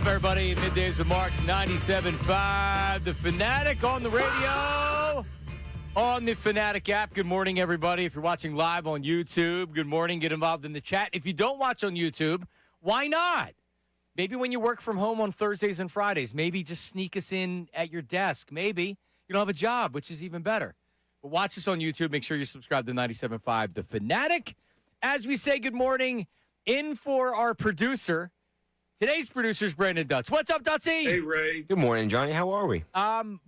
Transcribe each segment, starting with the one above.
everybody? Middays with Marks 97.5. The Fanatic on the radio, on the Fanatic app. Good morning, everybody. If you're watching live on YouTube, good morning. Get involved in the chat. If you don't watch on YouTube, why not? Maybe when you work from home on Thursdays and Fridays, maybe just sneak us in at your desk. Maybe you don't have a job, which is even better. But watch us on YouTube. Make sure you subscribe to 97.5 The Fanatic. As we say good morning, in for our producer. Today's producer is Brandon Dutz. What's up, Dutsy? Hey, Ray. Good morning, Johnny. How are we? And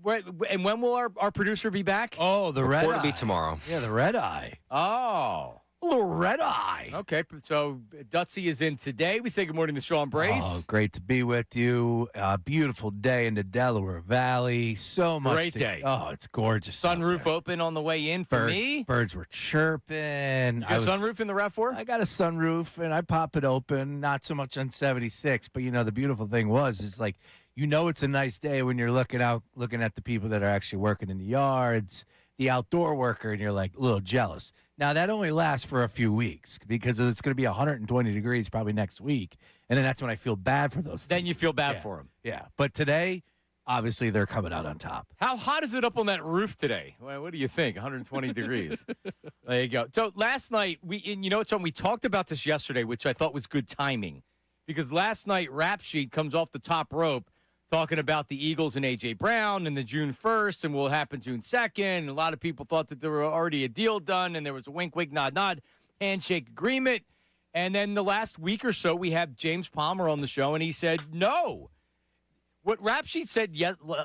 when will our producer be back? Oh, the red eye. It'll be tomorrow. Yeah, the red eye. Oh. A little red eye. Okay, so Dutsy is in today. We say good morning to Sean Brace. Oh, great to be with you. Beautiful day in the Delaware Valley. So much. Great day. Oh, it's gorgeous. Sunroof open on the way in for me. Birds were chirping. You got a sunroof in the RAV4? I got a sunroof, and I pop it open. Not so much on 76, but, the beautiful thing is like, it's a nice day when you're looking at the people that are actually working in the yards, the outdoor worker, and you're like a little jealous. Now, that only lasts for a few weeks because it's going to be 120 degrees probably next week, and then that's when I feel bad for those things. Then you feel bad for them. Yeah, but today, obviously, they're coming out on top. How hot is it up on that roof today? Well, what do you think? 120 degrees. There you go. So last night, we talked about this yesterday, which I thought was good timing, because last night, Rap Sheet comes off the top rope talking about the Eagles and A.J. Brown and the June 1st and will happen June 2nd. And a lot of people thought that there were already a deal done and there was a wink, wink, nod, nod, handshake agreement. And then the last week or so, we have James Palmer on the show, and he said no. What Rap Sheet said,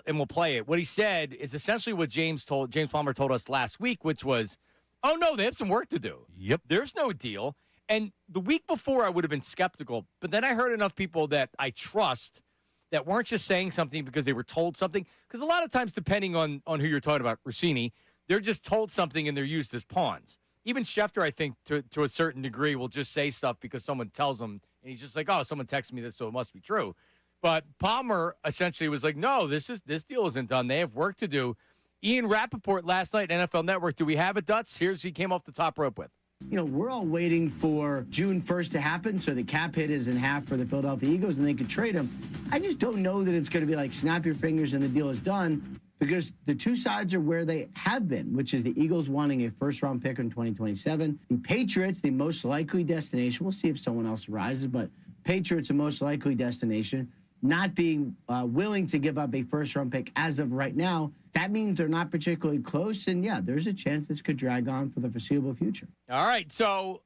and we'll play it, what he said is essentially what James Palmer told us last week, which was, oh, no, they have some work to do. Yep. There's no deal. And the week before, I would have been skeptical, but then I heard enough people that I trust that weren't just saying something because they were told something. Because a lot of times, depending on who you're talking about, Rossini, they're just told something and they're used as pawns. Even Schefter, I think, to a certain degree, will just say stuff because someone tells him, and he's just like, oh, someone texted me this, so it must be true. But Palmer essentially was like, no, this deal isn't done. They have work to do. Ian Rappaport last night, NFL Network, do we have it, Dutz? He came off the top rope with. We're all waiting for June 1st to happen so the cap hit is in half for the Philadelphia Eagles and they could trade him. I just don't know that it's going to be like snap your fingers and the deal is done, because the two sides are where they have been, which is the Eagles wanting a first-round pick in 2027. The Patriots, the most likely destination. We'll see if someone else arises, but Patriots, the most likely destination, not being willing to give up a first-round pick as of right now. That means they're not particularly close, and, yeah, there's a chance this could drag on for the foreseeable future. All right, so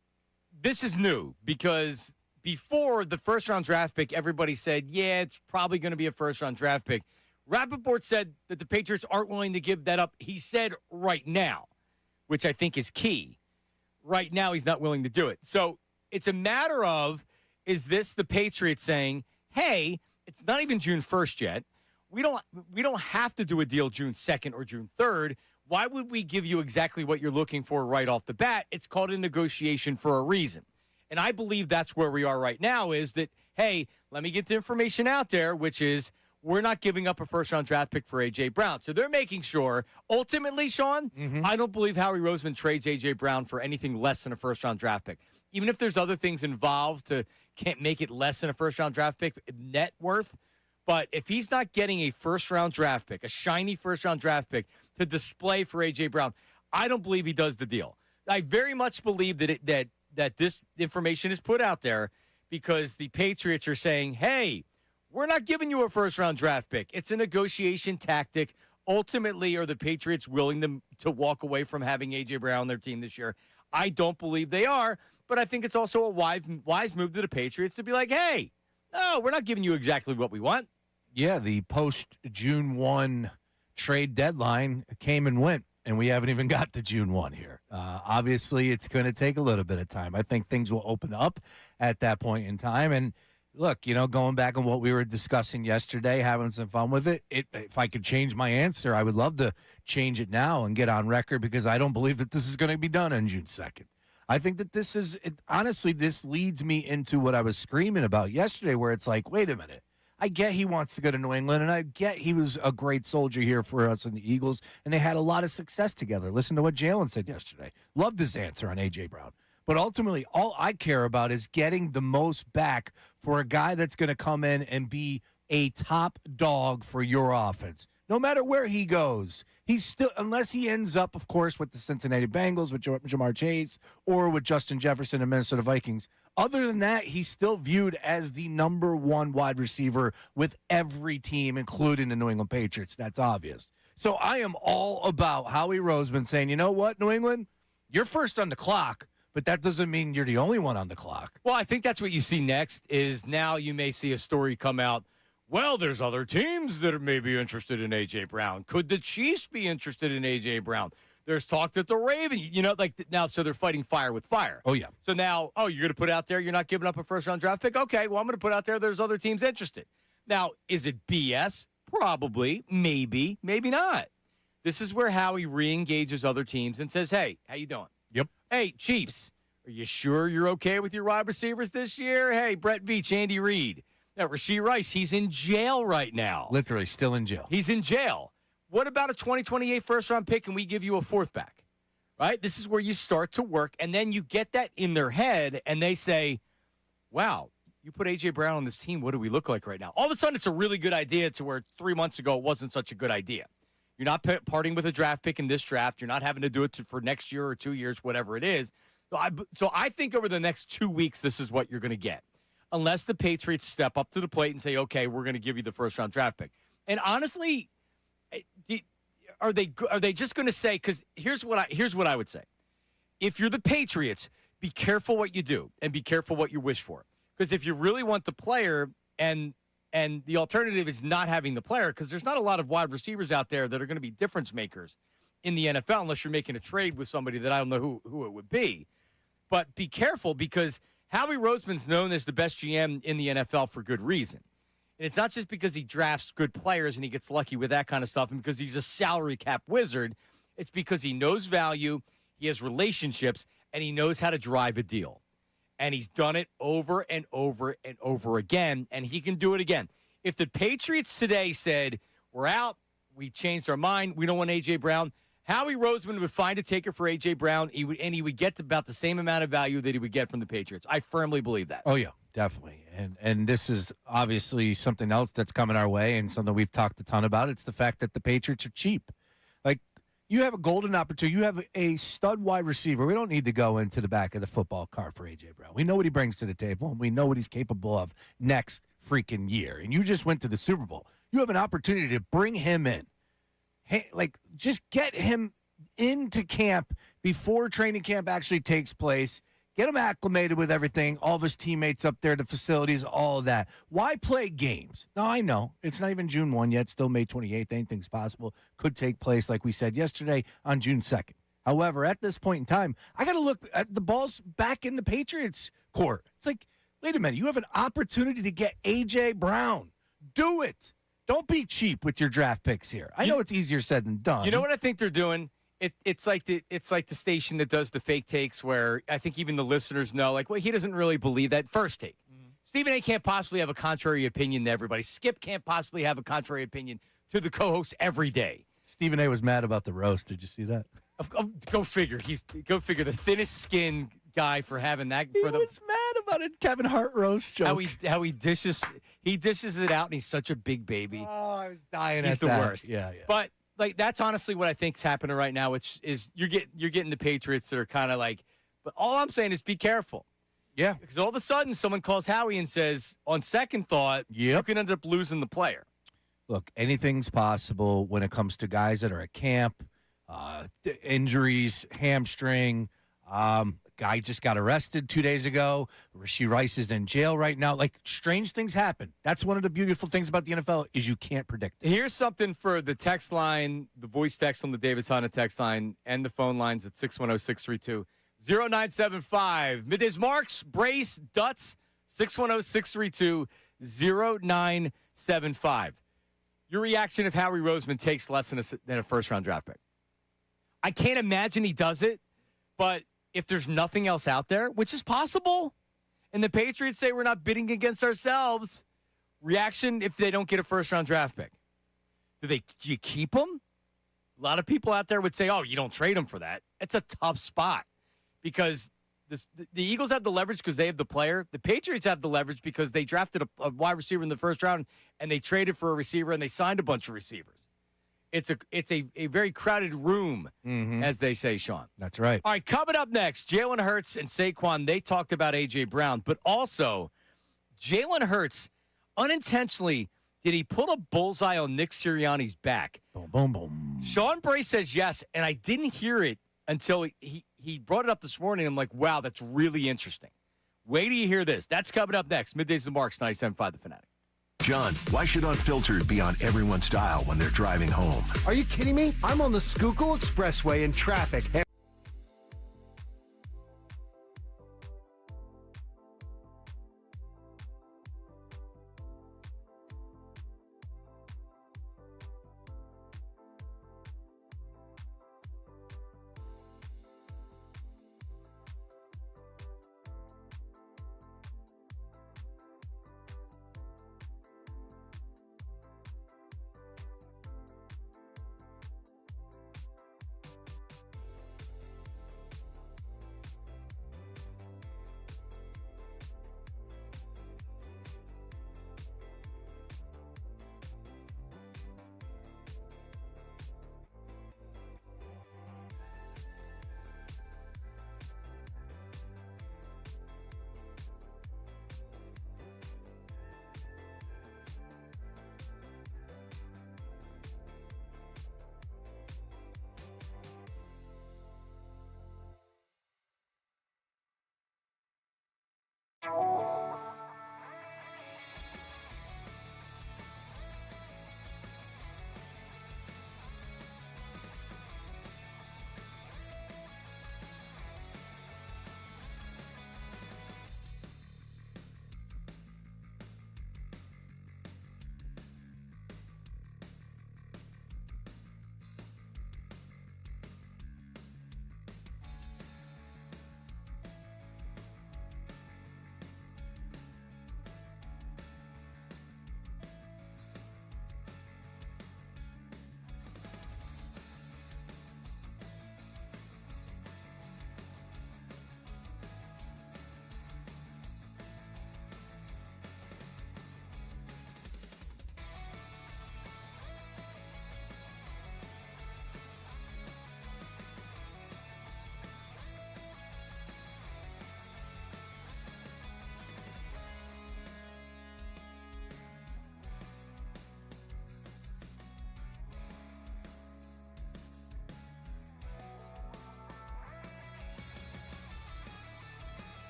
this is new because before the first-round draft pick, everybody said, yeah, it's probably going to be a first-round draft pick. Rappaport said that the Patriots aren't willing to give that up. He said right now, which I think is key. Right now, he's not willing to do it. So it's a matter of, is this the Patriots saying, hey, it's not even June 1st yet. We don't have to do a deal June 2nd or June 3rd. Why would we give you exactly what you're looking for right off the bat? It's called a negotiation for a reason. And I believe that's where we are right now, is that, hey, let me get the information out there, which is we're not giving up a first-round draft pick for A.J. Brown. So they're making sure, ultimately, Sean, I don't believe Howie Roseman trades A.J. Brown for anything less than a first-round draft pick. Even if there's other things involved to can't make it less than a first-round draft pick net worth. But if he's not getting a first-round draft pick, a shiny first-round draft pick to display for A.J. Brown, I don't believe he does the deal. I very much believe that this information is put out there because the Patriots are saying, hey, we're not giving you a first-round draft pick. It's a negotiation tactic. Ultimately, are the Patriots willing to walk away from having A.J. Brown on their team this year? I don't believe they are, but I think it's also a wise move to the Patriots to be like, hey, no, we're not giving you exactly what we want. Yeah, the post-June 1 trade deadline came and went, and we haven't even got to June 1 here. Obviously, it's going to take a little bit of time. I think things will open up at that point in time. And, look, going back on what we were discussing yesterday, having some fun with it, if I could change my answer, I would love to change it now and get on record because I don't believe that this is going to be done on June 2nd. I think that honestly, this leads me into what I was screaming about yesterday, where it's like, wait a minute. I get he wants to go to New England, and I get he was a great soldier here for us in the Eagles, and they had a lot of success together. Listen to what Jalen said yesterday. Loved his answer on A.J. Brown. But ultimately, all I care about is getting the most back for a guy that's going to come in and be a top dog for your offense. No matter where he goes, he's still, unless he ends up, of course, with the Cincinnati Bengals, with Jamar Chase, or with Justin Jefferson and Minnesota Vikings. Other than that, he's still viewed as the number one wide receiver with every team, including the New England Patriots. That's obvious. So I am all about Howie Roseman saying, you know what, New England, you're first on the clock, but that doesn't mean you're the only one on the clock. Well, I think that's what you see next is now you may see a story come out. Well, there's other teams that are maybe interested in A.J. Brown. Could the Chiefs be interested in A.J. Brown? There's talk that the Ravens, now, so they're fighting fire with fire. Oh, yeah. So now, you're going to put out there, you're not giving up a first-round draft pick? Okay, well, I'm going to put out there's other teams interested. Now, is it BS? Probably. Maybe. Maybe not. This is where Howie re-engages other teams and says, hey, how you doing? Yep. Hey, Chiefs, are you sure you're okay with your wide receivers this year? Hey, Brett Veach, Andy Reid. Now, Rashee Rice, he's in jail right now. Literally still in jail. He's in jail. What about a 2028 first-round pick and we give you a fourth back? Right? This is where you start to work, and then you get that in their head, and they say, wow, you put A.J. Brown on this team, what do we look like right now? All of a sudden, it's a really good idea to where 3 months ago it wasn't such a good idea. You're not parting with a draft pick in this draft. You're not having to do it for next year or 2 years, whatever it is. So I think over the next 2 weeks, this is what you're going to get. Unless the Patriots step up to the plate and say, okay, we're going to give you the first-round draft pick. And honestly, are they just going to say, because here's what I would say. If you're the Patriots, be careful what you do and be careful what you wish for. Because if you really want the player and the alternative is not having the player, because there's not a lot of wide receivers out there that are going to be difference makers in the NFL unless you're making a trade with somebody that I don't know who it would be. But be careful because Howie Roseman's known as the best GM in the NFL for good reason. And it's not just because he drafts good players and he gets lucky with that kind of stuff and because he's a salary cap wizard. It's because he knows value, he has relationships, and he knows how to drive a deal. And he's done it over and over and over again, and he can do it again. If the Patriots today said, we're out, we changed our mind, we don't want A.J. Brown, Howie Roseman would find a taker for A.J. Brown, he would get to about the same amount of value that he would get from the Patriots. I firmly believe that. Oh, yeah, definitely. And this is obviously something else that's coming our way and something we've talked a ton about. It's the fact that the Patriots are cheap. Like, you have a golden opportunity. You have a stud wide receiver. We don't need to go into the back of the football car for A.J. Brown. We know what he brings to the table, and we know what he's capable of next freaking year. And you just went to the Super Bowl. You have an opportunity to bring him in. Hey, just get him into camp before training camp actually takes place. Get him acclimated with everything, all of his teammates up there, the facilities, all of that. Why play games? No, I know. It's not even June 1 yet. Still May 28th. Anything's possible. Could take place, like we said yesterday, on June 2nd. However, at this point in time, I got to look at the ball's back in the Patriots' court. It's like, wait a minute. You have an opportunity to get A.J. Brown. Do it. Don't be cheap with your draft picks here. I know it's easier said than done. You know what I think they're doing? It's like the station that does the fake takes where I think even the listeners know, well, he doesn't really believe that first take. Mm-hmm. Stephen A. can't possibly have a contrary opinion to everybody. Skip can't possibly have a contrary opinion to the co-host every day. Stephen A. was mad about the roast. Did you see that? Go figure. Go figure. The thinnest skin guy for having that. He was mad about it. Kevin Hart roast joke. How he dishes it out, and he's such a big baby. Oh, I was dying. He's at the that. worst. Yeah. But that's honestly what I think's happening right now. Which is you're getting the Patriots that are kind of like. But all I'm saying is be careful. Yeah. Because all of a sudden someone calls Howie and says, on second thought, you can end up losing the player. Look, anything's possible when it comes to guys that are at camp. Injuries, hamstring. Guy just got arrested 2 days ago. Rashee Rice is in jail right now. Strange things happen. That's one of the beautiful things about the NFL is you can't predict it. Here's something for the text line, the voice text on the Davis Honda text line, and the phone lines at 610-632-0975. Middays Marks, Brace, Dutz, 610-632-0975. Your reaction if Howie Roseman takes less than a first-round draft pick? I can't imagine he does it, but if there's nothing else out there, which is possible, and the Patriots say we're not bidding against ourselves, reaction if they don't get a first-round draft pick. Do you keep them? A lot of people out there would say, oh, you don't trade them for that. It's a tough spot because the Eagles have the leverage because they have the player. The Patriots have the leverage because they drafted a wide receiver in the first round and they traded for a receiver and they signed a bunch of receivers. It's a very crowded room, as they say, Sean. That's right. All right, coming up next, Jalen Hurts and Saquon, they talked about A.J. Brown, but also Jalen Hurts, unintentionally, did he put a bullseye on Nick Sirianni's back? Boom, boom, boom. Sean Bray says yes, and I didn't hear it until he brought it up this morning. I'm like, wow, that's really interesting. Wait till you hear this. That's coming up next. Middays and Marks, 97.5 The Fanatic. John, why should Unfiltered be on everyone's dial when they're driving home? Are you kidding me? I'm on the Schuylkill Expressway in traffic.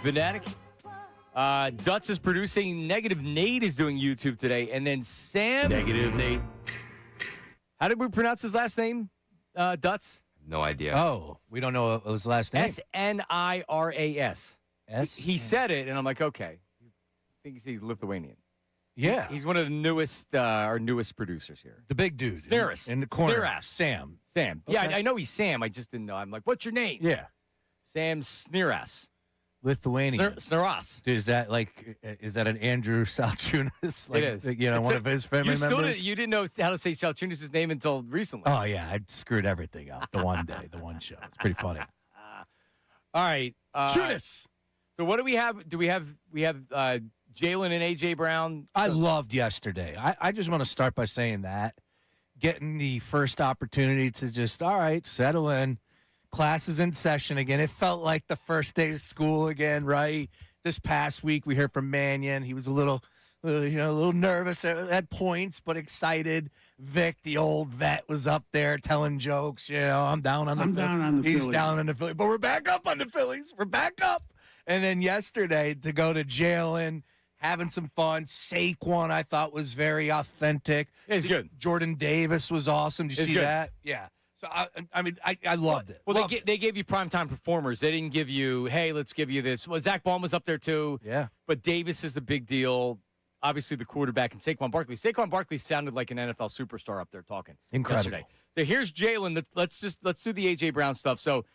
Fanatic. Dutz is producing. Negative Nate is doing YouTube today. And then Sam. Negative Nate. How did we pronounce his last name, Dutz? No idea. Oh, we don't know his last name. Sniras. He said it, and I'm like, okay. I think he's Lithuanian. Yeah. He's one of the newest, our newest producers here. The big dude. Sniras. In the corner. Sniras. Sam. Sam. Yeah, Okay. I know he's Sam. I just didn't know. I'm like, what's your name? Yeah. Sam Sniras. Lithuanian. Sniras. Is that an Andrew Salciunas? Like, It is. You know, It's one of his family members? You didn't know how to say Salciunas' name until recently. Oh, yeah. I screwed everything up the one day, the one show. It's pretty funny. All right. Judas. So what do we have? We have Jalen and A.J. Brown. I loved yesterday. I just want to start by saying that. Getting the first opportunity to just, all right, settle in. Class is in session again. It felt like the first day of school again, right? This past week, we heard from Mannion. He was a little a little nervous at points, but excited. Vic, the old vet, was up there telling jokes. I'm down on the I'm down on the He's Phillies. down on the Phillies, but we're back up on the Phillies. We're back up. And then yesterday to go to Jalen, having some fun. Saquon, I thought, was very authentic. Yeah, he's good. Jordan Davis was awesome. Did you see good. that? Yeah. So, I loved it. Well, Loved they gave you primetime performers. They didn't give you, hey, let's give you this. Well, Zach Baum was up there too. Yeah. But Davis is the big deal. Obviously, the quarterback and Saquon Barkley. Saquon Barkley sounded like an NFL superstar up there talking Incredible. yesterday. So here's Jalen. Let's do the A.J. Brown stuff. So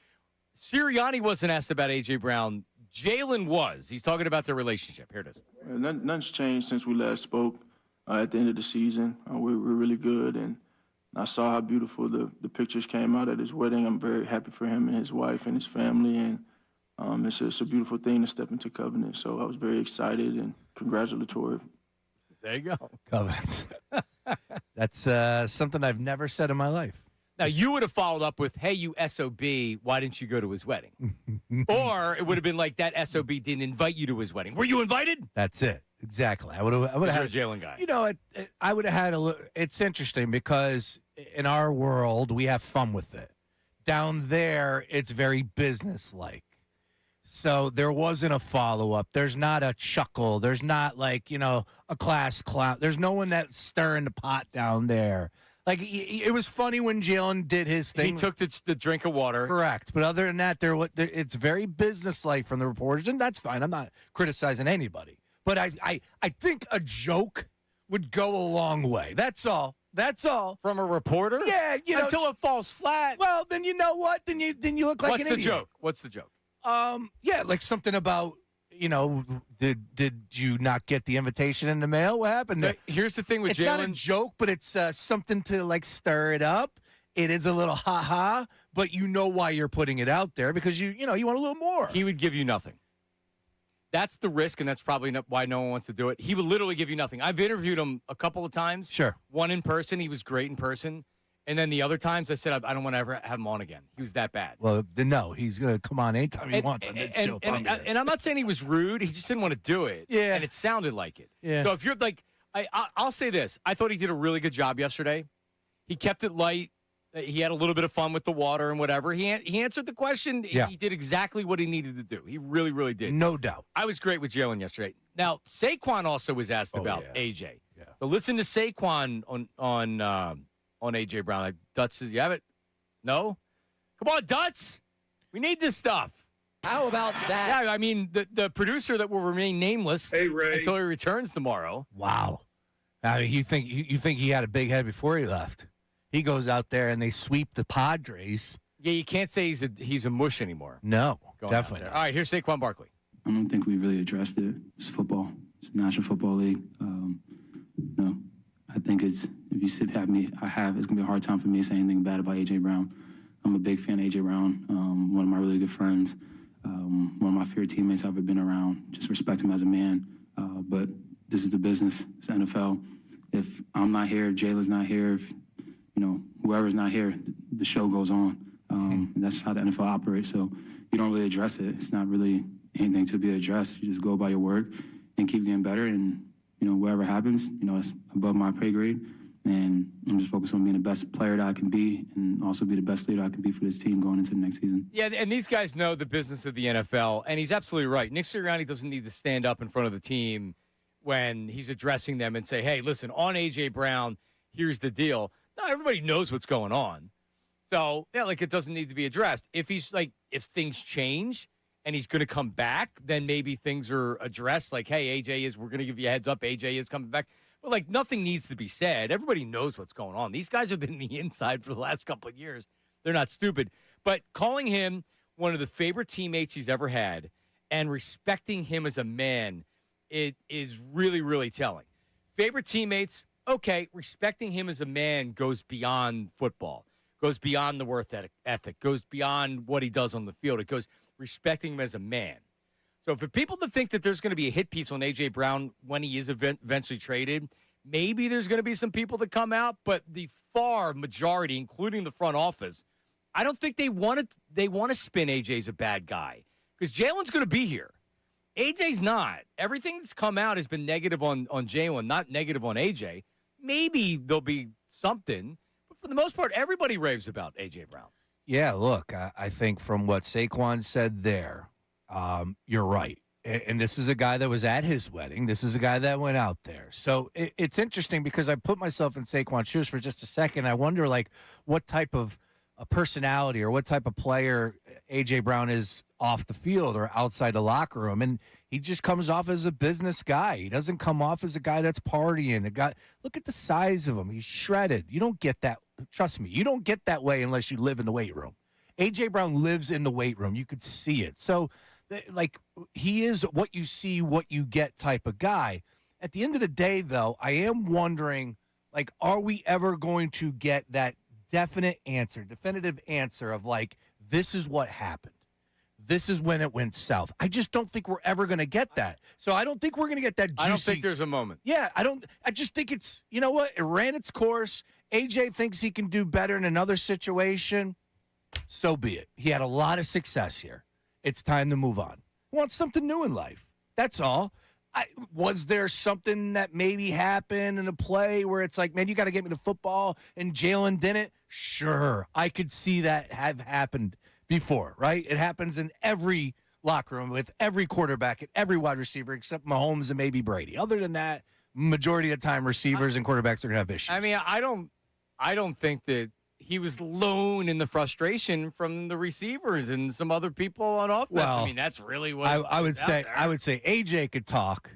Sirianni wasn't asked about A.J. Brown. Jalen was. He's talking about their relationship. Here it is. Nothing's changed since we last spoke at the end of the season. We're really good, and I saw how beautiful the pictures came out at his wedding. I'm very happy for him and his wife and his family, and it's a beautiful thing to step into covenant. So I was very excited and congratulatory. There you go. Covenants. That's something I've never said in my life. Now, you would have followed up with, hey, you SOB, why didn't you go to his wedding? Or it would have been like that SOB didn't invite you to his wedding. Were you invited? That's it. Exactly. I would have You're had a Jalen guy. I would have had a little. It's interesting because in our world, we have fun with it. Down there, it's very businesslike. So there wasn't a follow-up. There's not a chuckle. There's not a class clown. There's no one that's stirring the pot down there. Like, it was funny when Jalen did his thing. He took the drink of water. Correct. But other than that, it's very businesslike from the reporters, and that's fine. I'm not criticizing anybody. But I think a joke would go a long way. That's all. That's all. From a reporter? Yeah, until it falls flat. Well, then you know what? Then you look like What's an the idiot. joke? What's the joke? Yeah, like something about, did you not get the invitation in the mail? What happened? So here's the thing with It's Jalen. not a joke, but it's something to stir it up. It is a little ha-ha, but you know why you're putting it out there because you want a little more. He would give you nothing. That's the risk, and that's probably why no one wants to do it. He would literally give you nothing. I've interviewed him a couple of times. Sure. One in person. He was great in person. And then the other times I said, I don't want to ever have him on again. He was that bad. Well, then no, he's going to come on anytime he wants on this show. And I'm not saying he was rude. He just didn't want to do it. Yeah. And it sounded like it. Yeah. So if you're like, I'll say this. I thought he did a really good job yesterday. He kept it light. He had a little bit of fun with the water and whatever. He answered the question. Yeah. He did exactly what he needed to do. He really, really did. No doubt. I was great with Jalen yesterday. Now, Saquon also was asked about AJ. Yeah. So listen to Saquon on AJ Brown. Like, Dutz, you have it? No? Come on, Dutz. We need this stuff. How about that? Yeah, I mean, the producer that will remain nameless until he returns tomorrow. Wow. I mean, you think he had a big head before he left? He goes out there and they sweep the Padres. Yeah, you can't say he's a mush anymore. No, Going definitely out there. not. All right, here's Saquon Barkley. I don't think we really addressed it. It's football. It's the National Football League. I think if you sit have me, it's gonna be a hard time for me to say anything bad about AJ Brown. I'm a big fan of AJ Brown. One of my really good friends. One of my favorite teammates I've ever been around. Just respect him as a man. But this is the business. It's the NFL. If I'm not here, if Jalen's not here, if whoever's not here, the show goes on. And that's how the NFL operates. So you don't really address it. It's not really anything to be addressed. You just go by your work and keep getting better. And, whatever happens, it's above my pay grade. And I'm just focused on being the best player that I can be and also be the best leader I can be for this team going into the next season. Yeah, and these guys know the business of the NFL, and he's absolutely right. Nick Sirianni doesn't need to stand up in front of the team when he's addressing them and say, hey, listen, on A.J. Brown, here's the deal. No, everybody knows what's going on. So, yeah, it doesn't need to be addressed. If if things change and he's going to come back, then maybe things are addressed. Like, hey, we're going to give you a heads up. AJ is coming back. But, nothing needs to be said. Everybody knows what's going on. These guys have been in the inside for the last couple of years. They're not stupid. But calling him one of the favorite teammates he's ever had and respecting him as a man, it is really, really telling. Favorite teammates, okay, respecting him as a man goes beyond football, goes beyond the work ethic, goes beyond what he does on the field. It goes respecting him as a man. So for people to think that there's going to be a hit piece on A.J. Brown when he is eventually traded, maybe there's going to be some people that come out, but the far majority, including the front office, I don't think they want to spin A.J. as a bad guy because Jalen's going to be here. AJ's not. Everything that's come out has been negative on Jalen, not negative on AJ. Maybe there'll be something, but for the most part, everybody raves about AJ Brown. Yeah, look, I think from what Saquon said there, you're right. And this is a guy that was at his wedding. This is a guy that went out there. So it's interesting because I put myself in Saquon's shoes for just a second. I wonder, like, what type of a personality or what type of player A.J. Brown is off the field or outside the locker room. And he just comes off as a business guy. He doesn't come off as a guy that's partying. Look at the size of him. He's shredded. You don't get that. Trust me, you don't get that way unless you live in the weight room. A.J. Brown lives in the weight room. You could see it. So, like, he is what you see, what you get type of guy. At the end of the day, though, I am wondering, like, are we ever going to get that definitive answer of, like, this is what happened? This is when it went south. I just don't think we're ever going to get that. So I don't think we're going to get that juicy. I don't think there's a moment. Yeah, I just think it's, you know what? It ran its course. AJ thinks he can do better in another situation. So be it. He had a lot of success here. It's time to move on. He wants something new in life. That's all. Was there something that maybe happened in a play where it's like, man, you got to get me to football, and Jalen didn't? Sure. I could see that have happened before, right? It happens in every locker room with every quarterback and every wide receiver except Mahomes and maybe Brady. Other than that, majority of the time receivers and quarterbacks are going to have issues. I mean, I don't think that he was alone in the frustration from the receivers and some other people on offense. Well, I mean, that's really what I would say. I would say AJ could talk.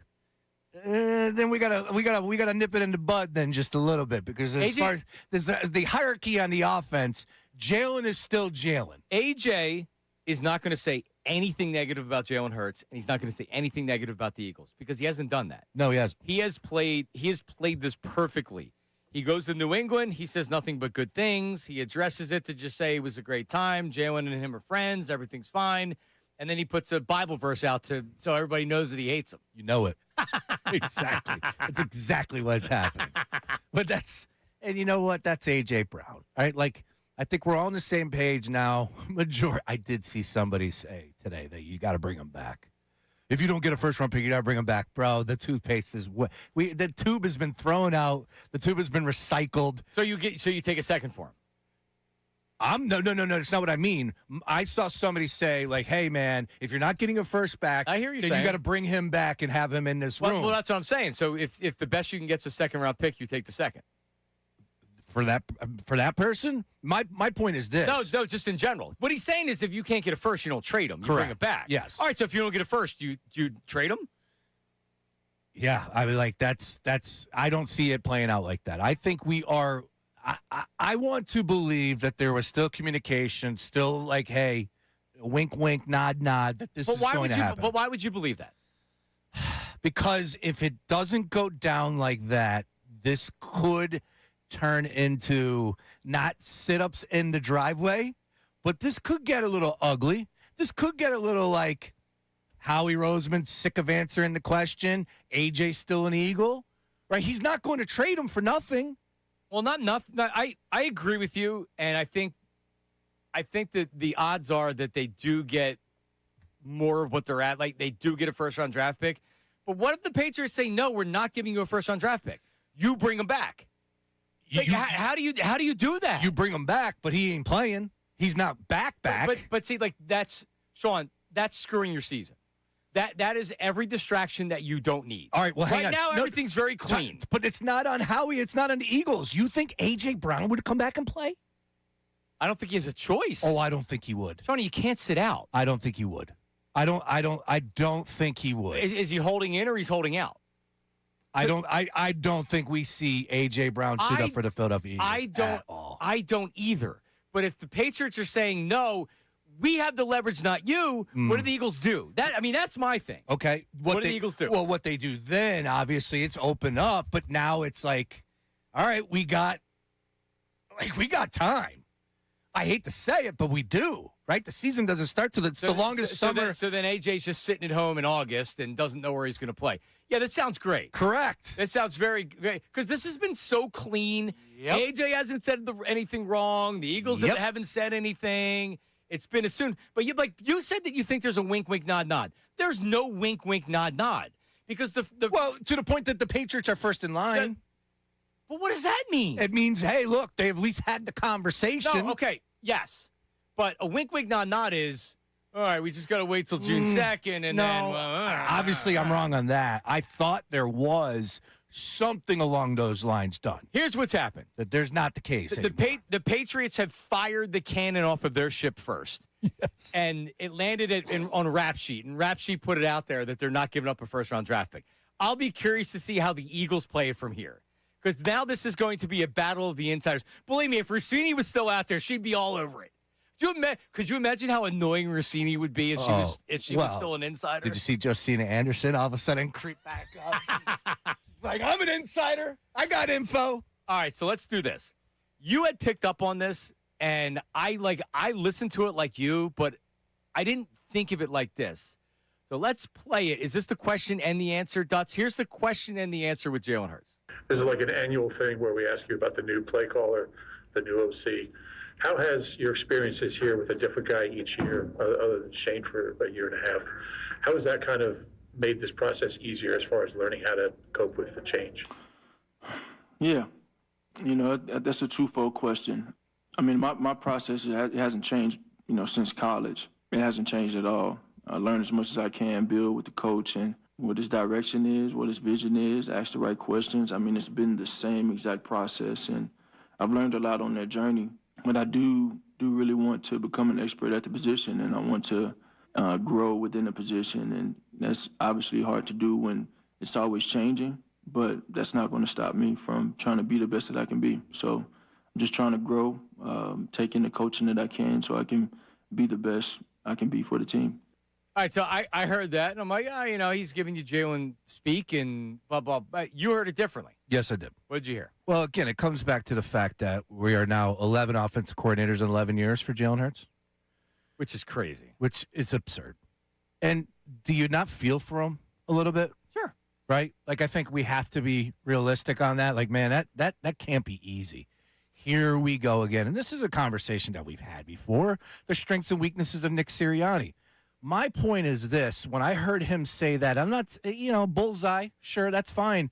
Then we gotta nip it in the bud then just a little bit because as far as there's the hierarchy on the offense, Jalen is still Jalen. AJ is not going to say anything negative about Jalen Hurts, and he's not going to say anything negative about the Eagles because he hasn't done that. No, he hasn't. He has played this perfectly. He goes to New England. He says nothing but good things. He addresses it to just say it was a great time. Jalen and him are friends. Everything's fine. And then he puts a Bible verse out so everybody knows that he hates him. You know it. Exactly. That's exactly what's happening. But and you know what? That's A.J. Brown. All right? Like, I think we're all on the same page now. I did see somebody say today that you got to bring him back. If you don't get a first-round pick, you got to bring him back. Bro, the toothpaste is the tube has been thrown out. The tube has been recycled. So you take a second for him. No. That's not what I mean. I saw somebody say, like, hey, man, if you're not getting a first back, I hear you then saying. you got to bring him back and have him in this room. Well, that's what I'm saying. So if the best you can get is a second-round pick, you take the second. For that person, my point is this. No, just in general. What he's saying is if you can't get a first, you don't trade him. You Correct. bring it back. Yes. All right, so if you don't get a first, you trade him? Yeah, I mean, like, that's I don't see it playing out like that. I think we are I want to believe that there was still communication, still like, hey, wink, wink, nod, nod, that this is going to happen. But why would you believe that? Because if it doesn't go down like that, this could turn into not sit-ups in the driveway, but this could get a little ugly. This could get a little like Howie Roseman, sick of answering the question. AJ still an Eagle, right? He's not going to trade him for nothing. Well, not nothing. I agree with you, and I think that the odds are that they do get more of what they're at. Like, they do get a first-round draft pick. But what if the Patriots say, no, we're not giving you a first-round draft pick? You bring him back. Like, how do you do that? You bring him back, but he ain't playing. He's not back. But see, like, that's Sean. That's screwing your season. That is every distraction that you don't need. All right, well, hang Right on. now, everything's very clean. But it's not on Howie. It's not on the Eagles. You think A.J. Brown would come back and play? I don't think he has a choice. Oh, I don't think he would. Sean, you can't sit out. I don't think he would. I don't think he would. Is he holding in or he's holding out? I don't think we see A.J. Brown suit up for the Philadelphia Eagles at all. I don't either. But if the Patriots are saying, no, we have the leverage, not you, what do the Eagles do? That's my thing. Okay. What do the Eagles do? Well, what they do then, obviously, it's open up. But now it's like, all right, we got time. I hate to say it, but we do. Right? The season doesn't start till the longest summer. So then AJ's just sitting at home in August and doesn't know where he's going to play. Yeah, that sounds great. Correct. That sounds very great because this has been so clean. Yep. AJ hasn't said anything wrong. The Eagles haven't said anything. It's been assumed. But you said that you think there's a wink, wink, nod, nod. There's no wink, wink, nod, nod. Because Well, to the point that the Patriots are first in line. But what does that mean? It means, hey, look, they at least had the conversation. No, okay, yes. But a wink, wink, nod, nod is, all right, we just got to wait till June 2nd. And then, obviously I'm wrong on that. I thought there was something along those lines done. Here's what's happened. That there's not the case The Patriots have fired the cannon off of their ship first. Yes. And it landed on a rap sheet. And rap sheet put it out there that they're not giving up a first-round draft pick. I'll be curious to see how the Eagles play it from here. Because now this is going to be a battle of the insiders. Believe me, if Rossini was still out there, she'd be all over it. Could you imagine how annoying Rossini would be if she was still an insider? Did you see Josina Anderson all of a sudden creep back up? It's like, I'm an insider. I got info. All right, so let's do this. You had picked up on this, and I listened to it like you, but I didn't think of it like this. So let's play it. Is this the question and the answer, Dutz? Here's the question and the answer with Jalen Hurts. This is like an annual thing where we ask you about the new play caller, the new OC. How has your experiences here with a different guy each year, other than Shane for a year and a half, how has that kind of made this process easier as far as learning how to cope with the change? Yeah, that's a twofold question. I mean, my process it hasn't changed, since college. It hasn't changed at all. I learn as much as I can, build with the coach and what his direction is, what his vision is, ask the right questions. I mean, it's been the same exact process, and I've learned a lot on that journey. But I do really want to become an expert at the position, and I want to grow within the position. And that's obviously hard to do when it's always changing, but that's not going to stop me from trying to be the best that I can be. So I'm just trying to grow, taking the coaching that I can so I can be the best I can be for the team. All right, so I heard that, and I'm like, he's giving you Jalen speak and blah, blah, blah. You heard it differently. Yes, I did. What did you hear? Well, again, it comes back to the fact that we are now 11 offensive coordinators in 11 years for Jalen Hurts. Which is crazy. Which is absurd. And do you not feel for him a little bit? Sure. Right? Like, I think we have to be realistic on that. Like, man, that can't be easy. Here we go again. And this is a conversation that we've had before, the strengths and weaknesses of Nick Sirianni. My point is this. When I heard him say that, I'm not, bullseye, sure, that's fine.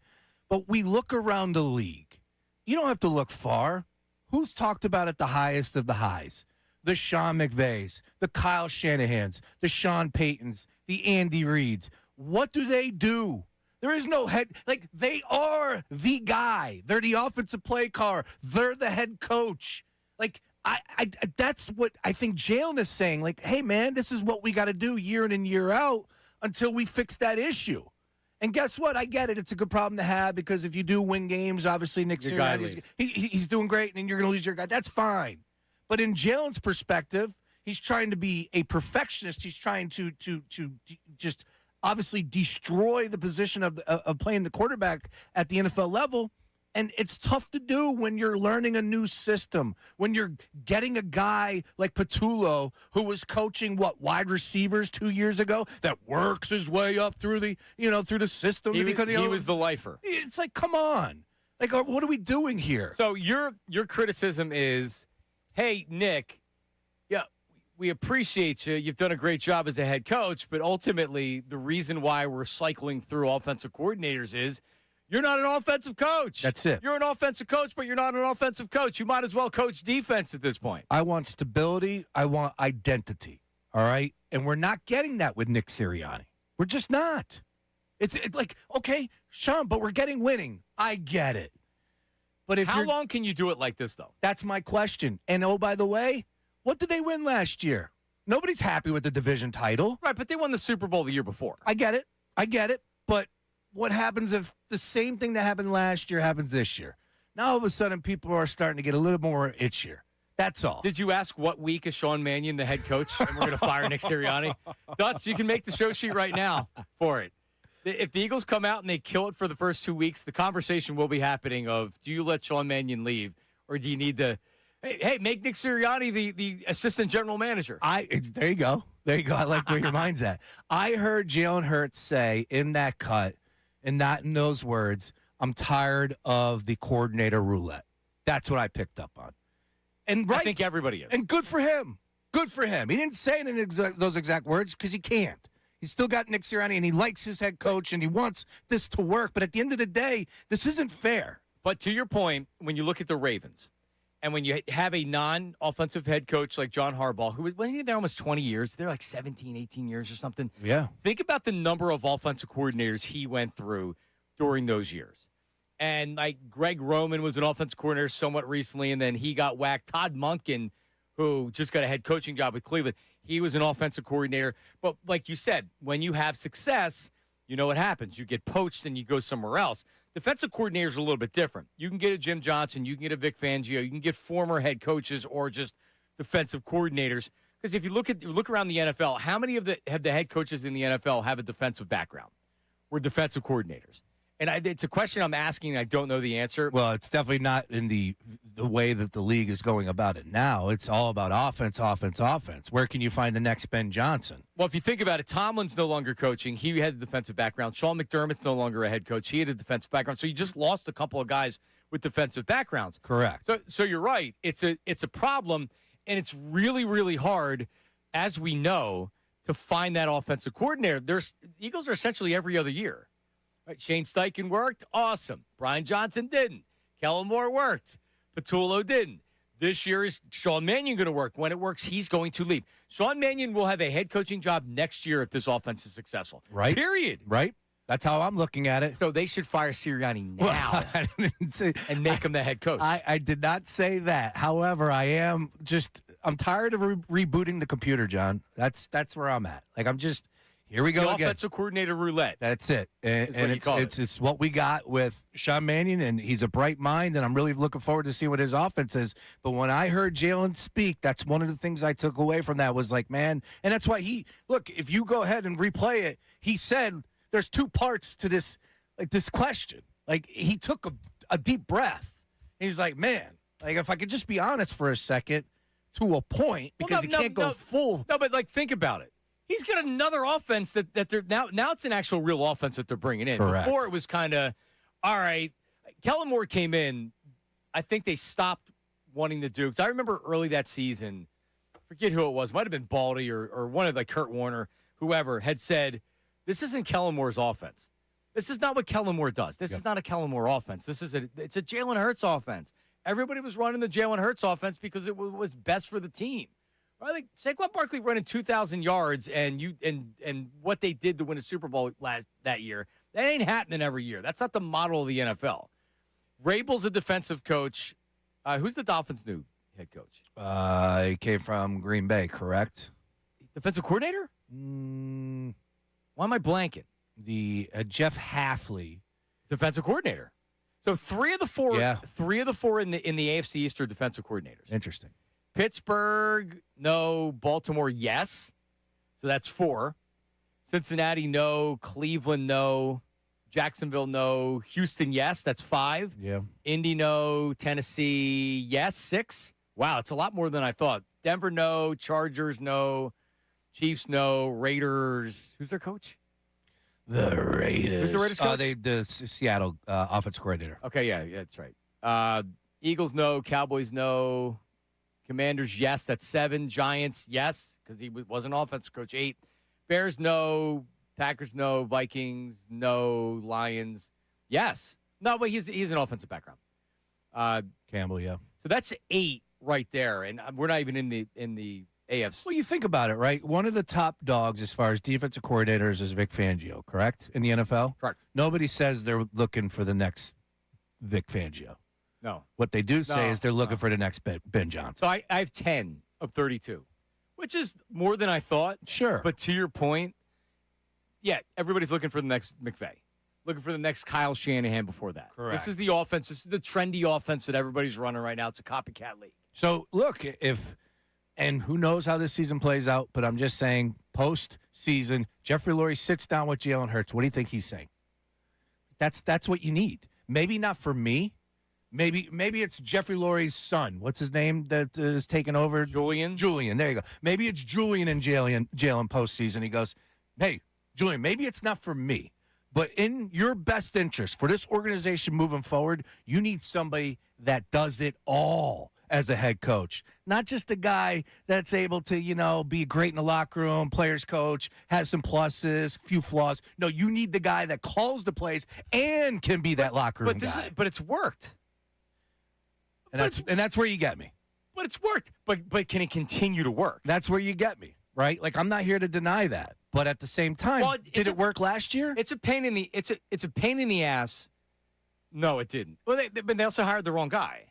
But we look around the league. You don't have to look far. Who's talked about at the highest of the highs? The Sean McVays, the Kyle Shanahans, the Sean Paytons, the Andy Reids. What do? There is no head. Like, they are the guy. They're the offensive play caller. They're the head coach. Like, I that's what I think Jalen is saying. Like, hey, man, this is what we got to do year in and year out until we fix that issue. And guess what? I get it. It's a good problem to have because if you do win games, obviously Nick Sirianni, he's doing great, and you're going to lose your guy. That's fine. But in Jalen's perspective, he's trying to be a perfectionist. He's trying to just obviously destroy the position of playing the quarterback at the NFL level. And it's tough to do when you're learning a new system, when you're getting a guy like Patullo, who was coaching, wide receivers 2 years ago, that works his way up through the system. He was the lifer. It's like, come on. Like, what are we doing here? So your criticism is, hey, Nick, yeah, we appreciate you. You've done a great job as a head coach, but ultimately the reason why we're cycling through offensive coordinators is you're not an offensive coach. That's it. You're an offensive coach, but you're not an offensive coach. You might as well coach defense at this point. I want stability. I want identity. All right? And we're not getting that with Nick Sirianni. We're just not. It's like, okay, Sean, but we're getting winning. I get it. But how long can you do it like this, though? That's my question. And, oh, by the way, what did they win last year? Nobody's happy with the division title. Right, but they won the Super Bowl the year before. I get it. But what happens if the same thing that happened last year happens this year? Now, all of a sudden, people are starting to get a little more itchier. That's all. Did you ask what week is Sean Mannion the head coach and we're going to fire Nick Sirianni? Dutch, you can make the show sheet right now for it. If the Eagles come out and they kill it for the first 2 weeks, the conversation will be happening of, do you let Sean Mannion leave or do you need to, hey, make Nick Sirianni the assistant general manager? There you go. I like where your mind's at. I heard Jalen Hurts say in that cut, and not in those words, I'm tired of the coordinator roulette. That's what I picked up on. And right, I think everybody is. And good for him. Good for him. He didn't say it in those exact words because he can't. He's still got Nick Sirianni, and he likes his head coach, and he wants this to work. But at the end of the day, this isn't fair. But to your point, when you look at the Ravens, and when you have a non-offensive head coach like John Harbaugh, who wasn't he there almost 20 years? They're like 17, 18 years or something. Yeah. Think about the number of offensive coordinators he went through during those years. And like Greg Roman was an offensive coordinator somewhat recently, and then he got whacked. Todd Monken, who just got a head coaching job with Cleveland, he was an offensive coordinator. But like you said, when you have success, you know what happens. You get poached and you go somewhere else. Defensive coordinators are a little bit different. You can get a Jim Johnson, you can get a Vic Fangio, you can get former head coaches or just defensive coordinators. Because if you look around the NFL, how many of the head coaches in the NFL have a defensive background? We're defensive coordinators. And it's a question I'm asking, and I don't know the answer. Well, it's definitely not in the way that the league is going about it now. It's all about offense, offense, offense. Where can you find the next Ben Johnson? Well, if you think about it, Tomlin's no longer coaching. He had a defensive background. Sean McDermott's no longer a head coach. He had a defensive background. So you just lost a couple of guys with defensive backgrounds. Correct. So you're right. It's a problem, and it's really, really hard, as we know, to find that offensive coordinator. The Eagles are essentially every other year. Right, Shane Steichen worked. Awesome. Brian Johnson didn't. Kellen Moore worked. Patullo didn't. This year is Sean Mannion going to work. When it works, he's going to leave. Sean Mannion will have a head coaching job next year if this offense is successful. Right. Period. Right. That's how I'm looking at it. So they should fire Sirianni now and make him the head coach. I did not say that. However, I'm tired of rebooting the computer, John. That's where I'm at. Like, here we go the again. Offensive coordinator roulette. That's it. And it's what we got with Sean Mannion, and he's a bright mind, and I'm really looking forward to see what his offense is. But when I heard Jalen speak, that's one of the things I took away from that was like, man, and that's why if you go ahead and replay it, he said there's two parts to this question. Like, he took a deep breath. And he's like, man, like, if I could just be honest for a second to a point, because he can't go full. No, but think about it. He's got another offense that they're now it's an actual real offense that they're bringing in. Correct. Before it was kind of, all right, Kellen Moore came in. I think they stopped wanting to do, because I remember early that season, forget who it was, might have been Baldy or one of Kurt Warner, whoever, had said, this isn't Kellen Moore's offense. This is not what Kellen Moore does. This is not a Kellen Moore offense. It's a Jalen Hurts offense. Everybody was running the Jalen Hurts offense because it was best for the team. I think Saquon Barkley running 2,000 yards and what they did to win a Super Bowl that year, that ain't happening every year. That's not the model of the NFL. Rabel's a defensive coach. Who's the Dolphins' new head coach? He came from Green Bay, correct? Defensive coordinator? Why am I blanking? The Jeff Hafley, defensive coordinator. So three of the four in the AFC East are defensive coordinators. Interesting. Pittsburgh, no. Baltimore, yes. So that's 4. Cincinnati, no. Cleveland, no. Jacksonville, no. Houston, yes. That's 5. Yeah. Indy, no. Tennessee, yes. 6. Wow, it's a lot more than I thought. Denver, no. Chargers, no. Chiefs, no. Raiders. Who's their coach? The Raiders. Who's the Raiders coach? The Seattle offense coordinator. Okay, yeah, that's right. Eagles, no. Cowboys, no. Commanders, yes. That's 7. Giants, yes, because he was an offensive coach. 8. Bears, no. Packers, no. Vikings, no. Lions, yes. No, but he's an offensive background. Campbell, yeah. So that's 8 right there, and we're not even in the AFC. Well, you think about it, right? One of the top dogs as far as defensive coordinators is Vic Fangio, correct? In the NFL? Correct. Nobody says they're looking for the next Vic Fangio. No. What they do say is they're looking for the next Ben Johnson. So I have 10 of 32, which is more than I thought. Sure. But to your point, yeah, everybody's looking for the next McVay. Looking for the next Kyle Shanahan before that. Correct. This is the offense. This is the trendy offense that everybody's running right now. It's a copycat league. So, look, and who knows how this season plays out, but I'm just saying, post-season, Jeffrey Lurie sits down with Jalen Hurts. What do you think he's saying? That's what you need. Maybe not for me. Maybe it's Jeffrey Lurie's son. What's his name that is taking over? Julian. There you go. Maybe it's Julian and Jalen postseason. He goes, hey, Julian, maybe it's not for me, but in your best interest for this organization moving forward, you need somebody that does it all. as a head coach, not just a guy that's able to, be great in the locker room, players coach, has some pluses, few flaws. No, you need the guy that calls the plays and can be that locker room guy. But it's worked. And that's where you get me. But it's worked. But can it continue to work? That's where you get me, right? Like, I'm not here to deny that. But at the same time, did it work last year? It's a pain in the ass. No, it didn't. Well, they also hired the wrong guy.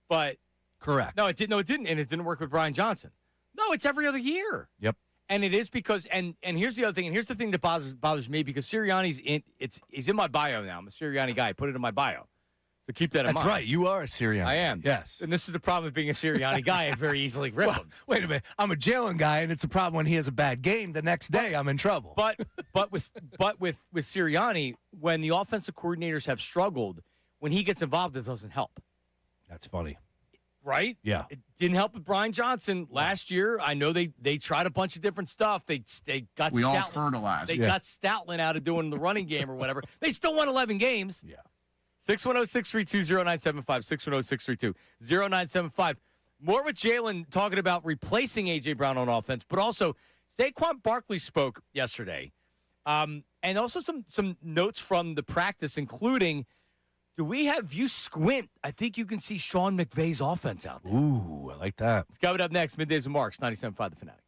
But correct. No, it didn't. No, it didn't, and it didn't work with Brian Johnson. No, it's every other year. Yep. And it is because and here's the other thing, and here's the thing that bothers me because Sirianni's he's in my bio now. I'm a Sirianni guy. I put it in my bio. So keep that in mind. That's right. You are a Sirianni. I am. Yes. And this is the problem with being a Sirianni guy. I very easily rip him. Wait a minute. I'm a Jalen guy, and it's a problem when he has a bad game. The next day, I'm in trouble. But with Sirianni, when the offensive coordinators have struggled, when he gets involved, it doesn't help. That's funny. Right? Yeah. It didn't help with Brian Johnson last year. I know they tried a bunch of different stuff. They got we all fertilized. They got Stoutland out of doing the running game or whatever. They still won 11 games. Yeah. 610-632-0975, 610-632-0975. More with Jalen talking about replacing A.J. Brown on offense, but also Saquon Barkley spoke yesterday. And also some notes from the practice, including, do we have, if you squint, I think you can see Sean McVay's offense out there. Ooh, I like that. It's coming up next, Middays with Marks, 97.5 The Fanatic.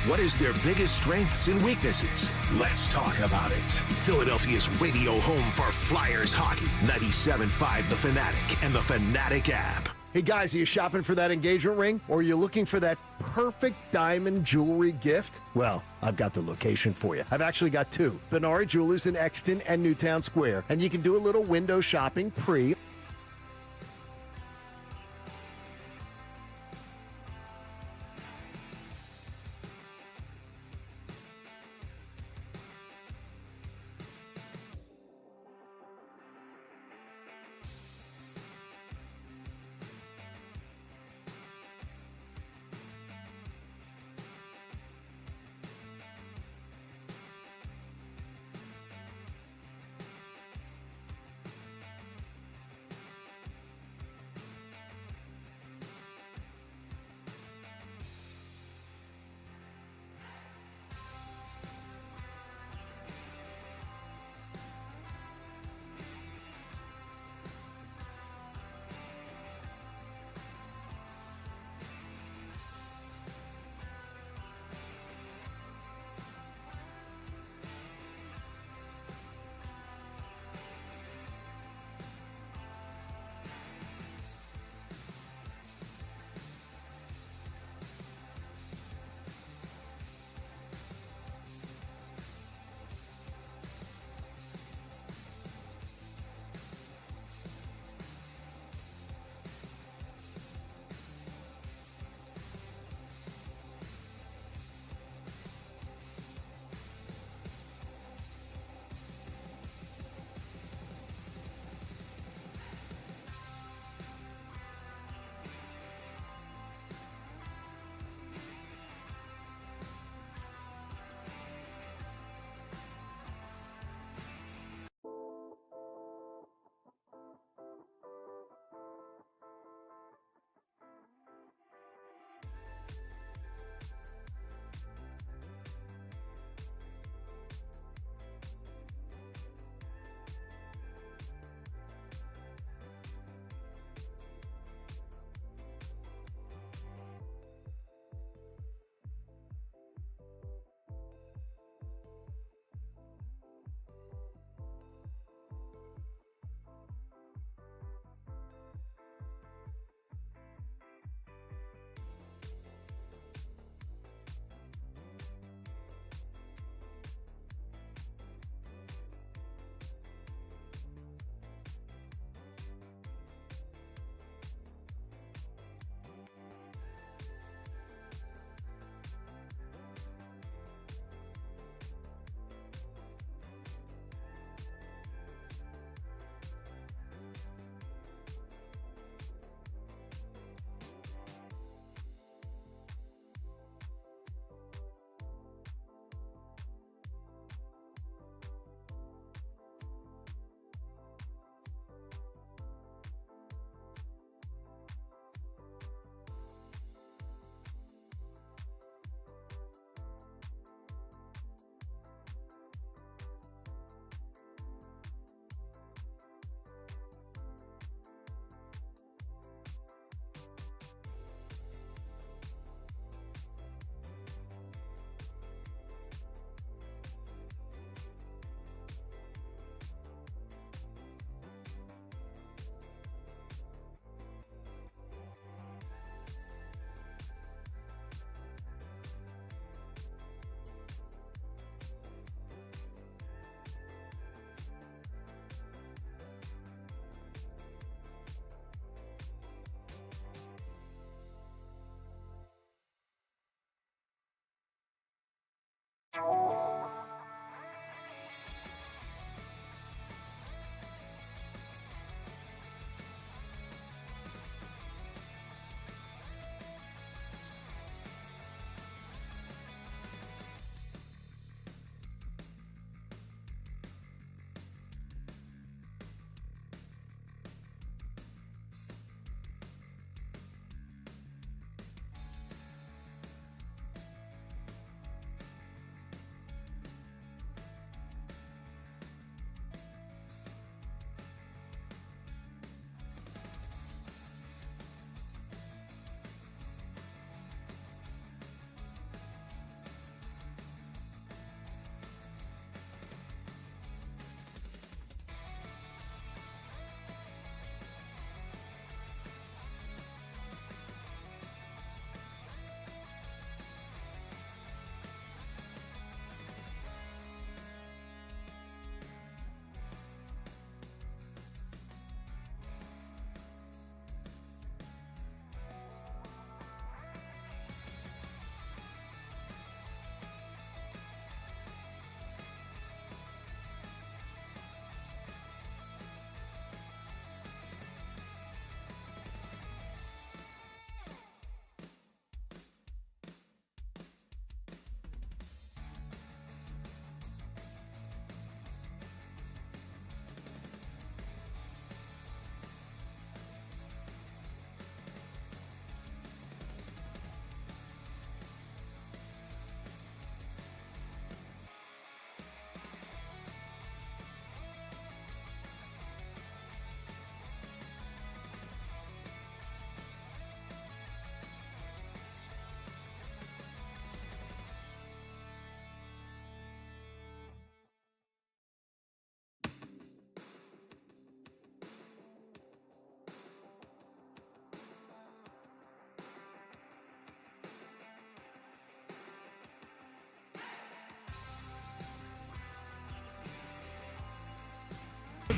What is their biggest strengths and weaknesses? Let's talk about it. Philadelphia's radio home for Flyers hockey. 97.5 The Fanatic and the Fanatic app. Hey guys, are you shopping for that engagement ring? Or are you looking for that perfect diamond jewelry gift? Well, I've got the location for you. I've actually got two. Benari Jewelers in Exton and Newtown Square. And you can do a little window shopping pre-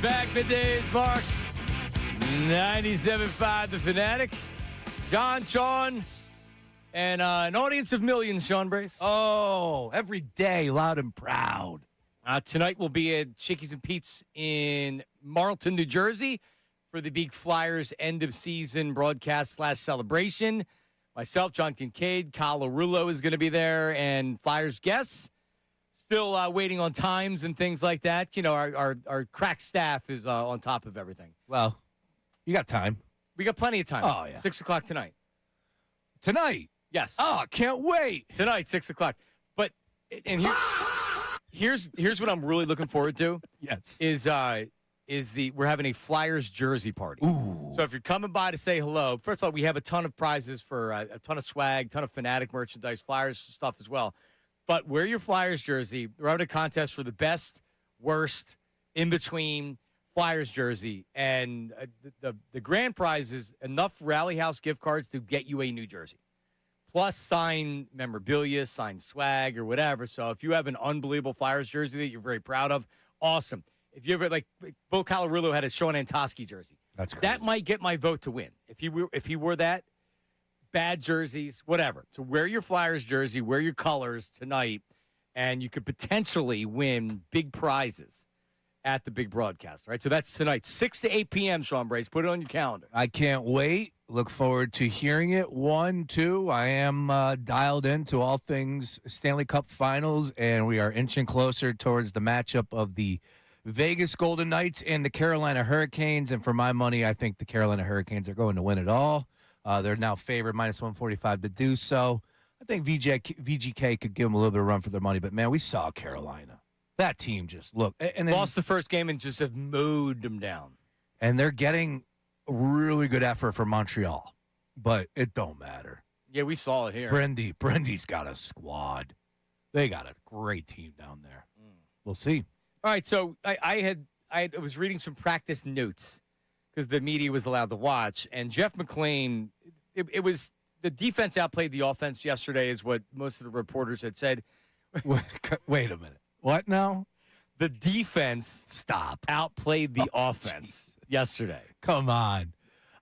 Back middays, Marks. 97.5 The Fanatic. John, Sean, and an audience of millions, Sean Brace. Oh, every day, loud and proud. Tonight we'll be at Chickies and Pete's in Marlton, New Jersey for the big Flyers end-of-season broadcast/celebration. Myself, John Kincade, Kyle Arullo is going to be there, and Flyers guests. Still waiting on times and things like that. You know, our crack staff is on top of everything. Well, you got time. We got plenty of time. Oh, yeah. 6 o'clock tonight. Tonight? Yes. Oh, can't wait. Tonight, 6 o'clock. But, and here's what I'm really looking forward to. Yes. We're having a Flyers jersey party. Ooh. So if you're coming by to say hello, first of all, we have a ton of prizes for a ton of swag, ton of Fanatic merchandise, Flyers stuff as well. But wear your Flyers jersey. We're having a contest for the best, worst, in between Flyers jersey, and the grand prize is enough Rally House gift cards to get you a new jersey, plus signed memorabilia, signed swag, or whatever. So if you have an unbelievable Flyers jersey that you're very proud of, awesome. If you ever, like, Bo Calarulo had a Sean Antoski jersey. That's great. That might get my vote to win. If he wore that, bad jerseys, whatever. So wear your Flyers jersey, wear your colors tonight, and you could potentially win big prizes at the big broadcast. All right, so that's tonight, 6 to 8 p.m., Sean Brace. Put it on your calendar. I can't wait. Look forward to hearing it. 1, 2, I am dialed into all things Stanley Cup Finals, and we are inching closer towards the matchup of the Vegas Golden Knights and the Carolina Hurricanes. And for my money, I think the Carolina Hurricanes are going to win it all. They're now favored -145 to do so. I think VGK could give them a little bit of run for their money. But, man, we saw Carolina. That team just looked. And then, lost the first game and just have mowed them down. And they're getting a really good effort from Montreal. But it don't matter. Yeah, we saw it here. Brendy's got a squad. They got a great team down there. We'll see. All right, so I was reading some practice notes because the media was allowed to watch, and Jeff McClain, it was the defense outplayed the offense yesterday, is what most of the reporters had said. Wait a minute. What now? The defense outplayed the offense yesterday. Come on.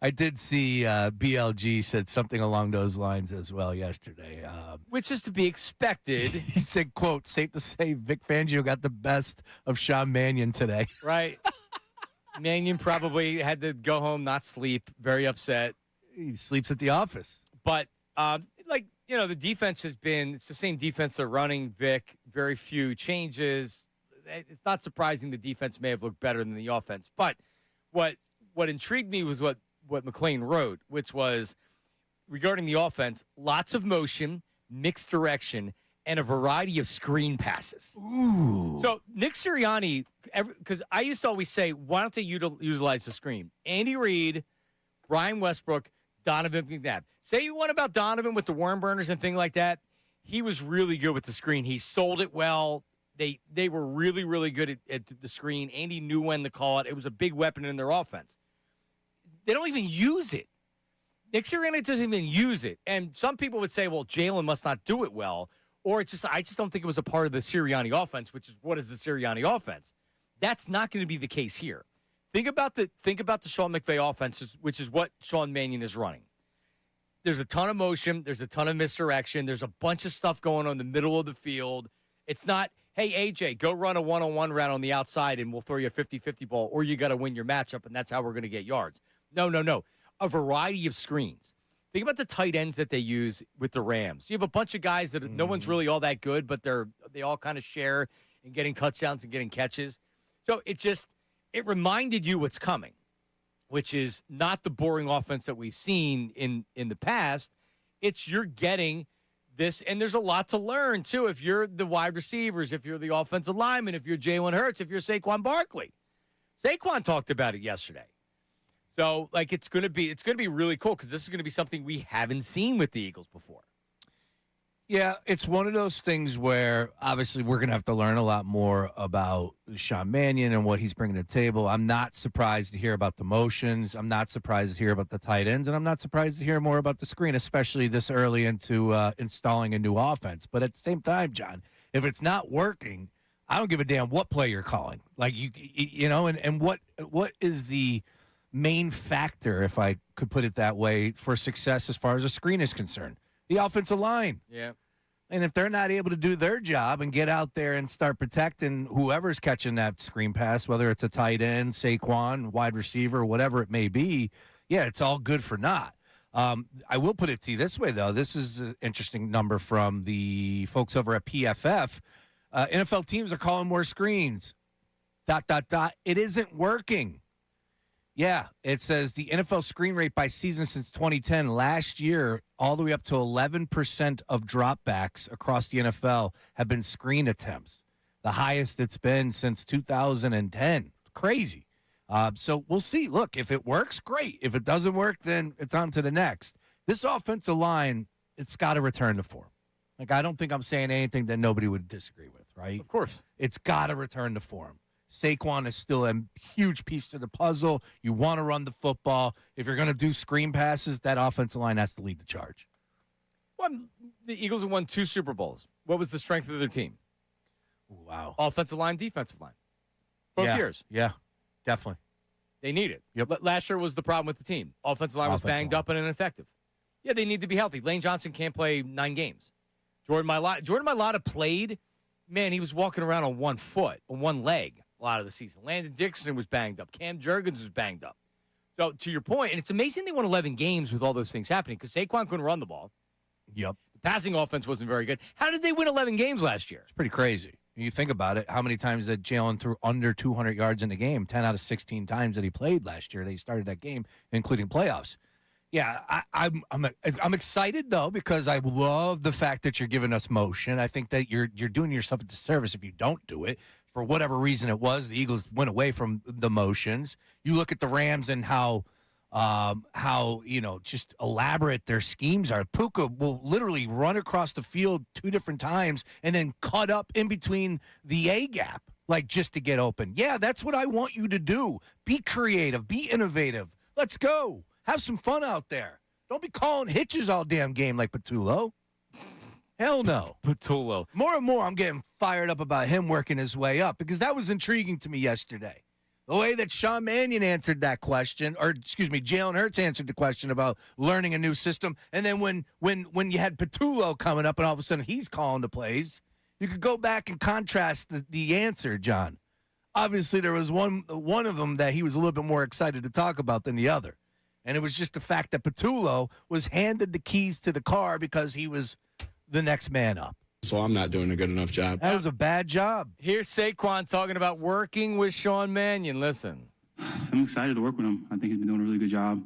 I did see BLG said something along those lines as well yesterday. Which is to be expected. He said, quote, safe to say Vic Fangio got the best of Sean Mannion today. Right. Mannion probably had to go home, not sleep, very upset. He sleeps at the office. But, the defense it's the same defense they're running, Vic, very few changes. It's not surprising the defense may have looked better than the offense. But what intrigued me was what McClain wrote, which was regarding the offense, lots of motion, mixed direction, and a variety of screen passes. Ooh. So Nick Sirianni, because I used to always say, why don't they utilize the screen? Andy Reid, Brian Westbrook, Donovan McNabb. Say you want about Donovan with the worm burners and things like that. He was really good with the screen. He sold it well. They were really, really good at the screen. Andy knew when to call it. It was a big weapon in their offense. They don't even use it. Nick Sirianni doesn't even use it. And some people would say, well, Jalen must not do it well. Or I just don't think it was a part of the Sirianni offense, which is what is the Sirianni offense? That's not going to be the case here. Think about the Sean McVay offense, which is what Sean Mannion is running. There's a ton of motion. There's a ton of misdirection. There's a bunch of stuff going on in the middle of the field. It's not, hey, AJ, go run a one-on-one route on the outside and we'll throw you a 50-50 ball, or you got to win your matchup, and that's how we're going to get yards. No. A variety of screens. Think about the tight ends that they use with the Rams. You have a bunch of guys that no one's really all that good, but they all kind of share in getting touchdowns and getting catches. So it reminded you what's coming, which is not the boring offense that we've seen in the past. You're getting this, and there's a lot to learn, too, if you're the wide receivers, if you're the offensive lineman, if you're Jalen Hurts, if you're Saquon Barkley. Saquon talked about it yesterday. So, it's going to be really cool because this is going to be something we haven't seen with the Eagles before. Yeah, it's one of those things where obviously we're going to have to learn a lot more about Sean Mannion and what he's bringing to the table. I'm not surprised to hear about the motions. I'm not surprised to hear about the tight ends, and I'm not surprised to hear more about the screen, especially this early into installing a new offense. But at the same time, John, if it's not working, I don't give a damn what play you're calling. Like and what is the main factor, if I could put it that way, for success as far as a screen is concerned? The offensive line. Yeah. And if they're not able to do their job and get out there and start protecting whoever's catching that screen pass, whether it's a tight end, Saquon, wide receiver, whatever it may be, yeah, it's all good for naught. I will put it to you this way, though. This is an interesting number from the folks over at PFF. NFL teams are calling more screens. ... It isn't working. Yeah, it says the NFL screen rate by season since 2010, last year, all the way up to 11% of dropbacks across the NFL have been screen attempts. The highest it's been since 2010. Crazy. So we'll see. Look, if it works, great. If it doesn't work, then it's on to the next. This offensive line, it's got to return to form. Like, I don't think I'm saying anything that nobody would disagree with, right? Of course. It's got to return to form. Saquon is still a huge piece to the puzzle. You want to run the football. If you're going to do screen passes, that offensive line has to lead the charge. Well, the Eagles have won 2 Super Bowls. What was the strength of their team? Wow. Offensive line, defensive line. Both years. Yeah, definitely. They need it. Yep. But last year was the problem with the team. Offensive line was banged up and ineffective. Yeah, they need to be healthy. Lane Johnson can't play 9 games. Jordan Mailata played. Man, he was walking around on one foot, on one leg a lot of the season. Landon Dixon was banged up. Cam Jurgens was banged up. So, to your point, and it's amazing they won 11 games with all those things happening because Saquon couldn't run the ball. Yep. The passing offense wasn't very good. How did they win 11 games last year? It's pretty crazy. You think about it, how many times that Jalen threw under 200 yards in the game? 10 out of 16 times that he played last year. They started that game, including playoffs. Yeah, I'm excited, though, because I love the fact that you're giving us motion. I think that you're doing yourself a disservice if you don't do it. For whatever reason it was, the Eagles went away from the motions. You look at the Rams and how just elaborate their schemes are. Puka will literally run across the field 2 different times and then cut up in between the A gap, like just to get open. Yeah, that's what I want you to do. Be creative. Be innovative. Let's go. Have some fun out there. Don't be calling hitches all damn game like Patullo. Hell no. Patullo. More and more, I'm getting fired up about him working his way up because that was intriguing to me yesterday. The way that Sean Mannion answered that question, or Jalen Hurts answered the question about learning a new system, and then when you had Patullo coming up and all of a sudden he's calling the plays, you could go back and contrast the answer, John. Obviously, there was one of them that he was a little bit more excited to talk about than the other, and it was just the fact that Patullo was handed the keys to the car because he was the next man up. So I'm not doing a good enough job. That was a bad job. Here's Saquon talking about working with Sean Mannion. Listen. I'm excited to work with him. I think he's been doing a really good job.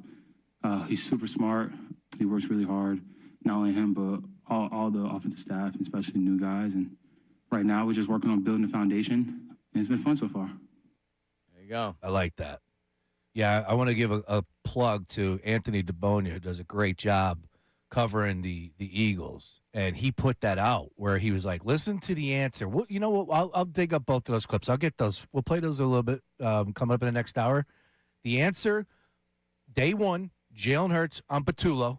He's super smart. He works really hard. Not only him, but all the offensive staff, especially new guys. And right now, we're just working on building the foundation, and it's been fun so far. There you go. I like that. Yeah, I want to give a plug to Anthony DeBonia, who does a great job covering the Eagles, and he put that out where he was like, listen to the answer. Well, you know what? I'll dig up both of those clips. I'll get those. We'll play those a little bit coming up in the next hour. The answer, day 1, Jalen Hurts on Patullo.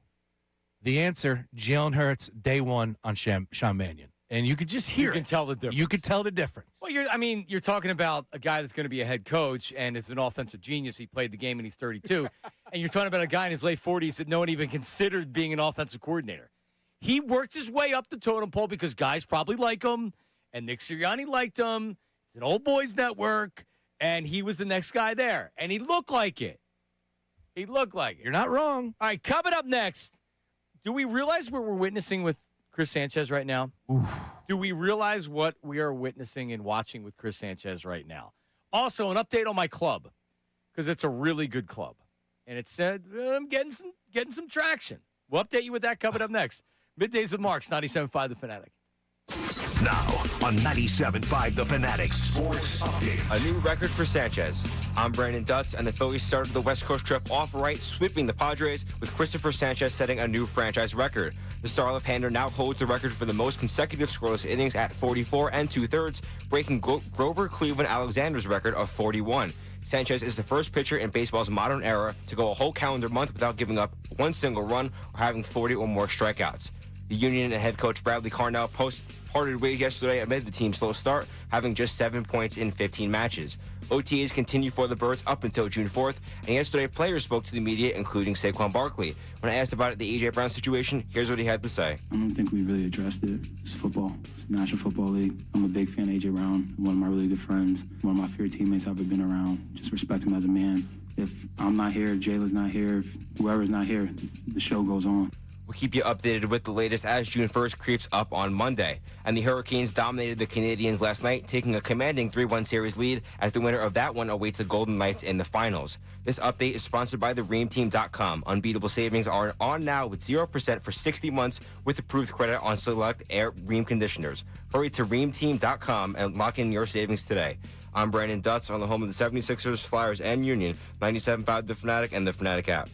The answer, Jalen Hurts, day 1 on Sean Mannion. And you could just hear You can tell the difference. You could tell the difference. Well, you're talking about a guy that's going to be a head coach and is an offensive genius. He played the game and he's 32. And you're talking about a guy in his late 40s that no one even considered being an offensive coordinator. He worked his way up the totem pole because guys probably like him, and Nick Sirianni liked him. It's an old boys network, and he was the next guy there. And he looked like it. You're not wrong. All right, coming up next, do we realize what we're witnessing with Chris Sanchez right now? Oof. Do we realize what we are witnessing and watching with Chris Sanchez right now? Also, an update on my club, because it's a really good club. And it said, I'm getting some traction. We'll update you with that coming up next. Middays with Marks, 97.5 The Fanatic. Now on 97.5 The Fanatic Sports Update. A new record for Sanchez. I'm Brandon Dutz, and the Phillies started the West Coast trip off right, sweeping the Padres, with Christopher Sanchez setting a new franchise record. The Star left-hander now holds the record for the most consecutive scoreless innings at 44 2/3, breaking Grover Cleveland Alexander's record of 41. Sanchez is the first pitcher in baseball's modern era to go a whole calendar month without giving up one single run or having 40 or more strikeouts. The Union and head coach Bradley Carnell parted ways yesterday amid the team's slow start, having just 7 points in 15 matches. OTAs continue for the Birds up until June 4th, and yesterday players spoke to the media, including Saquon Barkley. When asked about the A.J. Brown situation, here's what he had to say. I don't think we really addressed it. It's football. It's the National Football League. I'm a big fan of A.J. Brown, one of my really good friends, one of my favorite teammates I've ever been around. Just respect him as a man. If I'm not here, if Jalen's not here, if whoever's not here, the show goes on. We'll keep you updated with the latest as June 1st creeps up on Monday. And the Hurricanes dominated the Canadiens last night, taking a commanding 3-1 series lead as the winner of that one awaits the Golden Knights in the finals. This update is sponsored by the ReamTeam.com. Unbeatable savings are on now with 0% for 60 months with approved credit on select Air Ream conditioners. Hurry to ReamTeam.com and lock in your savings today. I'm Brandon Dutz on the home of the 76ers, Flyers, and Union, 97.5 The Fanatic and the Fanatic app.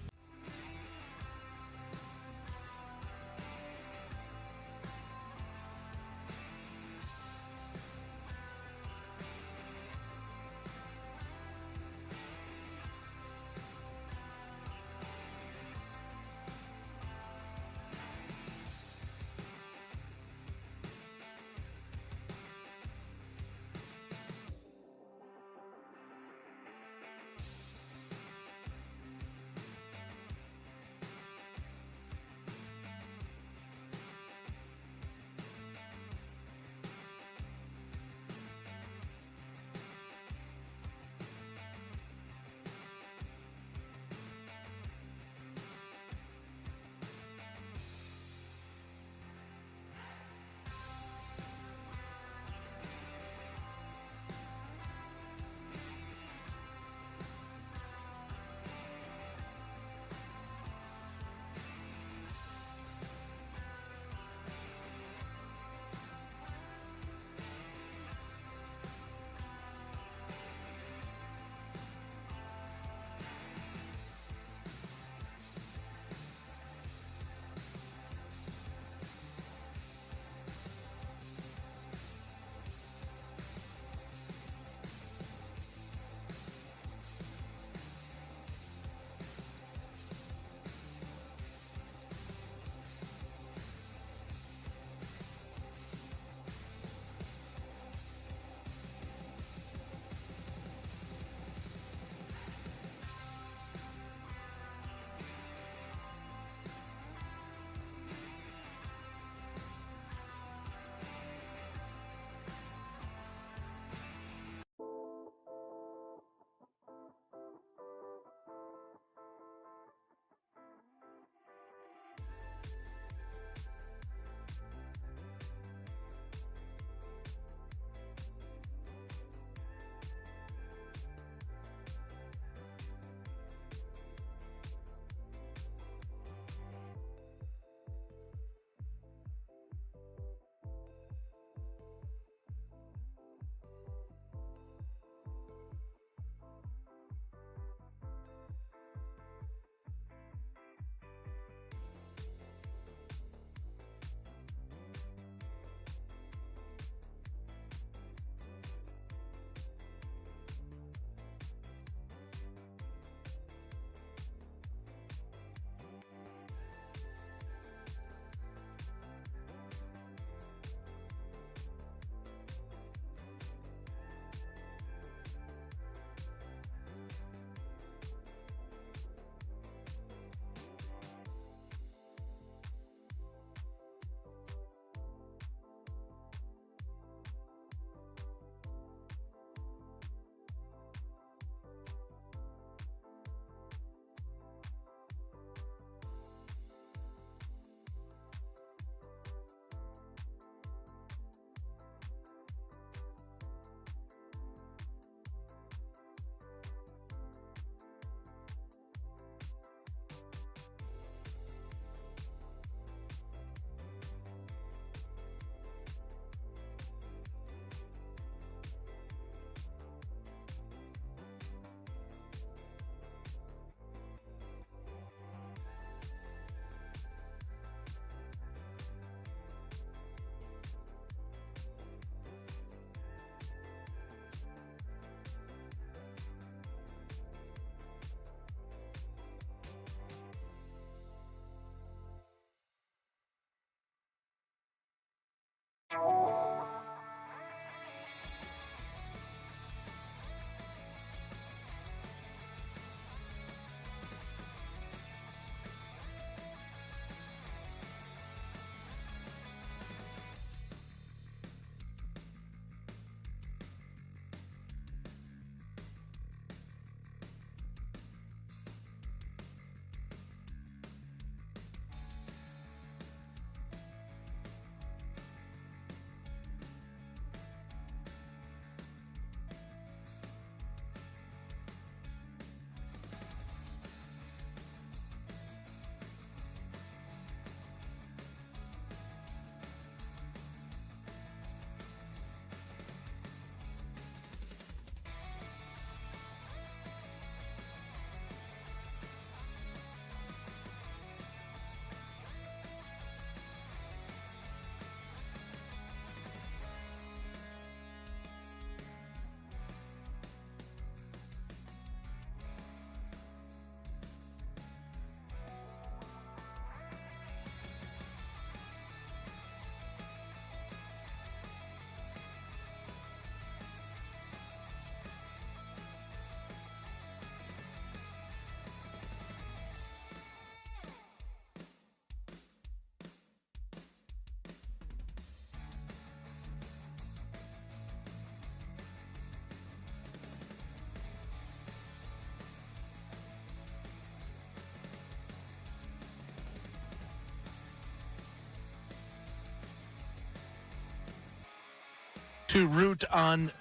to root on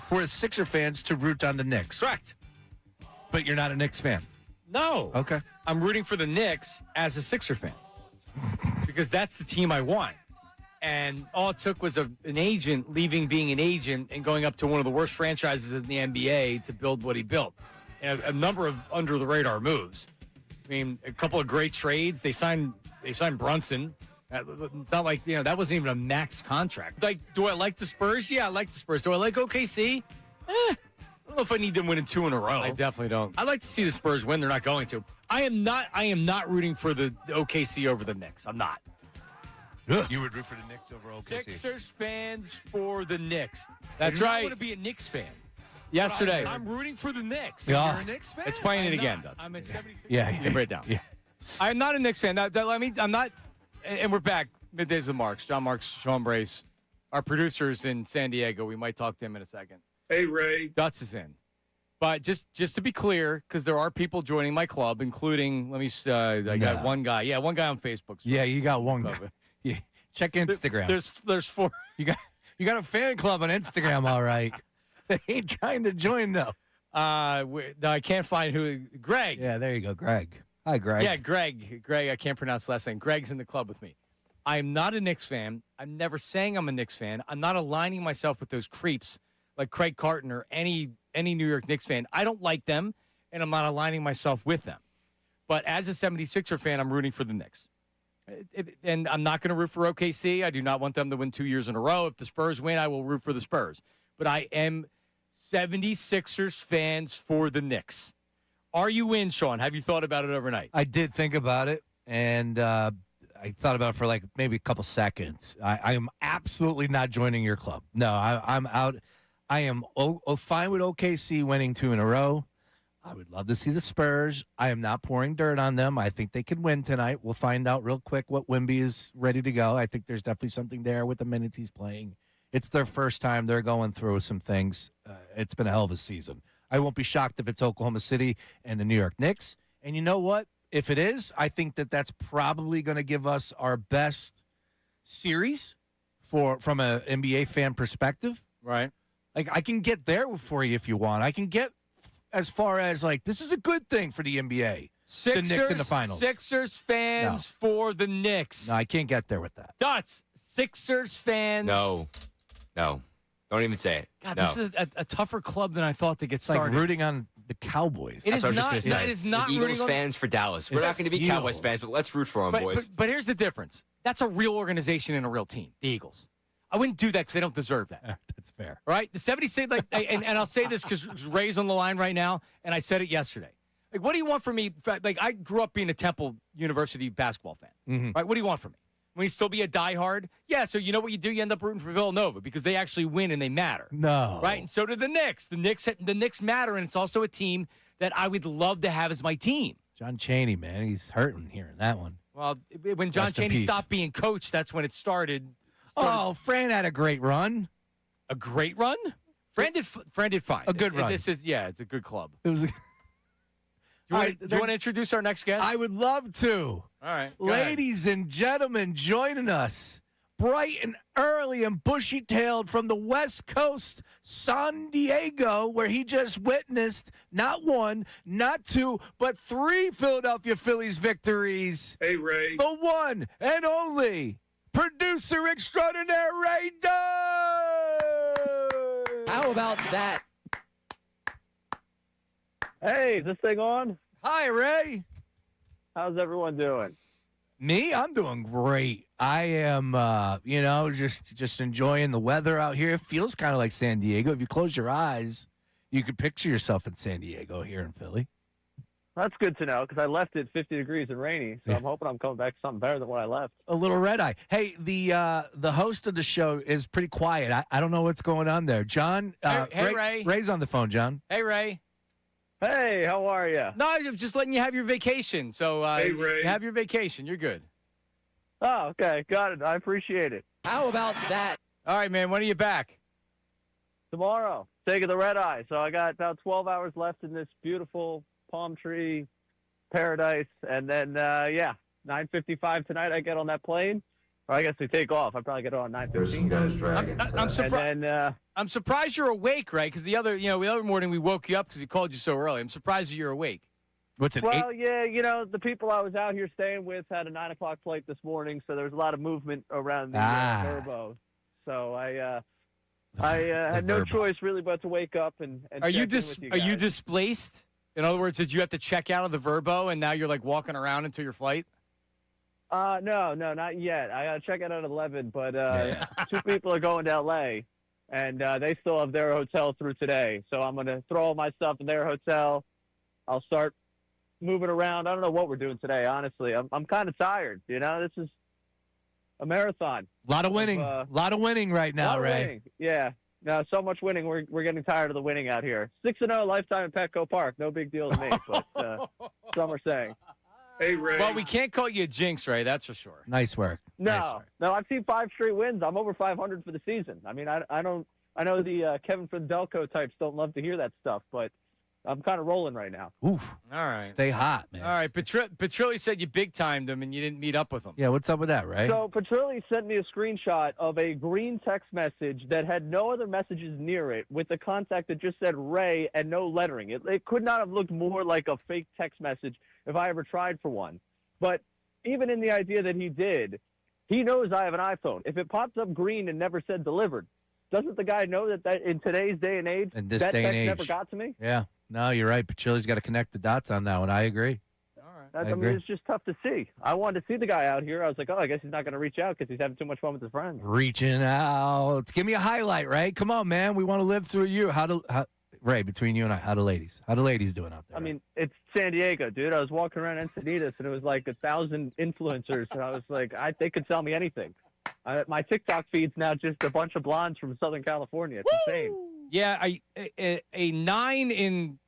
for Sixer fans to root on the Knicks. Correct. But you're not a Knicks fan. No. Okay. I'm rooting for the Knicks as a Sixer fan because that's the team I want. And all it took was an agent leaving being an agent and going up to one of the worst franchises in the NBA to build what he built. And a number of under-the-radar moves. I mean, a couple of great trades. They signed Brunson. It's not like, that wasn't even a max contract. Like, do I like the Spurs? Yeah, I like the Spurs. Do I like OKC? I don't know if I need them winning 2 in a row. I definitely don't. I like to see the Spurs win. They're not going to. I am not rooting for the OKC over the Knicks. I'm not. You would root for the Knicks over OKC. Sixers fans for the Knicks. That's right. I want to be a Knicks fan. Yesterday. I'm rooting for the Knicks. Yeah. You're a Knicks fan? It's playing it again, Dutz. I'm a 76. Yeah. Right down. Yeah. I'm not a Knicks fan. I'm not. And we're back. Middays with Marks. John Marks, Sean Brace. Our producers in San Diego. We might talk to him in a second. Hey, Ray. Dutz is in. But just to be clear, because there are people joining my club, including, I got one guy. Yeah, one guy on Facebook. Yeah, you got one guy. Yeah. Check Instagram. There's 4. You got a fan club on Instagram, all right. They ain't trying to join, though. No, I can't find who. Greg. Yeah, there you go, Greg. Hi, Greg. Yeah, Greg. Greg, I can't pronounce the last name. Greg's in the club with me. I'm not a Knicks fan. I'm never saying I'm a Knicks fan. I'm not aligning myself with those creeps like Craig Carton or any New York Knicks fan. I don't like them, and I'm not aligning myself with them. But as a 76er fan, I'm rooting for the Knicks. And I'm not going to root for OKC. I do not want them to win 2 years in a row. If the Spurs win, I will root for the Spurs. But I am 76ers fans for the Knicks. Are you in, Sean? Have you thought about it overnight? I did think about it, and I thought about it for maybe a couple seconds. I am absolutely not joining your club. No, I'm out. I am fine with OKC winning 2 in a row. I would love to see the Spurs. I am not pouring dirt on them. I think they can win tonight. We'll find out real quick what Wemby is ready to go. I think there's definitely something there with the minutes he's playing. It's their first time. They're going through some things. It's been a hell of a season. I won't be shocked if it's Oklahoma City and the New York Knicks. And you know what? If it is, I think that's probably going to give us our best series from an NBA fan perspective. Right. I can get there for you if you want. I can get as far as this is a good thing for the NBA. The Knicks in the finals. Sixers fans for the Knicks. No, I can't get there with that. Dutz, Sixers fans. No. Don't even say it. God, no. this is a tougher club than I thought to get It's like started. rooting on the Cowboys. That's what I was just going to say. It is not the Eagles rooting on fans for Dallas. We're not going to be Cowboys fans, but let's root for them, boys. But here's the difference. That's a real organization and a real team, the Eagles. I wouldn't do that because they don't deserve that. That's fair. All right? The 76, and I'll say this because Ray's on the line right now, and I said it yesterday. What do you want from me? I grew up being a Temple University basketball fan. Mm-hmm. Right? What do you want from me? Will you still be a diehard? Yeah, so you know what you do? You end up rooting for Villanova because they actually win and they matter. No. Right? And so do the Knicks. The Knicks matter, and it's also a team that I would love to have as my team. John Chaney, man, he's hurting hearing that one. Well, when John Rest in Chaney peace. stopped being coach, that's when it started. Oh, Fran had a great run. A great run? Fran did fine. A good run. It's a good club. It was. Do you want to introduce our next guest? I would love to. All right. Ladies and gentlemen, joining us bright and early and bushy-tailed from the West Coast, San Diego, where he just witnessed not 1, not 2, but 3 Philadelphia Phillies victories. Hey, Ray. The one and only producer extraordinaire, Ray Dunn. How about that? Hey, is this thing on? Hi, Ray. How's everyone doing? Me? I'm doing great. I am, just enjoying the weather out here. It feels kind of like San Diego. If you close your eyes, you could picture yourself in San Diego here in Philly. That's good to know because I left it 50 degrees and rainy, so Yeah. I'm hoping I'm coming back to something better than what I left. A little red eye. Hey, the host of the show is pretty quiet. I don't know what's going on there. John? Hey, Ray. Ray's on the phone, John. Hey, Ray. Hey, how are you? No, I'm just letting you have your vacation. So Hey, Ray. have your vacation. You're good. Oh, okay. Got it. I appreciate it. How about that? All right, man. When are you back? Tomorrow, taking the red eye. So I got about 12 hours left in this beautiful palm tree paradise. And then, 9:55 tonight I get on that plane. Or I guess we take off. I probably get on 9:15. I'm surprised. And then, I'm surprised you're awake, right? Because the other morning we woke you up because we called you so early. I'm surprised you're awake. What's it? well, yeah, the people I was out here staying with had a 9 o'clock flight this morning, so there was a lot of movement around the Verbo. So I had no choice really but to wake up and Are you check in with you are you guys. displaced? In other words, did you have to check out of the Verbo and now you're like walking around until your flight? No, not yet. I got to check it out at 11, but two people are going to L.A., and they still have their hotel through today. So I'm going to throw all my stuff in their hotel. I'll start moving around. I don't know what we're doing today, honestly. I'm kind of tired. This is a marathon. A lot of winning. A lot of winning right now, Ray. Winning. Yeah. No, so much winning. We're getting tired of the winning out here. 6-0 lifetime at Petco Park. No big deal to me, but some are saying. Hey, Ray. Well, we can't call you a jinx, Ray. That's for sure. Nice work. Nice work. No, I've seen 5 straight wins. I'm over 500 for the season. I mean, I know the Kevin Findelco types don't love to hear that stuff, but I'm kind of rolling right now. Oof. All right. Stay hot, man. All right. Petrilli said you big timed him and you didn't meet up with him. Yeah, what's up with that, Ray? So Petrilli sent me a screenshot of a green text message that had no other messages near it with the contact that just said Ray and no lettering. It could not have looked more like a fake text message if I ever tried for one. But even in the idea that he did, he knows I have an iPhone. If it pops up green and never said delivered, doesn't the guy know that in today's day and age, In this that day and text age. never got to me? Yeah. No, you're right. Petrilli's got to connect the dots on that one. I agree. All right. I agree. mean, it's just tough to see. I wanted to see the guy out here. I was like, I guess he's not going to reach out because he's having too much fun with his friends. Reaching out. Give me a highlight, Ray. Come on, man. We want to live through you. Ray, between you and I, how the ladies doing out there? I mean, it's San Diego, dude. I was walking around Encinitas, and it was like 1,000 influencers, and I was like, they could sell me anything. My TikTok feed's now just a bunch of blondes from Southern California. It's insane. Yeah, a 9 in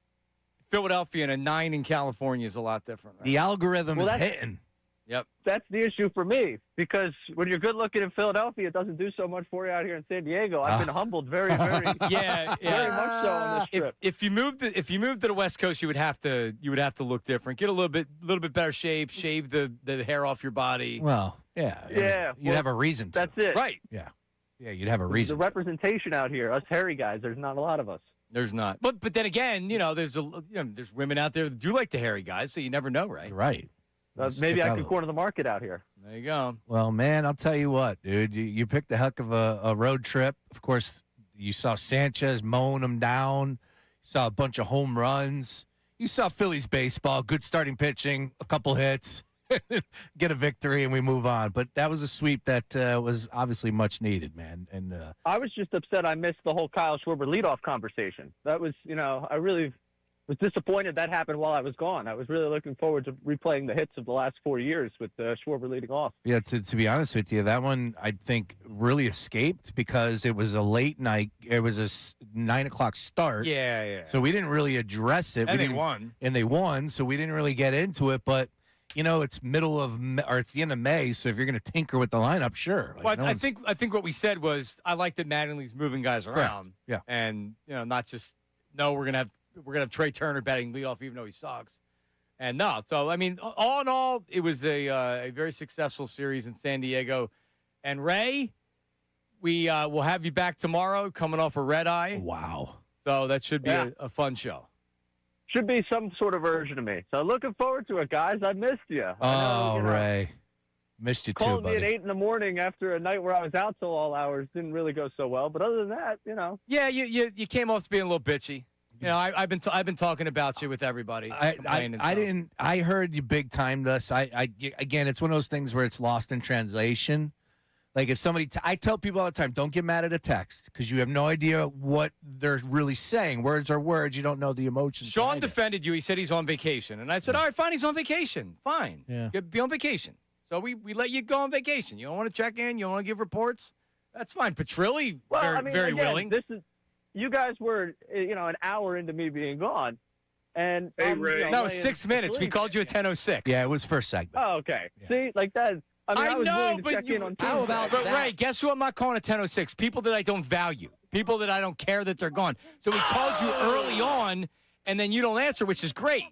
Philadelphia and a 9 in California is a lot different. Right? The algorithm is hitting. Yep. That's the issue for me, because when you're good looking in Philadelphia, it doesn't do so much for you out here in San Diego. I've been humbled very, very, yeah, very much so on this trip. If you moved to the West Coast, you would have to look different. Get a little bit better shape, shave the hair off your body. Well, yeah. Yeah, You'd have a reason to. That's it. Right. Yeah. Yeah, you'd have a The reason. representation out here, us hairy guys, there's not a lot of us. There's not. But then again, there's women out there that do like the hairy guys, so you never know, right? Right. Maybe I could corner the market out here. There you go. Well, man, I'll tell you what, dude. You picked a heck of a road trip. Of course, you saw Sanchez mowing him down. You saw a bunch of home runs. You saw Phillies baseball, good starting pitching, a couple hits, get a victory, and we move on. But that was a sweep that was obviously much needed, man. And I was just upset I missed the whole Kyle Schwarber leadoff conversation. That was, I really was disappointed that happened while I was gone. I was really looking forward to replaying the hits of the last 4 years with Schwarber leading off. yeah, to be honest with you, that one I think really escaped because it was a late night. It was a 9 o'clock start. Yeah. So we didn't really address it. And We they didn't- won. And they won, so we didn't really get into it. But, it's middle of or it's the end of May, so if you're going to tinker with the lineup, sure. Like, Well, no I one's- think what we said was I like that Mattingly's moving guys around. Yeah. And not just we're gonna have Trey Turner batting leadoff even though he sucks. And no, so I mean, all in all, it was a very successful series in San Diego. And Ray, we will have you back tomorrow, coming off a red eye. Wow. So that should be a fun show. Should be some sort of version of me. So looking forward to it, guys. I missed you. Oh, Ray. Missed you too, Called me buddy. at 8 in the morning after a night where I was out till all hours. Didn't really go so well. But other than that, Yeah, you came off as being a little bitchy. I've been talking about you with everybody. I heard you big timed us. Again, it's one of those things where it's lost in translation. Like if somebody, I tell people all the time, don't get mad at a text because you have no idea what they're really saying. Words are words. You don't know the emotions. Sean behind it. defended you. He said he's on vacation. And I said, all right, fine, he's on vacation. Fine. Yeah. Be on vacation. So we let you go on vacation. You don't want to check in. You don't want to give reports. That's fine. Petrilli, very again, willing. You guys were, an hour into me being gone. And Hey, Ray. No, 6 minutes. We called you at 10:06. Yeah, it was first segment. Oh, okay. Yeah. See, like that. I was know, willing to but check in on how Tuesday. about But that? Ray, guess who I'm not calling at 10:06? People that I don't value. People that I don't care that they're gone. So we called you early on, and then you don't answer, which is great.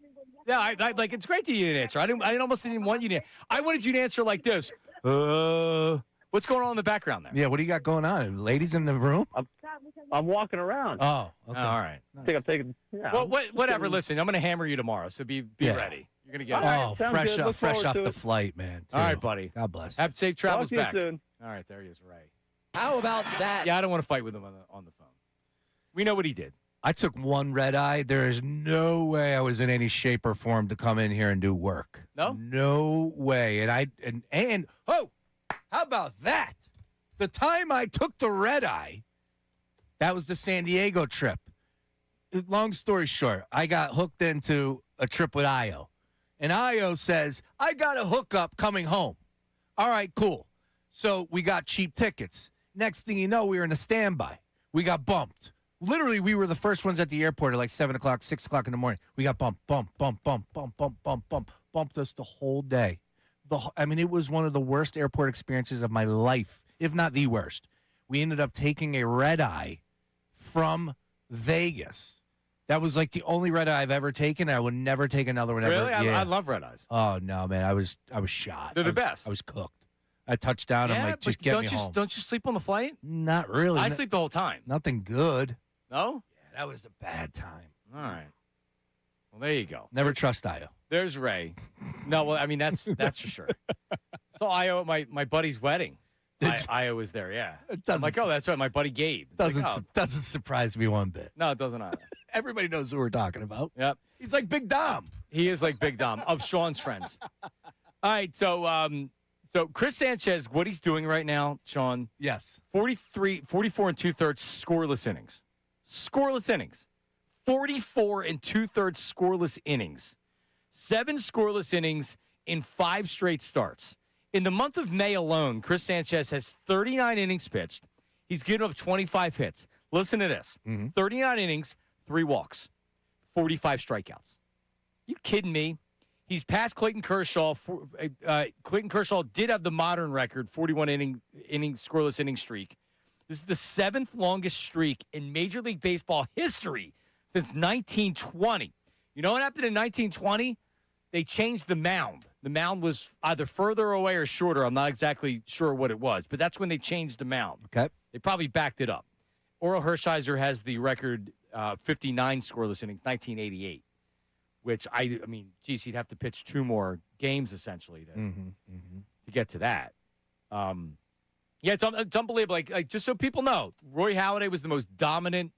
Yeah, I it's great that you didn't answer. I almost didn't want you to. I wanted you to answer like this. What's going on in the background there? Yeah, what do you got going on? Ladies in the room? I'm walking around. Oh, okay. All right. I think I'm taking. Yeah, Well, whatever. Listen, I'm going to hammer you tomorrow, so be ready. You're going to get it. right, Oh, sounds fresh good. off, Look forward off to the it. flight, man. All right, too. buddy. God bless. Have safe travels Talk to you back. soon. All right, there he is, Ray. How about that? Yeah, I don't want to fight with him on the phone. We know what he did. I took one red eye. There is no way I was in any shape or form to come in here and do work. No? No way. And oh, how about that? The time I took the red eye, that was the San Diego trip. Long story short, I got hooked into a trip with Io. And Io says, I got a hookup coming home. All right, cool. So we got cheap tickets. Next thing you know, we were in a standby. We got bumped. Literally, we were the first ones at the airport at like 7 o'clock, 6 o'clock in the morning. We got bumped. Bumped us the whole day. It was one of the worst airport experiences of my life, if not the worst. We ended up taking a red eye from Vegas. That was like the only red eye I've ever taken. I would never take another one ever. Really? Yeah. I love red eyes. Oh, no, man. I was shot. They're the best. I was cooked. I touched down. I'm like, just get me home. Don't you sleep on the flight? Not really. I sleep the whole time. Nothing good. No? Yeah, that was a bad time. All right. Well, there you go. Never trust Io. There's Ray. No, well, I mean, that's for sure. So Io at my buddy's wedding. Io was there, yeah. I'm like, oh, that's right, my buddy Gabe. It's Doesn't surprise me one bit. No, it doesn't either. Everybody knows who we're talking about. Yep. He's like Big Dom. He is like Big Dom of Sean's friends. All right, so Chris Sanchez, what he's doing right now, Sean, Yes. 44 and 2/3 scoreless innings. Scoreless innings. 44 and 2/3 scoreless innings. 7 scoreless innings in 5 straight starts. In the month of May alone, Chris Sanchez has 39 innings pitched. He's given up 25 hits. Listen to this. 39 innings, 3 walks, 45 strikeouts. You kidding me? He's past Clayton Kershaw. Clayton Kershaw did have the modern record, 41 inning scoreless inning streak. This is the 7th longest streak in Major League Baseball history since 1920. You know what happened in 1920? They changed the mound. The mound was either further away or shorter. I'm not exactly sure what it was, but that's when they changed the mound. Okay. They probably backed it up. Oral Hershiser has the record 59 scoreless innings, 1988, which I mean, geez, he'd have to pitch 2 more games essentially to get to that. Yeah, it's unbelievable. Like just so people know, Roy Halladay was the most dominant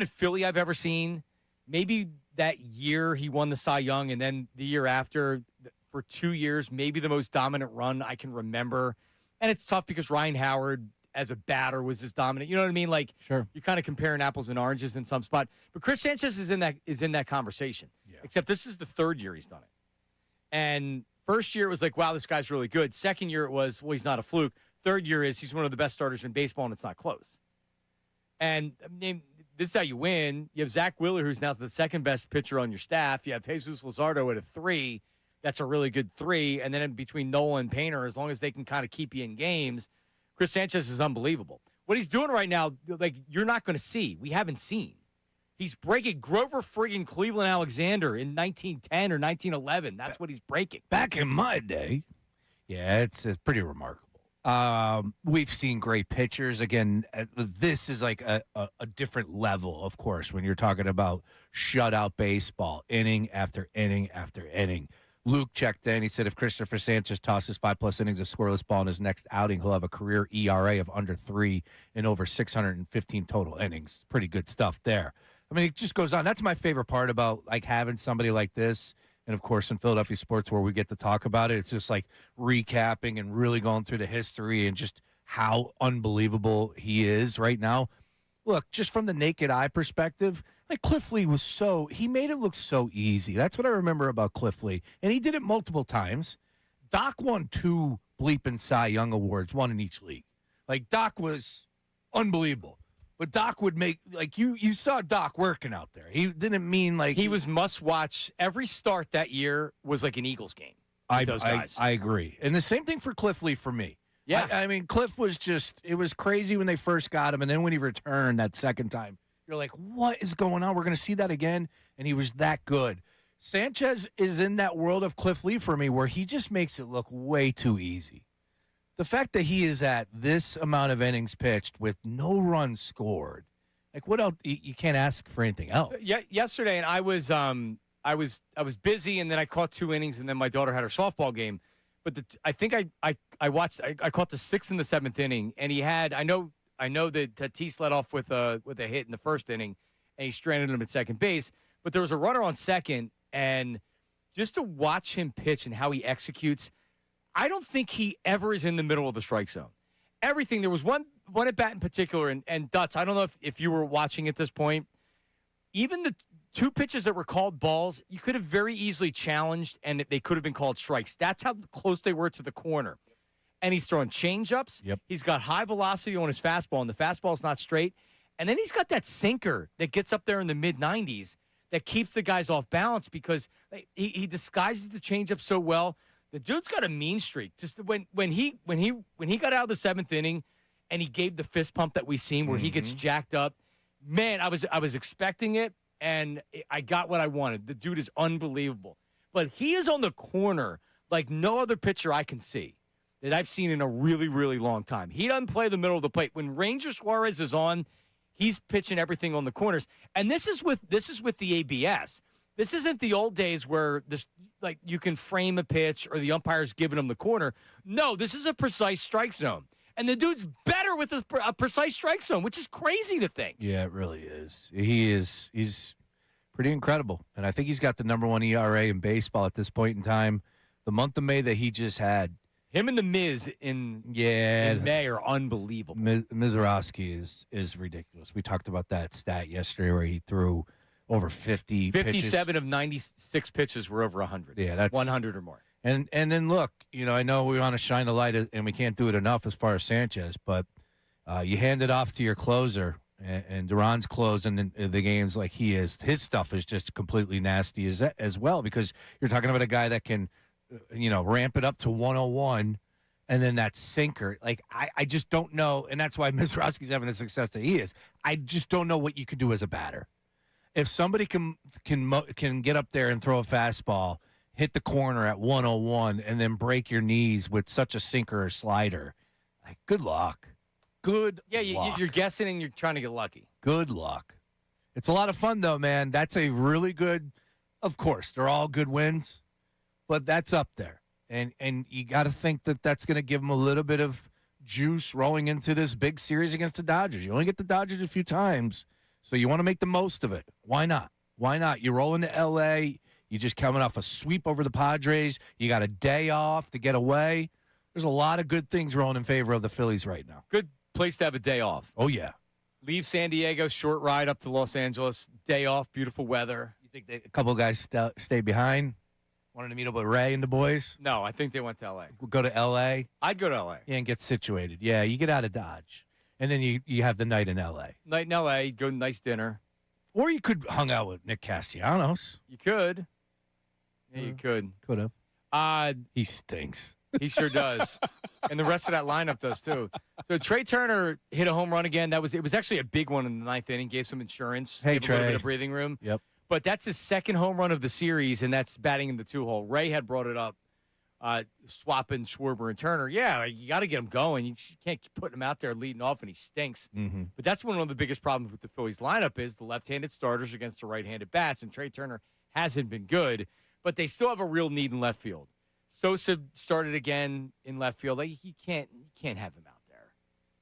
Philly I've ever seen. Maybe that year he won the Cy Young, and then the year after, for 2 years, maybe the most dominant run I can remember. And it's tough because Ryan Howard, as a batter, was as dominant. You know what I mean? Like, sure, you're kind of comparing apples and oranges in some spot. But Chris Sanchez is in that conversation. Yeah. Except this is the 3rd year he's done it. And first year it was like, wow, this guy's really good. Second year it was, well, he's not a fluke. Third year is he's one of the best starters in baseball, and it's not close. And I mean, this is how you win. You have Zach Wheeler, who's now the 2nd best pitcher on your staff. You have Jesus Luzardo at a 3. That's a really good 3. And then in between Nola and Painter, as long as they can kind of keep you in games, Chris Sanchez is unbelievable. What he's doing right now, like, you're not going to see. We haven't seen. He's breaking Grover friggin' Cleveland Alexander in 1910 or 1911. That's what he's breaking. Back in my day, yeah, it's pretty remarkable. We've seen great pitchers. Again, this is like a different level, of course, when you're talking about shutout baseball, inning after inning after inning. Luke checked in. He said if Christopher Sanchez tosses 5+ innings of scoreless ball in his next outing, he'll have a career ERA of under 3 in over 615 total innings. Pretty good stuff there. I mean, it just goes on. That's my favorite part about like having somebody like this. And, of course, in Philadelphia sports where we get to talk about it, it's just like recapping and really going through the history and just how unbelievable he is right now. Look, just from the naked eye perspective, like Cliff Lee he made it look so easy. That's what I remember about Cliff Lee. And he did it multiple times. Doc won 2 bleeping Cy Young awards, 1 in each league. Like, Doc was unbelievable. But Doc would make, like, you saw Doc working out there. He didn't mean like he was must watch. Every start that year was like an Eagles game. Those guys. I agree. And the same thing for Cliff Lee for me. Yeah. I mean, Cliff was it was crazy when they first got him. And then when he returned that second time, you're like, what is going on? We're going to see that again. And he was that good. Sanchez is in that world of Cliff Lee for me where he just makes it look way too easy. The fact that he is at this amount of innings pitched with no runs scored, like what else? You can't ask for anything else. So, yesterday, and I was busy, and then I caught 2 innings, and then my daughter had her softball game. But I think I watched. I caught the 6th and the 7th inning, and he had. I know that Tatis led off with a hit in the first inning, and he stranded him at second base. But there was a runner on second, and just to watch him pitch and how he executes, I don't think he ever is in the middle of the strike zone. Everything. There was one at bat in particular, and Dutz, I don't know if you were watching at this point. Even the 2 pitches that were called balls, you could have very easily challenged, and they could have been called strikes. That's how close they were to the corner. And he's throwing changeups. Yep. He's got high velocity on his fastball, and the fastball's not straight. And then he's got that sinker that gets up there in the mid-90s that keeps the guys off balance because he disguises the changeup so well. The dude's got a mean streak. Just when he got out of the 7th inning and he gave the fist pump that we seen where he gets jacked up, man, I was expecting it, and I got what I wanted. The dude is unbelievable. But he is on the corner like no other pitcher I can see that I've seen in a really, really long time. He doesn't play the middle of the plate. When Ranger Suarez is on, he's pitching everything on the corners. And this is with the ABS. This isn't the old days where you can frame a pitch or the umpire's giving him the corner. No, this is a precise strike zone. And the dude's better with a precise strike zone, which is crazy to think. Yeah, it really is. He's pretty incredible. And I think he's got the #1 ERA in baseball at this point in time. The month of May that he just had. Him and the Miz in May are unbelievable. Mizorowski is ridiculous. We talked about that stat yesterday where he threw over 50 57 pitches. of 96 pitches were over 100. Yeah, that's 100 or more. And then look, I know we want to shine a light, and we can't do it enough as far as Sanchez, but you hand it off to your closer, and Duran's closing the games like he is. His stuff is just completely nasty as well because you're talking about a guy that can, ramp it up to 101, and then that sinker. Like I just don't know, and that's why Mizorowski's having the success that he is. I just don't know what you could do as a batter. If somebody can get up there and throw a fastball, hit the corner at 101, and then break your knees with such a sinker or slider, like good luck. Good luck. You're guessing and you're trying to get lucky. Good luck. It's a lot of fun, though, man. That's a really good, of course, they're all good wins, but that's up there. And you got to think that that's going to give them a little bit of juice rolling into this big series against the Dodgers. You only get the Dodgers a few times, so you want to make the most of it. Why not? Why not? You roll into L.A., you just coming off a sweep over the Padres. You got a day off to get away. There's a lot of good things rolling in favor of the Phillies right now. Good place to have a day off. Oh, yeah. Leave San Diego, short ride up to Los Angeles, day off, beautiful weather. You think a couple of guys stay behind? Wanted to meet up with Ray and the boys? No, I think they went to L.A. We'll go to L.A.? I'd go to L.A. Yeah, and get situated. Yeah, you get out of Dodge. And then you have the night in L.A. Night in L.A., go to nice dinner. Or you could hung out with Nick Castellanos. You could. Yeah, you could. Could have. He stinks. He sure does. And the rest of that lineup does, too. So Trey Turner hit a home run again. It was actually a big one in the 9th inning, gave some insurance. Hey, gave Trey. a little bit of breathing room. Yep. But that's his second home run of the series, and that's batting in the 2-hole. Ray had brought it up, swapping Schwarber and Turner. Yeah, you got to get him going. You just can't keep putting him out there leading off, and he stinks. Mm-hmm. But that's one of the biggest problems with the Phillies lineup is the left-handed starters against the right-handed bats, and Trey Turner hasn't been good. But they still have a real need in left field. Sosa started again in left field. Like, you can't have him out there.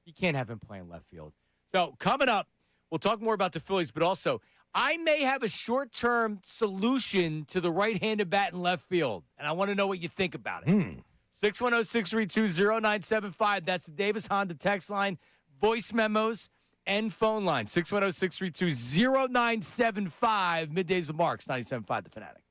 You can't have him playing left field. So coming up, we'll talk more about the Phillies, but also I may have a short-term solution to the right-handed bat in left field, and I want to know what you think about it. 610-632-0975. That's the Davis Honda text line, voice memos, and phone line. 610-632-0975. Middays with Marks, 97.5 The Fanatic.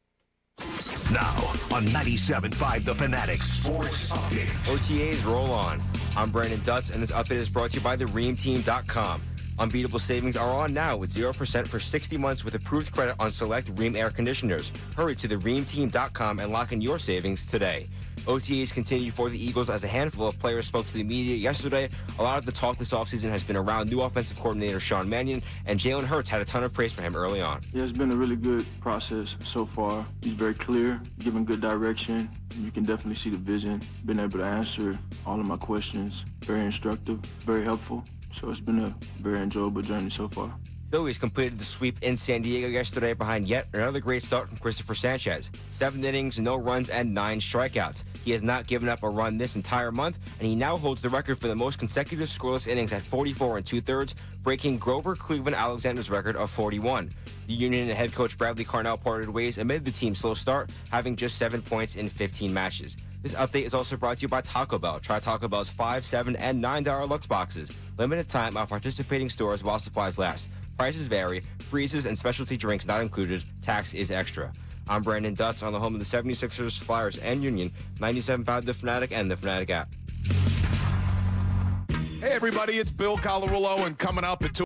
Now on 97.5 The Fanatic Sports Update. OTAs roll on. I'm Brandon Dutz, and this update is brought to you by thereamteam.com. Unbeatable savings are on now with 0% for 60 months with approved credit on select Rheem air conditioners. Hurry to thereamteam.com and lock in your savings today. OTAs continue for the Eagles as a handful of players spoke to the media yesterday. A lot of the talk this offseason has been around new offensive coordinator Sean Mannion, and Jalen Hurts had a ton of praise for him early on. Yeah, it's been a really good process so far. He's very clear, giving good direction. You can definitely see the vision, been able to answer all of my questions. Very instructive, very helpful. So it's been a very enjoyable journey so far. Phillies completed the sweep in San Diego yesterday behind yet another great start from Christopher Sanchez. 7 innings, no runs, and 9 strikeouts. He has not given up a run this entire month, and he now holds the record for the most consecutive scoreless innings at 44 2/3, breaking Grover Cleveland Alexander's record of 41. The Union and head coach Bradley Carnell parted ways amid the team's slow start, having just 7 points in 15 matches. This update is also brought to you by Taco Bell. Try Taco Bell's $5, $7, and $9 Lux boxes. Limited time at participating stores while supplies last. Prices vary. Freezes and specialty drinks not included. Tax is extra. I'm Brandon Dutz on the home of the 76ers, Flyers, and Union. 97.5 The Fanatic and the Fanatic app. Hey, everybody, it's Bill Colarulo, and coming up at 2.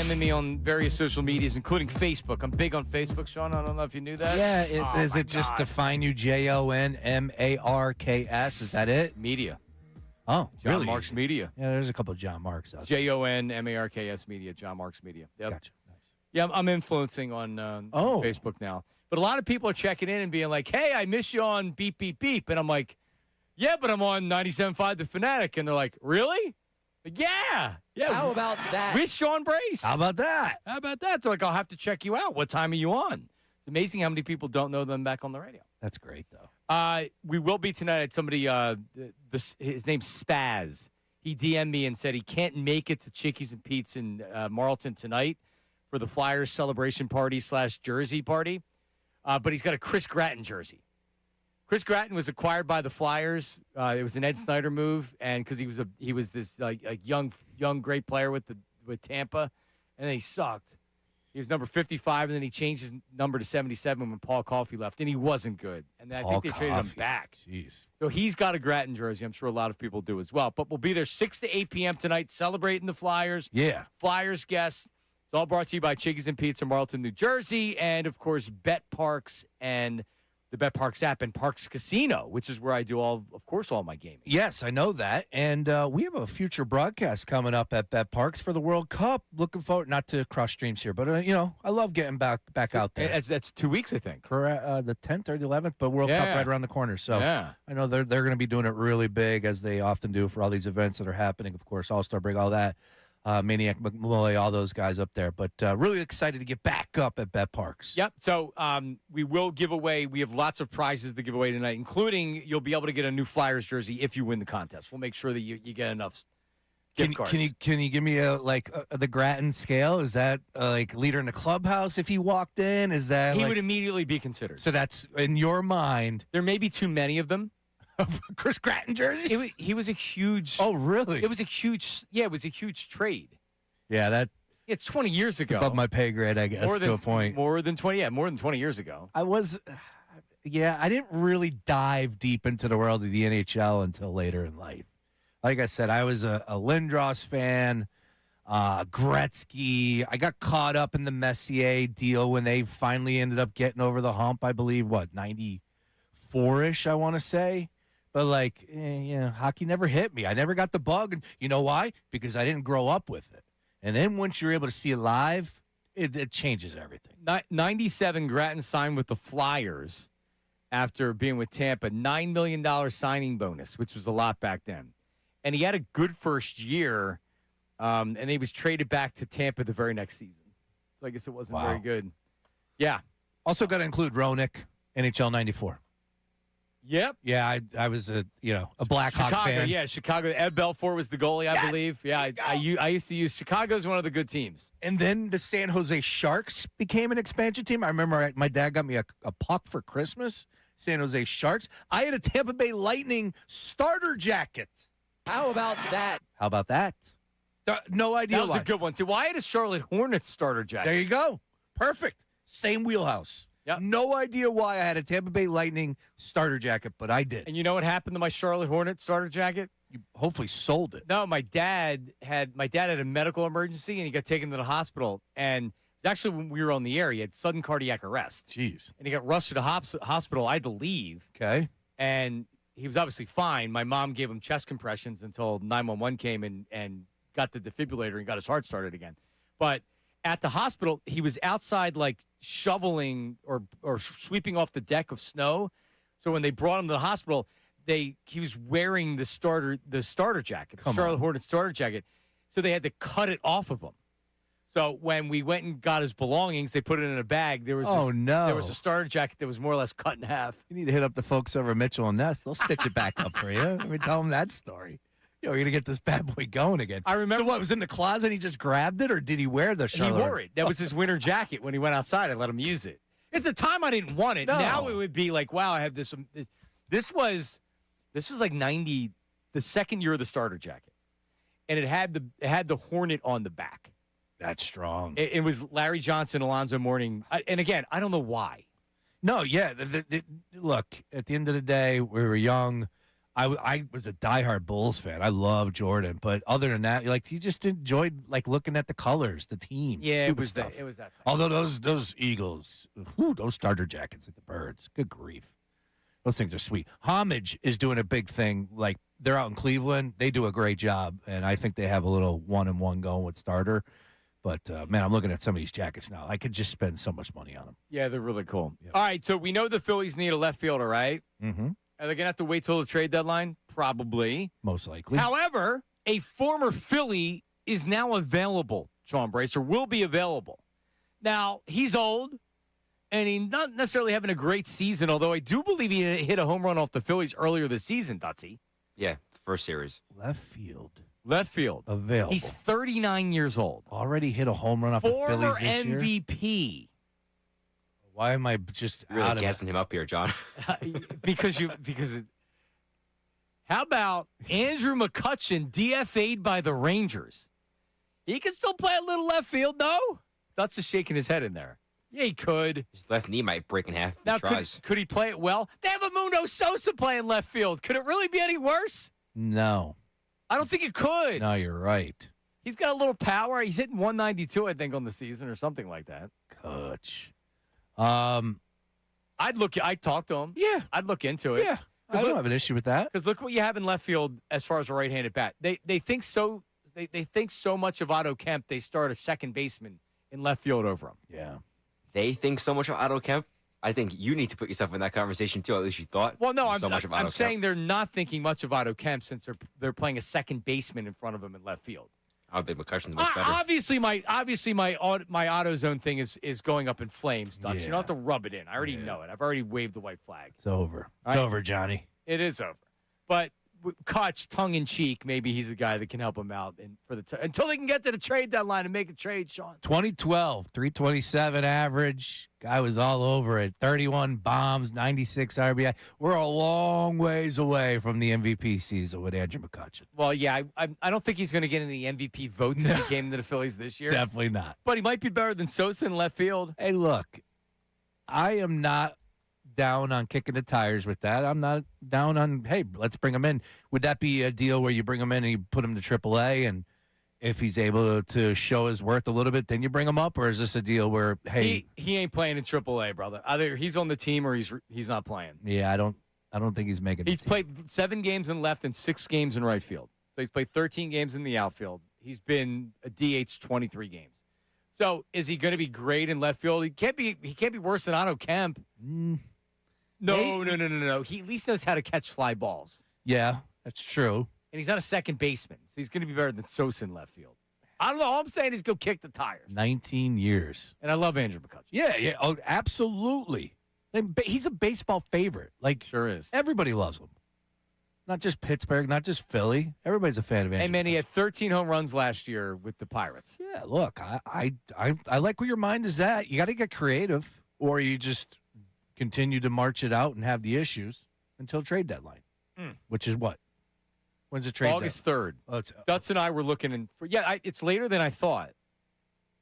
DMing me on various social medias, including Facebook. I'm big on Facebook, Sean. I don't know if you knew that. Yeah, is it just define you JONMARKS? Is that it? Media. Oh, John really? Marks Media. Yeah, there's a couple of John Marks out there. JONMARKS Media. John Marks Media. Yep. Gotcha. Nice. Yeah, I'm influencing on Facebook now. But a lot of people are checking in and being like, hey, I miss you on Beep, Beep, Beep. And I'm like, yeah, but I'm on 97.5 The Fanatic. And they're like, really? Like, yeah. How about that? With Sean Brace. How about that? How about that? They're like, I'll have to check you out. What time are you on? It's amazing how many people don't know them back on the radio. That's great, though. We will be tonight at somebody, his name's Spaz. He DM'd me and said he can't make it to Chickies and Pete's in Marlton tonight for the Flyers celebration party / jersey party. But he's got a Chris Gratton jersey. Chris Gratton was acquired by the Flyers. It was an Ed Snyder move, and because he was this like young great player with Tampa, and then he sucked. He was number 55, and then he changed his number to 77 when Paul Coffey left, and he wasn't good. And I think they traded him back. Jeez. So he's got a Gratton jersey. I'm sure a lot of people do as well. But we'll be there 6 to 8 p.m. tonight celebrating the Flyers. Yeah. Flyers guests. It's all brought to you by Chickies and Pete's in Marlton, New Jersey, and, of course, Bet Parks and the Bet Parks app and Parks Casino, which is where I do all my gaming. Yes, I know that. And we have a future broadcast coming up at Bet Parks for the World Cup. Looking forward, not to cross streams here, but, I love getting back out there. That's 2 weeks, I think. Correct, the 10th or the 11th, but World Cup right around the corner. So I know they're going to be doing it really big, as they often do for all these events that are happening. Of course, All-Star break, all that. Maniac McMulloy, all those guys up there. But really excited to get back up at Bet Parks. Yep. So we will give away. We have lots of prizes to give away tonight, including you'll be able to get a new Flyers jersey if you win the contest. We'll make sure that you get enough gift cards. Can you give me the Gratton scale? Is that like leader in the clubhouse if he walked in? Is that he would immediately be considered? So that's in your mind. There may be too many of them. Chris Gratton jersey? He was a huge. Oh, really? It was a huge. Yeah, it was a huge trade. Yeah, it's 20 years ago. Above my pay grade, I guess, to a point. More than 20 years ago. I didn't really dive deep into the world of the NHL until later in life. Like I said, I was a Lindros fan, Gretzky. I got caught up in the Messier deal when they finally ended up getting over the hump, I believe, 94-ish, I want to say. But, hockey never hit me. I never got the bug. And you know why? Because I didn't grow up with it. And then once you're able to see it live, it changes everything. 97, Gratton signed with the Flyers after being with Tampa. $9 million signing bonus, which was a lot back then. And he had a good first year, and he was traded back to Tampa the very next season. So I guess it wasn't very good. Yeah. Also got to include Roenick, NHL 94. Yep. Yeah, I was a Blackhawk fan. Yeah, Chicago. Ed Belfour was the goalie, I believe. Yeah, I used to use Chicago's one of the good teams. And then the San Jose Sharks became an expansion team. I remember my dad got me a puck for Christmas. San Jose Sharks. I had a Tampa Bay Lightning starter jacket. How about that? How about that? No idea. That was a good one too. Well, I had a Charlotte Hornets starter jacket. There you go. Perfect. Same wheelhouse. Yep. No idea why I had a Tampa Bay Lightning starter jacket, but I did. And you know what happened to my Charlotte Hornets starter jacket? You hopefully sold it. No, my dad had a medical emergency and he got taken to the hospital. And it was actually when we were on the air. He had sudden cardiac arrest. Jeez. And he got rushed to the hospital. I had to leave. Okay. And he was obviously fine. My mom gave him chest compressions until 911 came and got the defibrillator and got his heart started again. But at the hospital, he was outside shoveling or sweeping off the deck of snow. So when they brought him to the hospital, he was wearing the starter jacket, the Charlotte Hornets starter jacket. So they had to cut it off of him. So when we went and got his belongings, they put it in a bag. There was there was a starter jacket that was more or less cut in half. You need to hit up the folks over at Mitchell and Ness. They'll stitch it back up for you. Let me tell them that story. We're going to get this bad boy going again. I remember. So what, was in the closet and he just grabbed it, or did he wear the Charlotte? He wore it. That was his winter jacket. When he went outside, I let him use it. At the time, I didn't want it. No. Now it would be like, wow, I have this. This was like 90, the second year of the starter jacket. And it had the Hornet on the back. That's strong. It was Larry Johnson, Alonzo Mourning. And again, I don't know why. No, yeah. Look, at the end of the day, we were young. I was a diehard Bulls fan. I love Jordan, but other than that, like you just enjoyed like looking at the colors, the teams. Yeah, it stupid was stuff. that. It was that. Thing. Although those Eagles, those starter jackets like the Birds, good grief, those things are sweet. Homage is doing a big thing. Like they're out in Cleveland, they do a great job, and I think they have a little 1-and-1 going with starter. But man, I'm looking at some of these jackets now. I could just spend so much money on them. Yeah, they're really cool. Yep. All right, so we know the Phillies need a left fielder, right? Mm-hmm. Are they going to have to wait till the trade deadline? Probably. Most likely. However, a former Philly is now available, Sean Bracer, will be available. Now, he's old, and he's not necessarily having a great season, although I do believe he hit a home run off the Phillies earlier this season, Dutsy. Yeah, first series. Left field. Left field. Available. He's 39 years old. Already hit a home run off the Former Phillies this year? MVP. Why am I just You're really out of gassing him up here, John. How about Andrew McCutchen DFA'd by the Rangers? He can still play a little left field, no? That's just shaking his head in there. Yeah, he could. His left knee might break in half if Now, he tries. could he play it well? They have a Mundo Sosa playing left field. Could it really be any worse? No. I don't think it could. No, you're right. He's got a little power. He's hitting 192, I think, on the season or something like that. Coach. I'd talk to him. Yeah. I'd look into it. Yeah. I don't have an issue with that. Because look what you have in left field as far as a right-handed bat. They think so they think so much of Otto Kemp, they start a second baseman in left field over him. Yeah. They think so much of Otto Kemp. I think you need to put yourself in that conversation too. At least you thought. Well, no, I'm saying they're not thinking much of Otto Kemp since they're playing a second baseman in front of him in left field. I don't think McCutchen's much better. Obviously, my AutoZone thing is going up in flames, Dutch. Yeah. You don't have to rub it in. I already know it. I've already waved the white flag. It's over. All It's right? over, Johnny. It is over. But Kutch, tongue in cheek, maybe he's a guy that can help him out until they can get to the trade deadline and make a trade, Sean. 2012, 327 average. Guy was all over it. 31 bombs, 96 RBI. We're a long ways away from the MVP season with Andrew McCutchen. Well, yeah, I don't think he's going to get any MVP votes if he came to the Phillies this year. Definitely not. But he might be better than Sosa in left field. Hey, look, I am not down on kicking the tires with that. I'm not down on, hey, let's bring him in. Would that be a deal where you bring him in and you put him to AAA, and if he's able to show his worth a little bit, then you bring him up? Or is this a deal where, hey, he ain't playing in AAA, brother. Either he's on the team or he's not playing. yeah, I don't think he's making the He's team. played 7 games in left and 6 games in right field. So he's played 13 games in the outfield. He's been a DH 23 games. So is he going to be great in left field? He can't be worse than Otto Kemp. No. He at least knows how to catch fly balls. Yeah, that's true. And he's not a second baseman. So he's going to be better than Sosa in left field. I don't know. All I'm saying is go kick the tires. 19 years. And I love Andrew McCutchen. Yeah. Oh, absolutely. He's a baseball favorite. Like, Sure is. everybody loves him. Not just Pittsburgh, not just Philly. Everybody's a fan of Andrew. Hey, man, he had 13 home runs last year with the Pirates. Yeah, look, I like where your mind is at. You got to get creative, or you just continue to march it out and have the issues until trade deadline, which is what? When's the trade August deadline? 3rd. Dutz and I were looking it's later than I thought.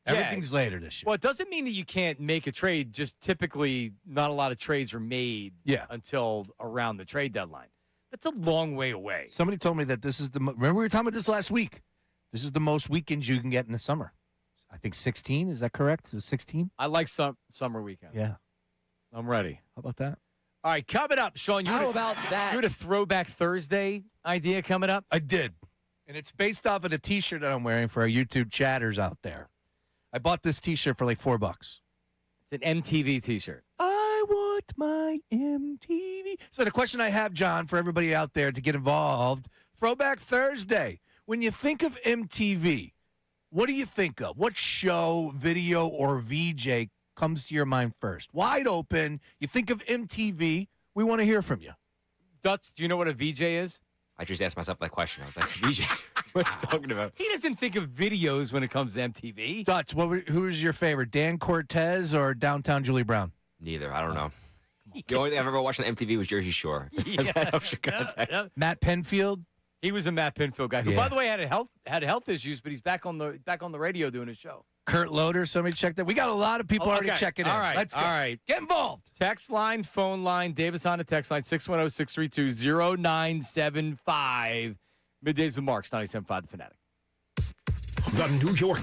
Everything's later this year. Well, it doesn't mean that you can't make a trade. Just typically, not a lot of trades are made until around the trade deadline. That's a long way away. Somebody told me that this is remember we were talking about this last week. This is the most weekends you can get in the summer. I think 16. Is that correct? So 16? I like summer weekends. Yeah. I'm ready. How about that? All right, coming up, Sean. How about that? You had a Throwback Thursday idea coming up? I did. And it's based off of the T-shirt that I'm wearing for our YouTube chatters out there. I bought this T-shirt for like $4. It's an MTV T-shirt. I want my MTV. So the question I have, John, for everybody out there to get involved, Throwback Thursday. When you think of MTV, what do you think of? What show, video, or VJ comes to your mind first? Wide open. You think of MTV. We want to hear from you. Dutz, do you know what a VJ is? I just asked myself that question. I was like, VJ, what are you talking about? He doesn't think of videos when it comes to MTV. Dutch, who's your favorite, Dan Cortez or Downtown Julie Brown? Neither. I don't know. The only thing I've ever watched on MTV was Jersey Shore. That helps your context. Matt Penfield? He was a Matt Pinfield guy who, by the way, had health issues, but he's back on the radio doing his show. Kurt Loder, somebody check that. We got a lot of people already checking in. All right. Let's go. All right. Get involved. Text line, phone line, Davis on the text line, 610-632-0975. Middays with Marks, 97.5 The Fanatic. The New York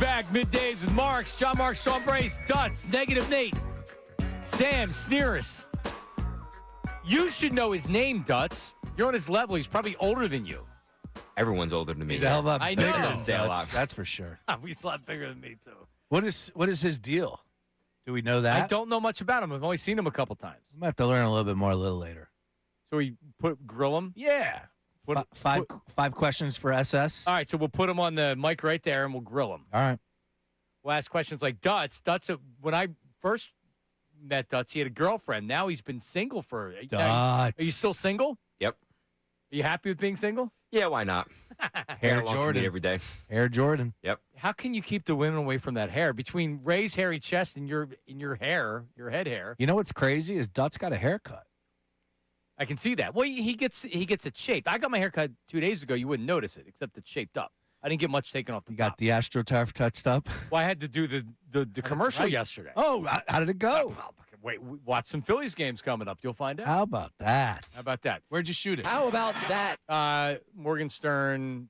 Back middays with Marks, John Marks, Sean Brace, Dutz, Negative Nate. Sam Sneeris. You should know his name, Dutz. You're on his level. He's probably older than you. Everyone's older than me. He's a hell of a lot I bigger know. than Say a lot. Dutch, that's for sure. He's a lot bigger than me, too. What is his deal? Do we know that? I don't know much about him. I've only seen him a couple times. We might have to learn a little bit more a little later. So we grill him? Yeah. Five questions for SS. All right, so we'll put him on the mic right there, and we'll grill him. All right. We'll ask questions like Dutz. When I first met Dutz, he had a girlfriend. Now he's been single for. Are you still single? Yep. Are you happy with being single? Yeah, why not? Hair Long Jordan commute every day. Air Jordan. Yep. How can you keep the women away from that hair? Between Ray's hairy chest and your hair, your head hair. You know what's crazy is Dutch got a haircut. I can see that. Well, he gets it shaped. I got my hair cut 2 days ago. You wouldn't notice it, except it's shaped up. I didn't get much taken off the You top. got the AstroTurf touched up. Well, I had to do the commercial yesterday. Oh, how did it go? Wait, watch some Phillies games coming up. You'll find out. How about that? How about that? Where'd you shoot it? How about that? Morgan Stern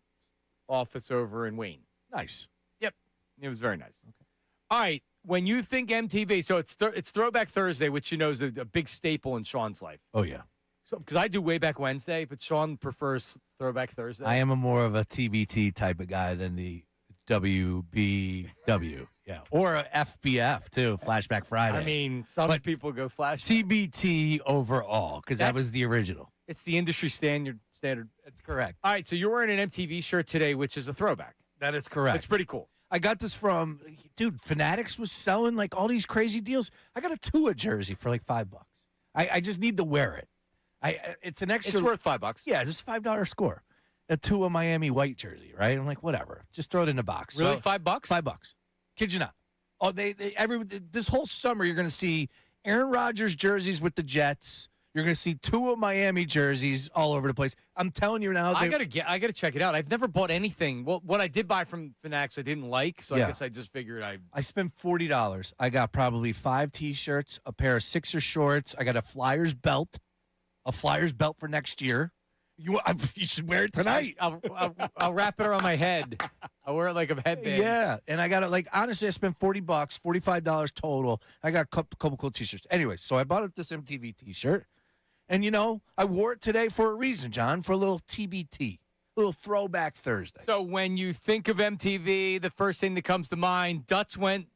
office over in Wayne. Nice. Yep. It was very nice. Okay. All right. When you think MTV, so it's Throwback Thursday, which you know is a big staple in Sean's life. Oh, yeah. So because I do Way Back Wednesday, but Sean prefers Throwback Thursday. I am more of a TBT type of guy than the WBW. Yeah. Or a FBF, too, Flashback Friday. I mean, some people go flash. TBT overall, because that was the original. It's the industry standard. That's correct. All right, so you're wearing an MTV shirt today, which is a throwback. That is correct. It's pretty cool. I got this from, dude, Fanatics was selling like all these crazy deals. I got a Tua jersey for like $5. I just need to wear it. It's an extra. It's worth $5. Yeah, it's a $5 score. A Tua Miami white jersey, right? I'm like, whatever. Just throw it in a box. Really, So, $5? $5. Kid you not. Oh, this whole summer you're going to see Aaron Rodgers jerseys with the Jets. You're going to see Tua Miami jerseys all over the place. I'm telling you now. I gotta check it out. I've never bought anything. Well, what I did buy from Fanatics, I didn't like, so Yeah. I guess I just figured I spent $40. I got probably 5 T-shirts, a pair of Sixer shorts. I got a Flyers belt for next year. You should wear it tonight. I'll wrap it around my head. I'll wear it like a headband. Yeah, and I got it like honestly, I spent $40, $45 total. I got a couple cool T-shirts. Anyway, so I bought this MTV T-shirt, and I wore it today for a reason, John, for a little TBT, a little Throwback Thursday. So when you think of MTV, the first thing that comes to mind, Dutch went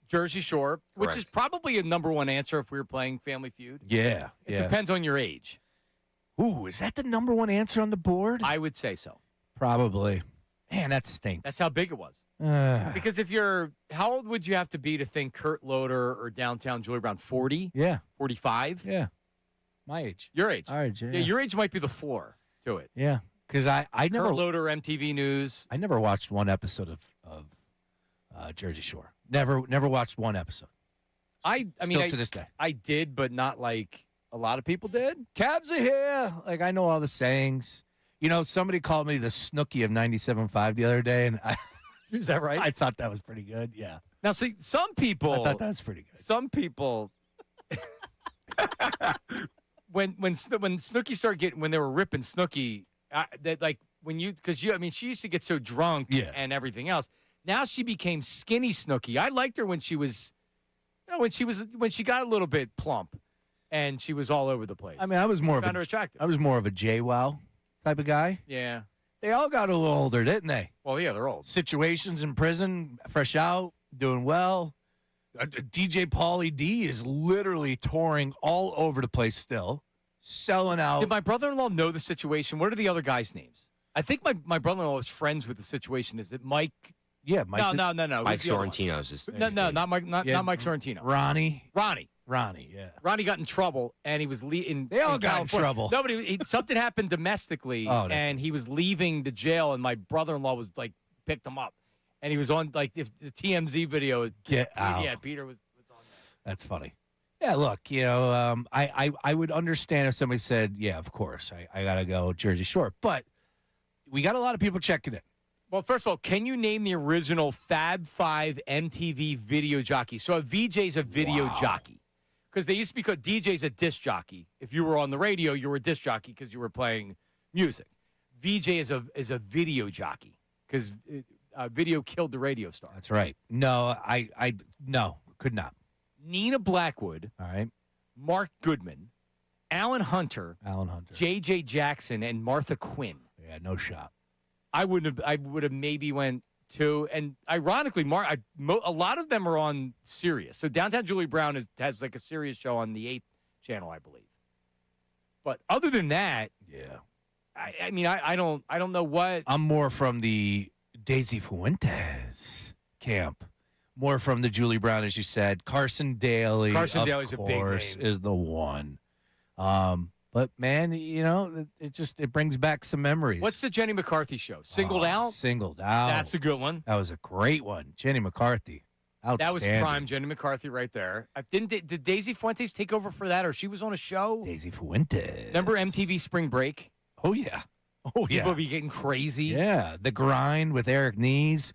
Jersey Shore, which is probably a number one answer if we were playing Family Feud. Yeah, It depends on your age. Ooh, is that the number one answer on the board? I would say so. Probably. Man, that stinks. That's how big it was. Because how old would you have to be to think Kurt Loder or Downtown Joey Brown? 40? Yeah. 45? Yeah. My age. Your age. Our age, yeah. Your age might be the floor to it. Yeah. Because I never Kurt Loder, MTV News. I never watched one episode of Jersey Shore. Never watched one episode. I mean, Still to this day. I did, but not like a lot of people did. Cabs are here. Like, I know all the sayings. Somebody called me the Snooki of 97.5 the other day, and is that right? I thought that was pretty good. Yeah. Now, see, some people. I thought that was pretty good. Some people. when Snooki started when they were ripping Snooki, she used to get so drunk and everything else. Now she became skinny Snooki. I liked her when she was, when she got a little bit plump, and she was all over the place. I mean, I was more of her attractive. I was more of a JWoww type of guy. Yeah. They all got a little older, didn't they? Well, yeah, they're old. Situations in prison, fresh out, doing well. DJ Pauly D is literally touring all over the place still, selling out. Did my brother-in-law know the situation? What are the other guys' names? I think my brother-in-law is friends with the situation. Is it Mike? Yeah, Mike. No. Mike Sorrentino's his No, not Mike. Not Mike Sorrentino. Ronnie. Yeah. Ronnie got in trouble, and he was They all got in trouble. Nobody. Something happened domestically, and he was leaving the jail, and my brother-in-law was picked him up, and he was on if the TMZ video. Get out. Yeah, Peter was on there. That's funny. Yeah, look, I would understand if somebody said, yeah, of course, I got to go Jersey Shore, but we got a lot of people checking it. Well, first of all, can you name the original Fab 5 MTV video jockey? So a VJ's a video jockey. Because they used to be called DJ's a disc jockey. If you were on the radio, you were a disc jockey because you were playing music. VJ is a video jockey because video killed the radio star. That's right. No, I could not. Nina Blackwood, All right. Mark Goodman, Alan Hunter, Hunter. J.J. Jackson, and Martha Quinn. Yeah, no shot. I would have maybe went 2. And ironically, a lot of them are on Sirius. So Downtown Julie Brown has like a Sirius show on the 8th channel, I believe. But other than that, Yeah. I mean, I don't know what. I'm more from the Daisy Fuentes camp. More from the Julie Brown, as you said. Carson Daly. Carson of Daly's a big course, name. is the one. But man, it brings back some memories. What's the Jenny McCarthy show? Singled Out? Singled Out. That's a good one. That was a great one. Jenny McCarthy. That was Outstanding. prime Jenny McCarthy right there. Did Daisy Fuentes take over for that, or she was on a show? Daisy Fuentes. Remember MTV Spring Break? Oh, yeah. Oh, yeah. People be getting crazy. Yeah, The Grind with Eric Nees.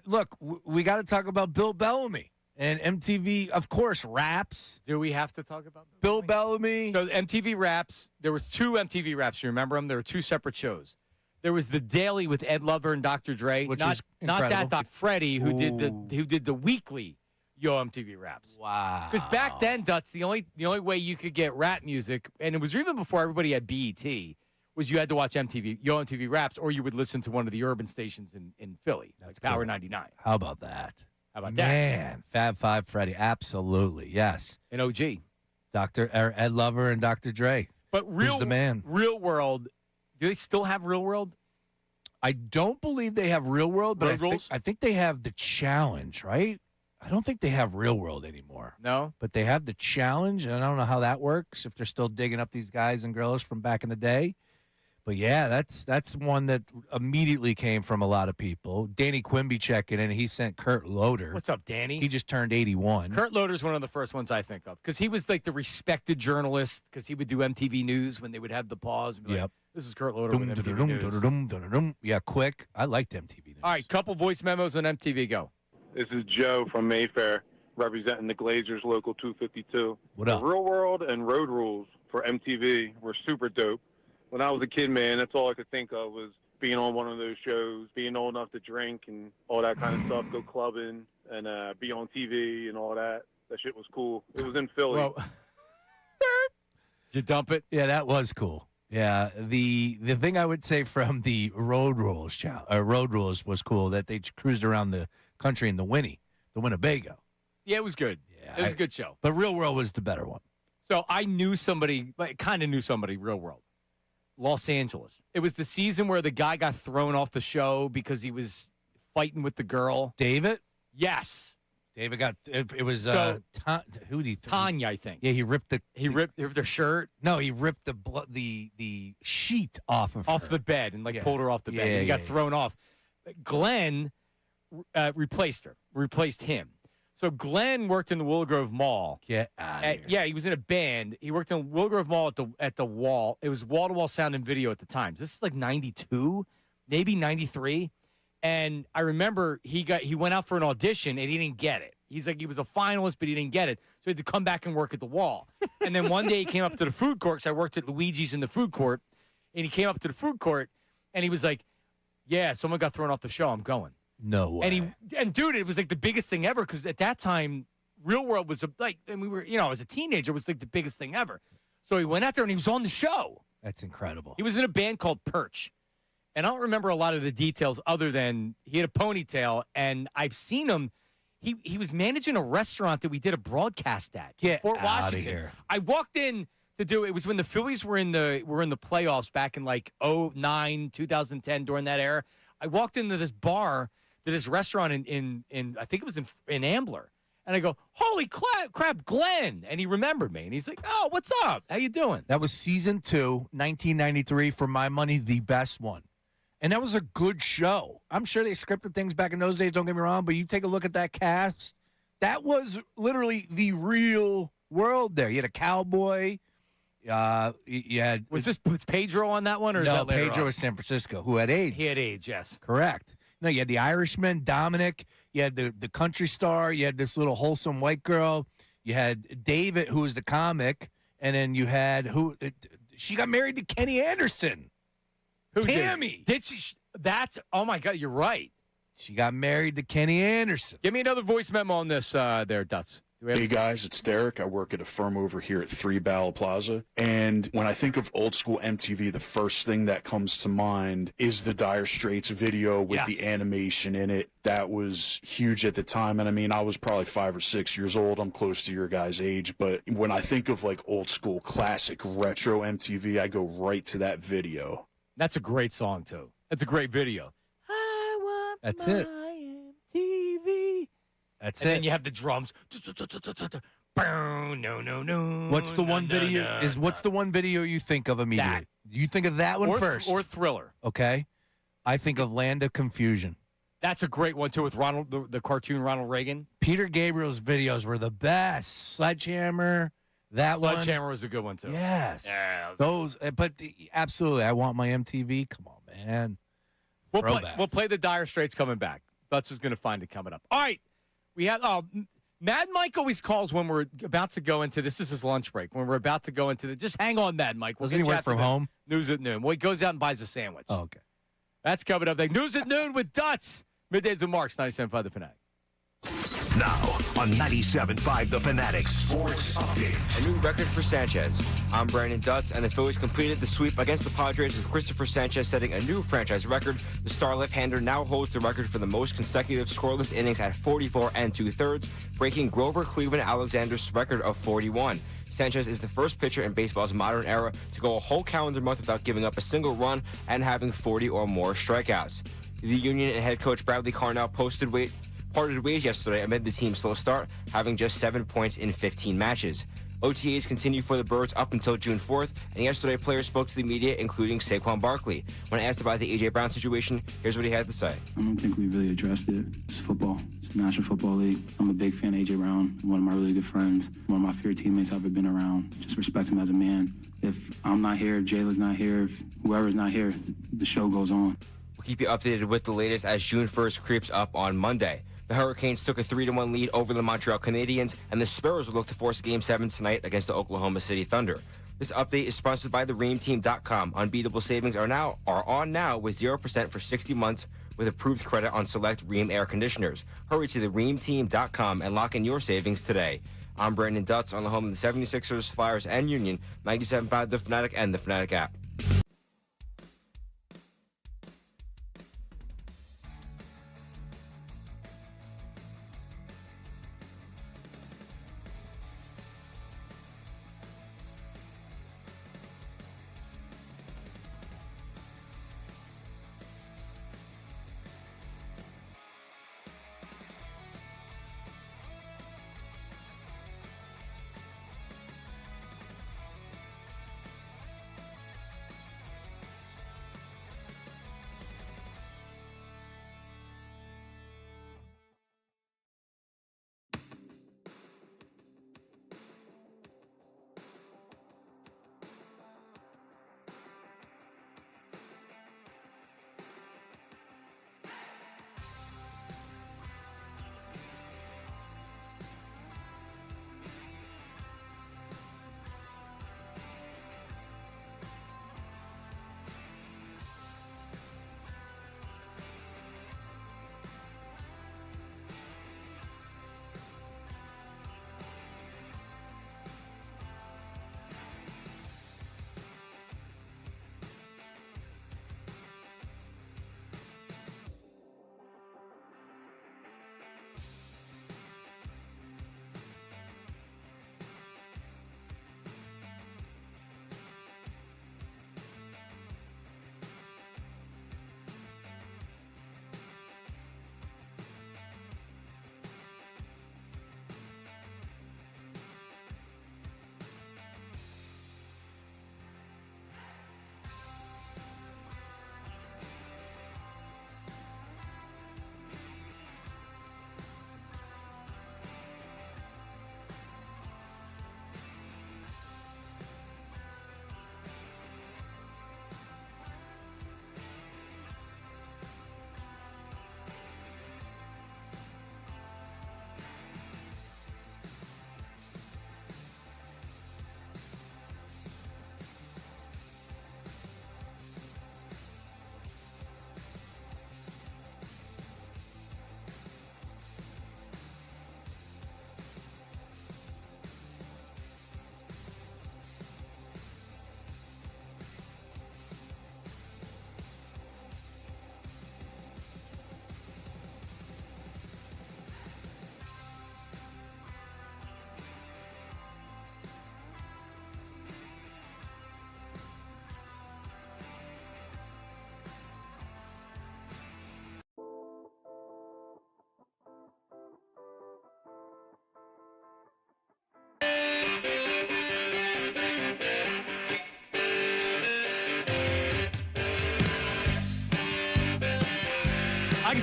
Look, we got to talk about Bill Bellamy and MTV, of course, Raps. Do we have to talk about Bill Bellamy? So MTV Raps, there was 2 MTV Raps. You remember them? There were 2 separate shows. There was the Daily with Ed Lover and Dr. Dre, Which not was not that incredible. Freddie who did the weekly Yo MTV Raps. Wow. Because back then, Dutz, the only way you could get rap music, and it was even before everybody had BET, was you had to watch Yo MTV Raps, or you would listen to one of the urban stations in Philly, like Power 99. How about that? How about that? Man, Fab Five Freddy, absolutely, yes. And OG. Ed Lover and Dr. Dre. But Who's the man? Real World, do they still have Real World? I don't believe they have Real World, but I think they have the Challenge, right? I don't think they have Real World anymore. No? But they have the Challenge, and I don't know how that works, if they're still digging up these guys and girls from back in the day. But, yeah, that's one that immediately came from a lot of people. Danny Quimby checking in, and he sent Kurt Loder. What's up, Danny? He just turned 81. Kurt Loder's one of the first ones I think of because he was like the respected journalist because he would do MTV News when they would have the pause. And be like, this is Kurt Loder with MTV News. Yeah, quick. I liked MTV News. All right, couple voice memos on MTV. Go. This is Joe from Mayfair, representing the Glazers Local 252. What up? The Real World and Road Rules for MTV were super dope. When I was a kid, man, that's all I could think of was being on one of those shows, being old enough to drink and all that kind of stuff, go clubbing and be on TV and all that. That shit was cool. It was in Philly. Well, did you dump it? Yeah, that was cool. Yeah, the thing I would say from the Road Rules was cool that they cruised around the country in the Winnebago. Yeah, it was good. Yeah, it was a good show. But Real World was the better one. So I knew somebody, kind of knew somebody, Real World. Los Angeles. It was the season where the guy got thrown off the show because he was fighting with the girl. David? Yes. David got it was who did he Tanya, I think. Yeah, he ripped their shirt. No, he ripped the sheet off the bed and pulled her off the bed. And he got thrown off. Glenn replaced him. So Glenn worked in the Willow Grove Mall. Get out of here. Yeah, he was in a band. He worked in Willow Grove Mall at the wall. It was wall-to-wall sound and video at the time. This is like 92, maybe 93. And I remember he went out for an audition and he didn't get it. He's like, he was a finalist, but he didn't get it. So he had to come back and work at the wall. And then one day he came up to the food court because I worked at Luigi's in the food court. And he came up to the food court and he was like, yeah, someone got thrown off the show. I'm going. No way. And dude, it was like the biggest thing ever because at that time, Real World was and we were, as a teenager, it was like the biggest thing ever. So he went out there and he was on the show. That's incredible. He was in a band called Perch. And I don't remember a lot of the details other than he had a ponytail and I've seen him. He was managing a restaurant that we did a broadcast at in Fort Washington. Here. I walked in to do it was when the Phillies were in the playoffs back in like 2009, 2010 during that era. I walked into this bar, to this restaurant in I think it was in Ambler. And I go, holy crap, Glenn. And he remembered me. And he's like, oh, what's up? How you doing? That was season 2, 1993, for my money, the best one. And that was a good show. I'm sure they scripted things back in those days, don't get me wrong, but you take a look at that cast. That was literally the real world there. You had a cowboy. You had... Was Pedro on that one? Or is that later Pedro on? was San Francisco, who had AIDS. He had AIDS, yes. Correct. No, you had the Irishman, Dominic. You had the country star. You had this little wholesome white girl. You had David, who was the comic. And then you had she got married to Kenny Anderson. Who Tammy. Did she? That's, oh my God, you're right. She got married to Kenny Anderson. Give me another voice memo on this there, Dutz. Hey guys, it's Derek. I work at a firm over here at 3 Ballot Plaza. And when I think of old school MTV, the first thing that comes to mind is the Dire Straits video with the animation in it. That was huge at the time. And I mean, I was probably 5 or 6 years old. I'm close to your guys' age. But when I think of like old school classic retro MTV, I go right to that video. That's a great song, too. That's a great video. I want That's my it. MTV. That's and it. then you have the drums. No. What's the one video? What's the one video you think of immediately? You think of that one first, or Thriller? Okay, I think of Land of Confusion. That's a great one too with Ronald, the cartoon Ronald Reagan. Peter Gabriel's videos were the best. Sledgehammer, Sledgehammer was a good one too. Yes, yeah, those. But absolutely, I want my MTV. Come on, man. We'll play the Dire Straits coming back. Dutch is going to find it coming up. All right. We have Mad Mike always calls when we're about to go into this is his lunch break. When we're about to go into the just hang on, Mad Mike. Doesn't he work from home? News at noon. Well, he goes out and buys a sandwich. Oh, okay. That's coming up. News at noon with Dutz. Middays with Marks, 97.5 The Fanatic. Now on 97.5 The Fanatic Sports Update. A new record for Sanchez. I'm Brandon Dutz, and the Phillies completed the sweep against the Padres with Christopher Sanchez setting a new franchise record. The star left-hander now holds the record for the most consecutive scoreless innings at 44 2/3, breaking Grover Cleveland Alexander's record of 41. Sanchez is the first pitcher in baseball's modern era to go a whole calendar month without giving up a single run and having 40 or more strikeouts. The Union and head coach Bradley Carnell parted ways yesterday amid the team's slow start, having just 7 points in 15 matches. OTAs continue for the Birds up until June 4th, and yesterday players spoke to the media, including Saquon Barkley. When asked about the A.J. Brown situation, here's what he had to say. I don't think we really addressed it. It's football. It's the National Football League. I'm a big fan of A.J. Brown, one of my really good friends, one of my favorite teammates I've ever been around. Just respect him as a man. If I'm not here, if Jayla's not here, if whoever's not here, the show goes on. We'll keep you updated with the latest as June 1st creeps up on Monday. The Hurricanes took a 3-1 lead over the Montreal Canadiens, and the Sparrows will look to force Game 7 tonight against the Oklahoma City Thunder. This update is sponsored by thereamteam.com. Unbeatable savings are on now with 0% for 60 months with approved credit on select Rheem air conditioners. Hurry to thereamteam.com and lock in your savings today. I'm Brandon Dutz on the home of the 76ers, Flyers, and Union, 97.5 The Fanatic and the Fanatic app.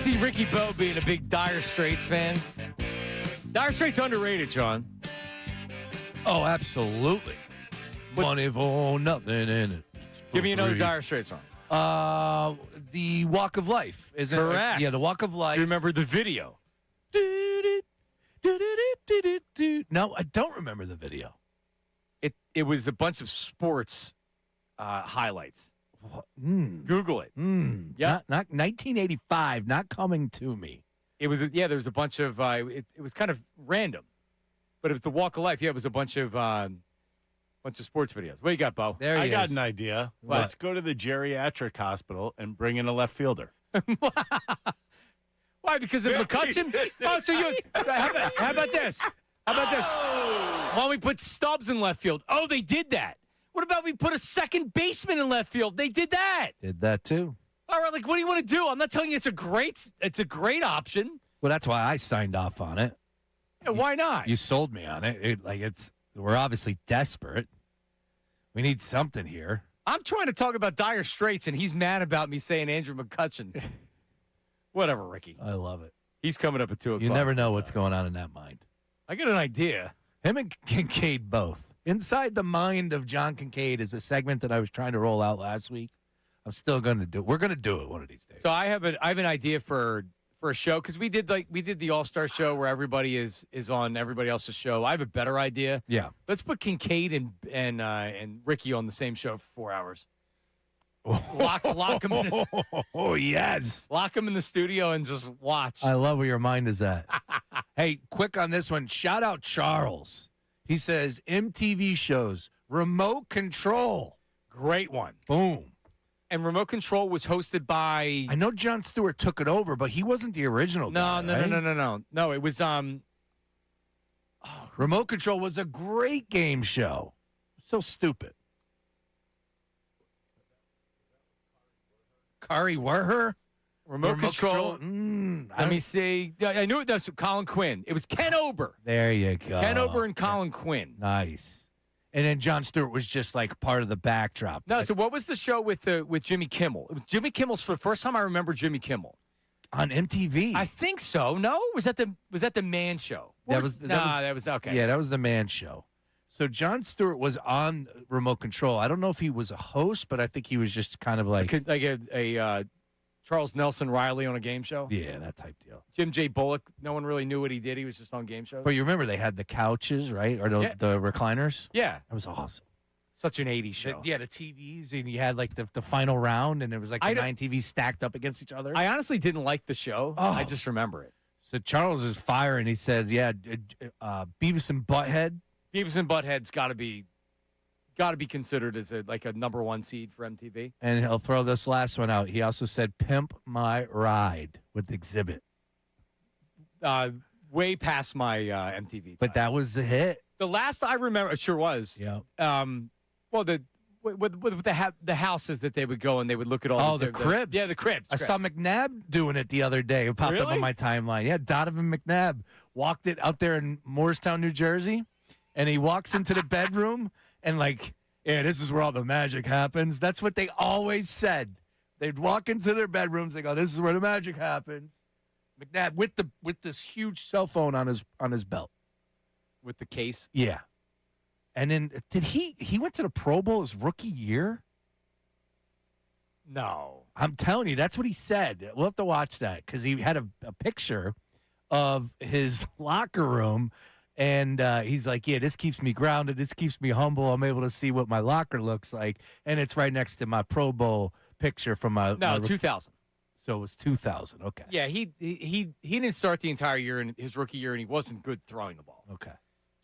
see Ricky Bo being a big Dire Straits fan. Dire Straits underrated, Sean. Oh, absolutely. Money for nothing in it. Give me another free. Dire Straits song. The Walk of Life. Is it? Correct. Yeah, the Walk of Life. Do you remember the video? No, I don't remember the video. It was a bunch of sports highlights. Google it. Yeah. Not 1985, not coming to me. It was there was a bunch of it was kind of random. But it was the Walk of Life. Yeah, it was a bunch of sports videos. What do you got, Bo? There he I got is. an idea. What? Let's go to the geriatric hospital and bring in a left fielder. Why? Because of McCutcheon? Oh, so how about this? How about this? Why don't we put Stubbs in left field? Oh, they did that. What about we put a second baseman in left field? They did that. Did that too. All right, like what do you want to do? I'm not telling you it's a great option. Well, that's why I signed off on it. Yeah, why not? You sold me on it. We're obviously desperate. We need something here. I'm trying to talk about Dire Straits, and he's mad about me saying Andrew McCutcheon. Whatever, Ricky. I love it. He's coming up at 2 o'clock. You never know what's going on in that mind. I got an idea. Him and Kincade both. Inside the Mind of John Kincade is a segment that I was trying to roll out last week. I'm still going to do it. We're going to do it one of these days. So I have an idea for a show because we did the All-Star show where everybody is on everybody else's show. I have a better idea. Yeah. Let's put Kincade and Ricky on the same show for 4 hours. Lock them in the, Oh, yes. lock them in the studio and just watch. I love where your mind is at. Hey, quick on this one. Shout out Charles. He says MTV shows, Remote Control. Great one. Boom. And Remote Control was hosted by. I know Jon Stewart took it over, but he wasn't the original guy, right? No. It was Remote Control was a great game show. So stupid. Kari Werher? Remote Control. Let me see. I knew it was Colin Quinn. It was Ken Ober. There you go. Ken Ober and Colin Quinn. Nice. And then Jon Stewart was just like part of the backdrop. No, so what was the show with Jimmy Kimmel? It was Jimmy Kimmel's for the first time I remember Jimmy Kimmel. On MTV? I think so. No? Was that the Man Show? That was okay. Yeah, that was the Man Show. So Jon Stewart was on Remote Control. I don't know if he was a host, but I think he was just kind of like a Charles Nelson Riley on a game show. Yeah, that type deal. Jim J. Bullock. No one really knew what he did. He was just on game shows. But you remember they had the couches, right? Or the recliners? Yeah. That was awesome. Such an 80s show. The TVs, and you had like the final round, and it was like the 9 TVs stacked up against each other. I honestly didn't like the show. Oh. I just remember it. So Charles is firing. He said, Beavis and Butthead. Beavis and Butthead's got to be considered as a number one seed for MTV. And he'll throw this last one out. He also said, "Pimp My Ride" with Exhibit. Way past my MTV time. But that was the hit. The last I remember, it sure was. Yeah. Well, with the houses that they would go and they would look at all the cribs. Yeah, the cribs. I saw McNabb doing it the other day. It popped up on my timeline. Yeah, Donovan McNabb walked it out there in Morristown, New Jersey, and he walks into the bedroom and this is where all the magic happens. That's what they always said. They'd walk into their bedrooms. They go, "This is where the magic happens." McNabb with this huge cell phone on his belt, with the case. Yeah. And then did he went to the Pro Bowl his rookie year? No. I'm telling you, that's what he said. We'll have to watch that because he had a picture of his locker room, and he's like, "Yeah, this keeps me grounded. This keeps me humble. I'm able to see what my locker looks like." And it's right next to my Pro Bowl picture from my 2000. So it was 2000. Okay. Yeah, he didn't start the entire year in his rookie year, and he wasn't good throwing the ball. Okay.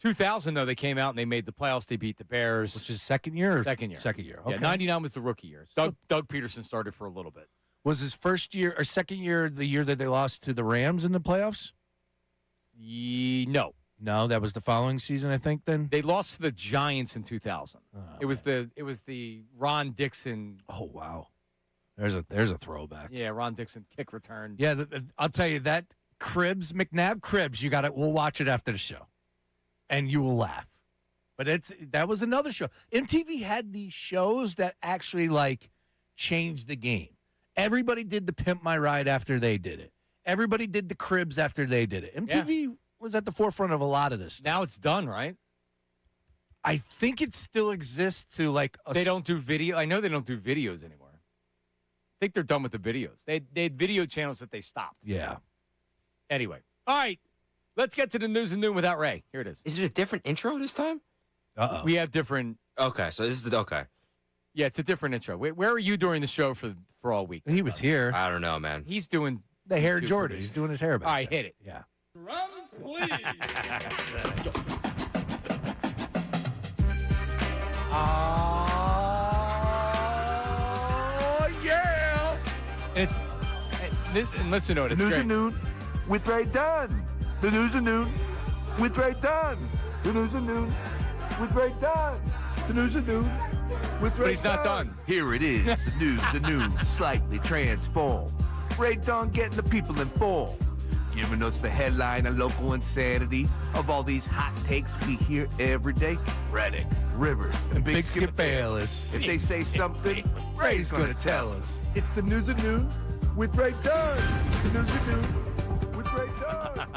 2000, though, they came out and they made the playoffs. They beat the Bears. Which is second year? Second year. Okay. Yeah, 99 was the rookie year. Doug Peterson started for a little bit. Was his first year or second year the year that they lost to the Rams in the playoffs? No. No, that was the following season, I think, then? They lost to the Giants in 2000. It was the Ron Dixon. Oh, wow. There's a throwback. Yeah, Ron Dixon kick return. Yeah, I'll tell you that McNabb Cribs, you got it. We'll watch it after the show. And you will laugh. But that was another show. MTV had these shows that actually changed the game. Everybody did the Pimp My Ride after they did it. Everybody did the cribs after they did it. MTV was at the forefront of a lot of this. Now it's done, right? I think it still exists to like. They don't do video. I know they don't do videos anymore. I think they're done with the videos. They had video channels that they stopped. Yeah. Anyway, all right. Let's get to the news and noon without Ray. Here it is. Is it a different intro this time? We have different. Okay, so this is okay. Yeah, it's a different intro. Where are you during the show for all week? He was here. I don't know, man. He's doing the hair YouTube Jordan. producer. He's doing his hair back. All right, there. hit it. Yeah. Drums, please. Oh, yeah. It's and listen to it. It's News great. and noon with Ray Dunn. The news and noon with Ray Dunn. The news and noon with Ray Dunn. The news and noon with Ray But he's not Dunn. done. Here it is. The news and noon slightly transformed. Ray Dunn getting the people informed. Giving us the headline and local insanity of all these hot takes we hear every day. Reddick, Rivers, and Big Skip Bayless. If they say something, Ray's gonna tell us. It's the news and noon with Ray Dunn. The news and noon with Ray Dunn.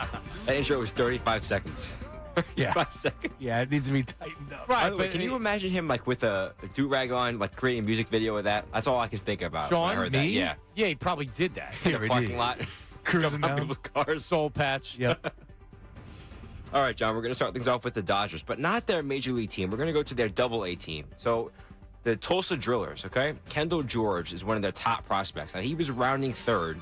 That intro was 35 seconds. Yeah. 5 seconds. Yeah, it needs to be tightened up. By the way, can you imagine him like with a do-rag on, like creating a music video with that? That's all I can think about when I Sean, heard that. Yeah. Yeah, he probably did that. In a parking lot. Cruising Jumping out down. people's cars. Soul patch. Yep. All right, John, we're going to start things off with the Dodgers, but not their major league team. We're going to go to their Double-A team. So the Tulsa Drillers, okay? Kendall George is one of their top prospects. Now, he was rounding third,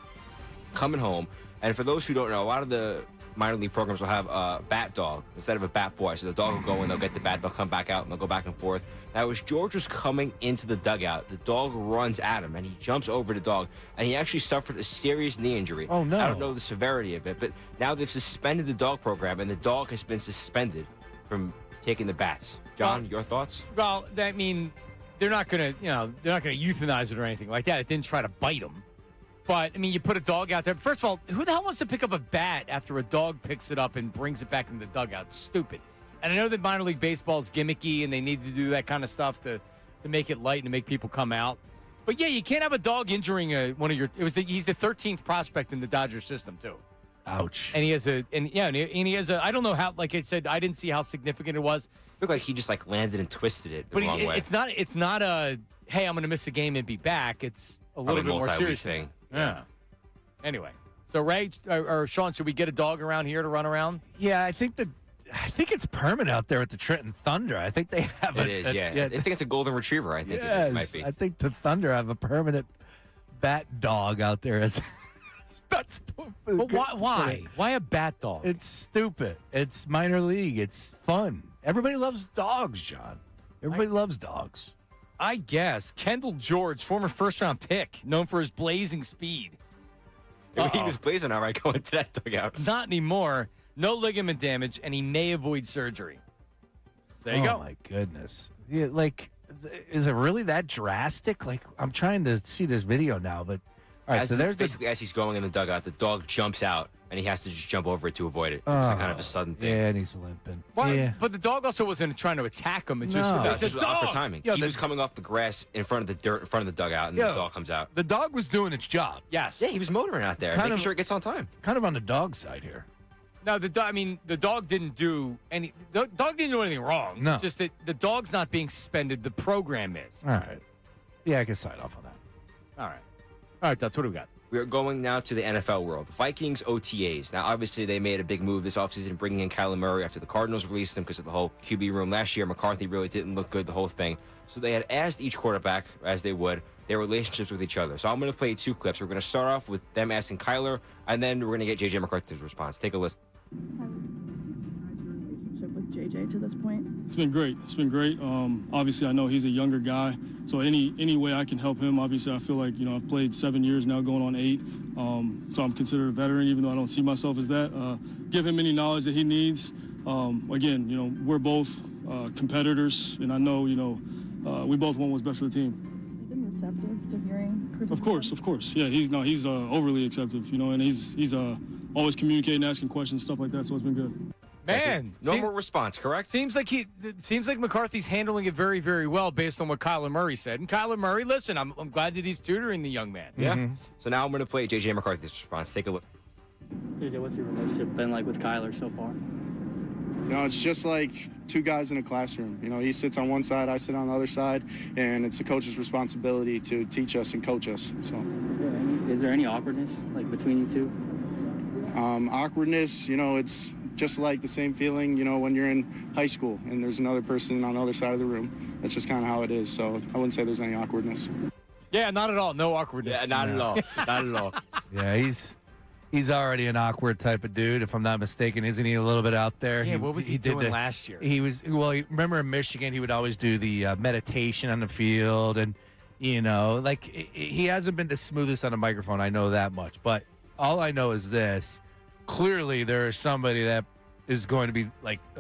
coming home. And for those who don't know, a lot of the minor league programs will have a bat dog instead of a bat boy. So the dog will go in, they'll get the bat, they'll come back out, and they'll go back and forth. Now, as George was coming into the dugout, the dog runs at him, and he jumps over the dog, and he actually suffered a serious knee injury. Oh, no. I don't know the severity of it, but now they've suspended the dog program, and the dog has been suspended from taking the bats. John, your thoughts? Well, I mean, they're not gonna euthanize it or anything like that. It didn't try to bite him. But, I mean, you put a dog out there. First of all, who the hell wants to pick up a bat after a dog picks it up and brings it back in the dugout? It's stupid. And I know that minor league baseball is gimmicky and they need to do that kind of stuff to make it light and to make people come out. But, yeah, you can't have a dog injuring one of your – he's the 13th prospect in the Dodgers system, too. Ouch. And he has I don't know how, like I said, I didn't see how significant it was. Looked like he just, like, landed and twisted it the wrong way. It's not a, hey, I'm going to miss a game and be back. It's a little bit more serious thing. Yeah. Anyway, so Ray or Sean, should we get a dog around here to run around? Yeah, I think it's permanent out there at the Trenton Thunder. I think they have It is, yeah. I think it's a golden retriever, I think yes, it might be. I think the Thunder have a permanent bat dog out there. That's But why? Why a bat dog? It's stupid. It's minor league. It's fun. Everybody loves dogs, John. Everybody loves dogs. I guess. Kendall George, former first-round pick, known for his blazing speed. He was blazing all right going to that dugout. Not anymore. No ligament damage, and he may avoid surgery. There you go. Oh, my goodness. Yeah, like, is it really that drastic? Like, I'm trying to see this video now, but all right, so there's basically as he's going in the dugout, the dog jumps out, and he has to just jump over it to avoid it. It's like kind of a sudden thing. Yeah, and he's limping. Why? Yeah. But the dog also wasn't trying to attack him. It's No. just It's a just awkward dog. timing. Yo, He was coming off the grass in front of the dirt, in front of the dugout, and the dog comes out. The dog was doing its job. Yes. Yeah, he was motoring out there, making sure it gets on time. Kind of on the dog side here. No, the dog didn't do any. The dog didn't do anything wrong. No. It's just that the dog's not being suspended. The program is. All right. Yeah, I can sign off on that. All right. That's what we got. We are going now to the NFL world. Vikings OTAs. Now, obviously, they made a big move this offseason, bringing in Kyler Murray after the Cardinals released him because of the whole QB room last year. McCarthy really didn't look good, the whole thing. So they had asked each quarterback, as they would, their relationships with each other. So I'm going to play 2 clips. We're going to start off with them asking Kyler, and then we're going to get J.J. McCarthy's response. Take a listen. With JJ to this point? It's been great. It's been great. Obviously, I know he's a younger guy, so any way I can help him. Obviously, I feel like I've played 7 years now, going on 8. So I'm considered a veteran, even though I don't see myself as that. Give him any knowledge that he needs. Again, we're both competitors, and I know we both want what's best for the team. Has he been receptive to hearing criticism? Of course. Yeah, he's overly acceptive, and he's always communicating, asking questions, stuff like that. So it's been good. Man, normal response, correct? Seems like McCarthy's handling it very, very well based on what Kyler Murray said. And Kyler Murray, listen, I'm glad that he's tutoring the young man. Yeah. So now I'm going to play J.J. McCarthy's response. Take a look. JJ, what's your relationship been like with Kyler so far? It's just like two guys in a classroom. He sits on one side, I sit on the other side, and it's the coach's responsibility to teach us and coach us. So, is there any awkwardness like between you two? Awkwardness, it's just like the same feeling, when you're in high school and there's another person on the other side of the room. That's just kind of how it is. So I wouldn't say there's any awkwardness. Yeah, not at all. No awkwardness. Yeah, not at all. Not at all. Yeah, he's already an awkward type of dude, if I'm not mistaken. Isn't he a little bit out there? Yeah, what was he doing last year? Remember in Michigan, he would always do the meditation on the field. And, he hasn't been the smoothest on a microphone. I know that much. But all I know is this. Clearly, there is somebody that is going to be,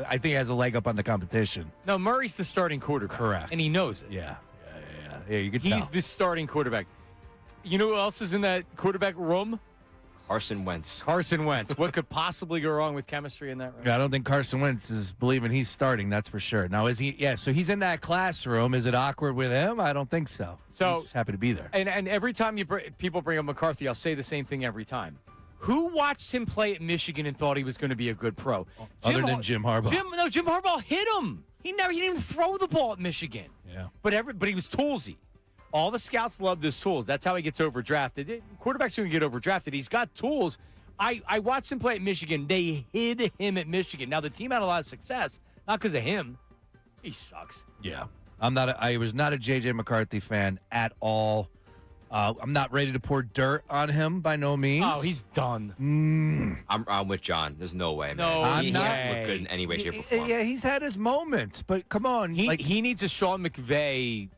I think has a leg up on the competition. No, Murray's the starting quarterback. Correct. And he knows it. Yeah, you can tell. He's the starting quarterback. You know who else is in that quarterback room? Carson Wentz. What could possibly go wrong with chemistry in that room? Yeah, I don't think Carson Wentz is believing he's starting. That's for sure. Now, is he? Yeah, so he's in that classroom. Is it awkward with him? I don't think so. So he's just happy to be there. And every time people bring up McCarthy, I'll say the same thing every time. Who watched him play at Michigan and thought he was going to be a good pro? Other than Jim Harbaugh. Jim Harbaugh hit him. He didn't even throw the ball at Michigan. Yeah. But he was toolsy. All the scouts loved his tools. That's how he gets overdrafted. Quarterbacks don't get overdrafted. He's got tools. I watched him play at Michigan. They hid him at Michigan. Now, the team had a lot of success, not because of him. He sucks. Yeah. I was not a J.J. McCarthy fan at all. I'm not ready to pour dirt on him by no means. Oh, he's done. I'm with John. There's no way, man. No, he hasn't looked good in any way, shape, or form. Yeah, he's had his moments, but come on. He needs a Sean McVay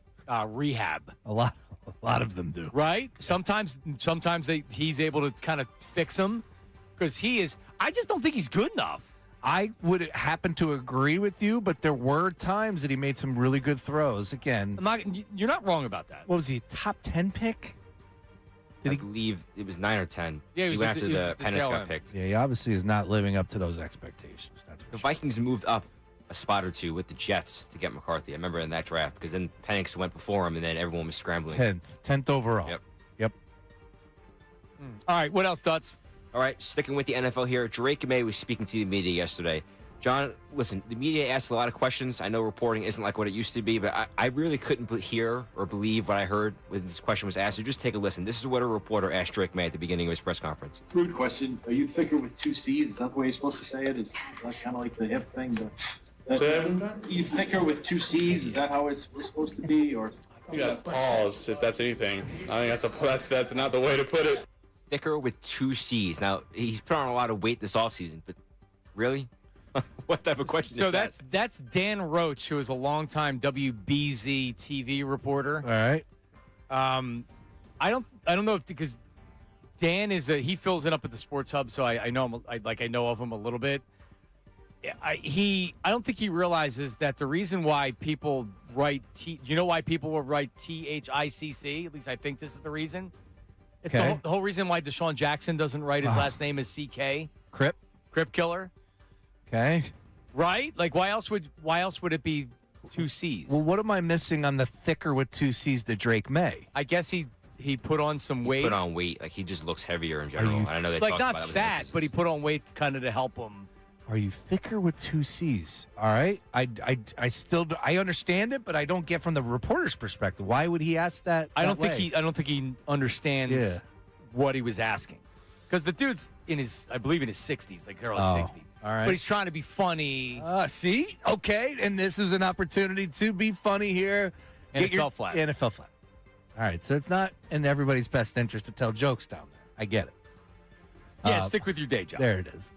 rehab. A lot of them do. Right? Sometimes he's able to kind of fix them because I just don't think he's good enough. I would happen to agree with you, but there were times that he made some really good throws. Again, you're not wrong about that. What was he, top 10 pick? I believe it was 9 or 10. Yeah, he went after the Pennis got picked. Yeah, he obviously is not living up to those expectations. That's for the Vikings moved up a spot or two with the Jets to get McCarthy. I remember in that draft because then Penix went before him, and then everyone was scrambling. 10th overall. Yep. All right, what else, Dutz? All right, sticking with the NFL here, Drake May was speaking to the media yesterday. John, listen, the media asked a lot of questions. I know reporting isn't like what it used to be, but I really couldn't hear or believe what I heard when this question was asked. So just take a listen. This is what a reporter asked Drake May at the beginning of his press conference. Rude question. Are you thicker with 2 C's? Is that the way you're supposed to say it? Is that kind of like the hip thing? Are you thicker with 2 C's? Is that how we're supposed to be? Or that's pause, if that's anything. I think that's not the way to put it. Thicker with 2 C's. Now, he's put on a lot of weight this offseason, but really? What type of question is that? So that's Dan Roach, who is a longtime WBZ TV reporter. All right. I don't know if because Dan he fills it up at the Sports Hub, so I know him, I know of him a little bit. I don't think he realizes that the reason why people write you know why people will write THICC? At least I think this is the reason. It's the whole reason why Deshaun Jackson doesn't write his last name as CK. Crip Killer. Okay. Right? Like why else would it be 2 C's? Well, what am I missing on the thicker with 2 C's to Drake May? I guess he put on some weight. He put on weight. Like he just looks hevier in general. I know they talked not about fat, but he put on weight kind of to help him. Are you thicker with 2 C's? All right. I still understand it, but I don't get from the reporter's perspective. Why would he ask that? I don't think he understands what he was asking. Because the dude's I believe in his 60s, like early 60s. All right. But he's trying to be funny. See? Okay. And this is an opportunity to be funny here. NFL flat. NFL flat. All right. So it's not in everybody's best interest to tell jokes down there. I get it. Yeah, stick with your day job. There it is.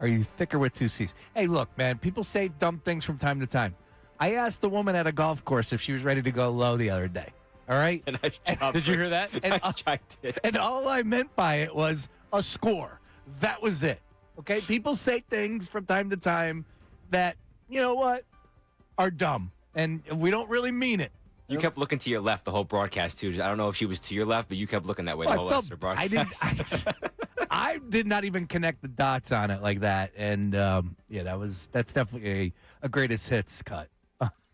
Are you thicker with 2 C's? Hey, look, man, people say dumb things from time to time. I asked a woman at a golf course if she was ready to go low the other day. All right? Did you hear that? And all I meant by it was a score. That was it. Okay? People say things from time to time that, you know what, are dumb. And we don't really mean it. You kept looking to your left the whole broadcast, too. I don't know if she was to your left, but you kept looking that way the whole rest of the broadcast. I did not even connect the dots on it like that. And, that's definitely a greatest hits cut.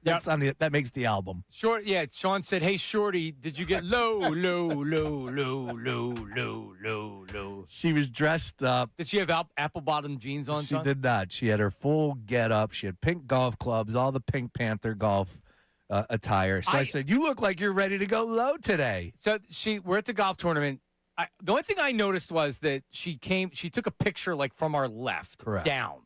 That's on that makes the album. Short, yeah. Sean said, "Hey, Shorty, did you get low, low, low, low, low, low, low, low?" She was dressed up. Did she have apple bottom jeans on? She Sean? did not. She had her full get up. She had pink golf clubs, all the Pink Panther golf attire. So I said, "You look like you're ready to go low today." So we're at the golf tournament. The only thing I noticed was that she took a picture like from our left down.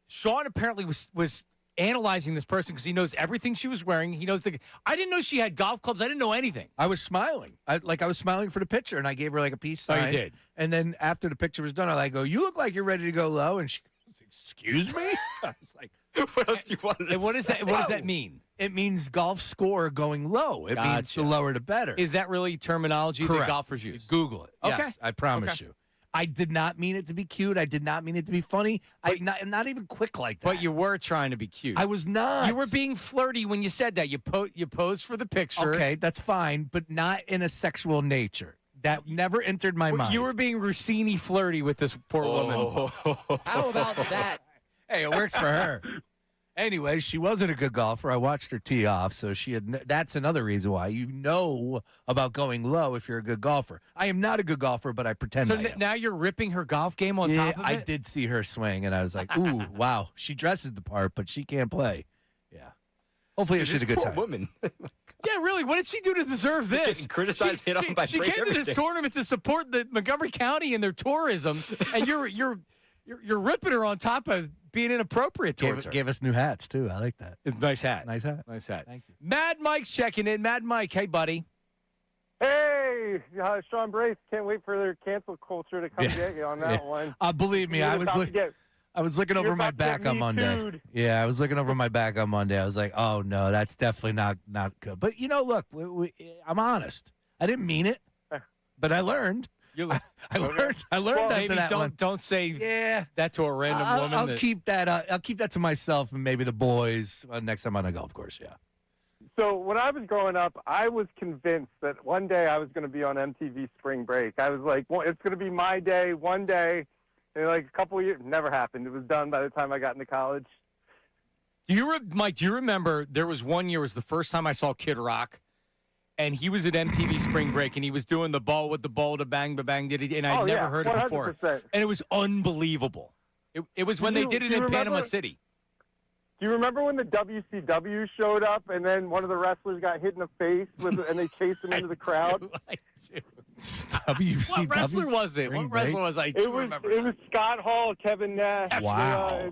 Sean apparently was analyzing this person because he knows everything she was wearing. He knows I didn't know she had golf clubs. I didn't know anything. I was smiling. I was smiling for the picture, and I gave her like a peace sign. Oh, you did? And then after the picture was done, I go, "You look like you're ready to go low." And she goes, "Excuse me?" I was like, "What else do you want to say?" What does that mean? It means golf score going low. It means the lower the better. Is that really terminology that golfers use? Google it. Okay. Yes, I promise you. I did not mean it to be cute. I did not mean it to be funny. I'm not even quick like that. But you were trying to be cute. I was not. You were being flirty when you said that. You posed for the picture. Okay, that's fine, but not in a sexual nature. That never entered my mind. You were being Rossini flirty with this poor woman. How about that? Hey, it works for her. Anyway, she wasn't a good golfer. I watched her tee off, so she had. That's another reason why you know about going low if you're a good golfer. I am not a good golfer, but I pretend I am. Now you're ripping her golf game on top of it? I did see her swing, and I was like, ooh, wow. She dresses the part, but she can't play. Yeah. Hopefully she's a good time. Woman. Yeah, really. What did she do to deserve this? Getting criticized, hit on by She came to this tournament to support the Montgomery County and their tourism, and you're ripping her on top of being inappropriate towards her. Gave us new hats, too. I like that. It's a nice hat. Nice hat. Nice hat. Thank you. Mad Mike's checking in. Mad Mike, hey, buddy. Hey, Sean Brace. Can't wait for their cancel culture to come get you on that one. Believe me, I was looking over my back on Monday. Too'd. Yeah, I was looking over my back on Monday. I was like, oh, no, that's definitely not good. But, look, I'm honest. I didn't mean it, but I learned. I learned that one. Don't say that to a random woman. I'll keep that. I'll keep that to myself and maybe the boys next time on a golf course. Yeah. So when I was growing up, I was convinced that one day I was going to be on MTV Spring Break. I was like, well, it's going to be my day one day. And like a couple of years, never happened. It was done by the time I got into college. Mike, do you remember there was one year, it was the first time I saw Kid Rock, and he was at MTV Spring Break, and he was doing the ball with the ball to bang, ba-bang, did and I'd never heard it before. 100%. And it was unbelievable. It was when they did it in Panama City. Do you remember when the WCW showed up, and then one of the wrestlers got hit in the face, and they chased him into the crowd? I do. WCW. What wrestler was it? What wrestler was I? Do remember. It was Scott Hall, Kevin Nash. Wow.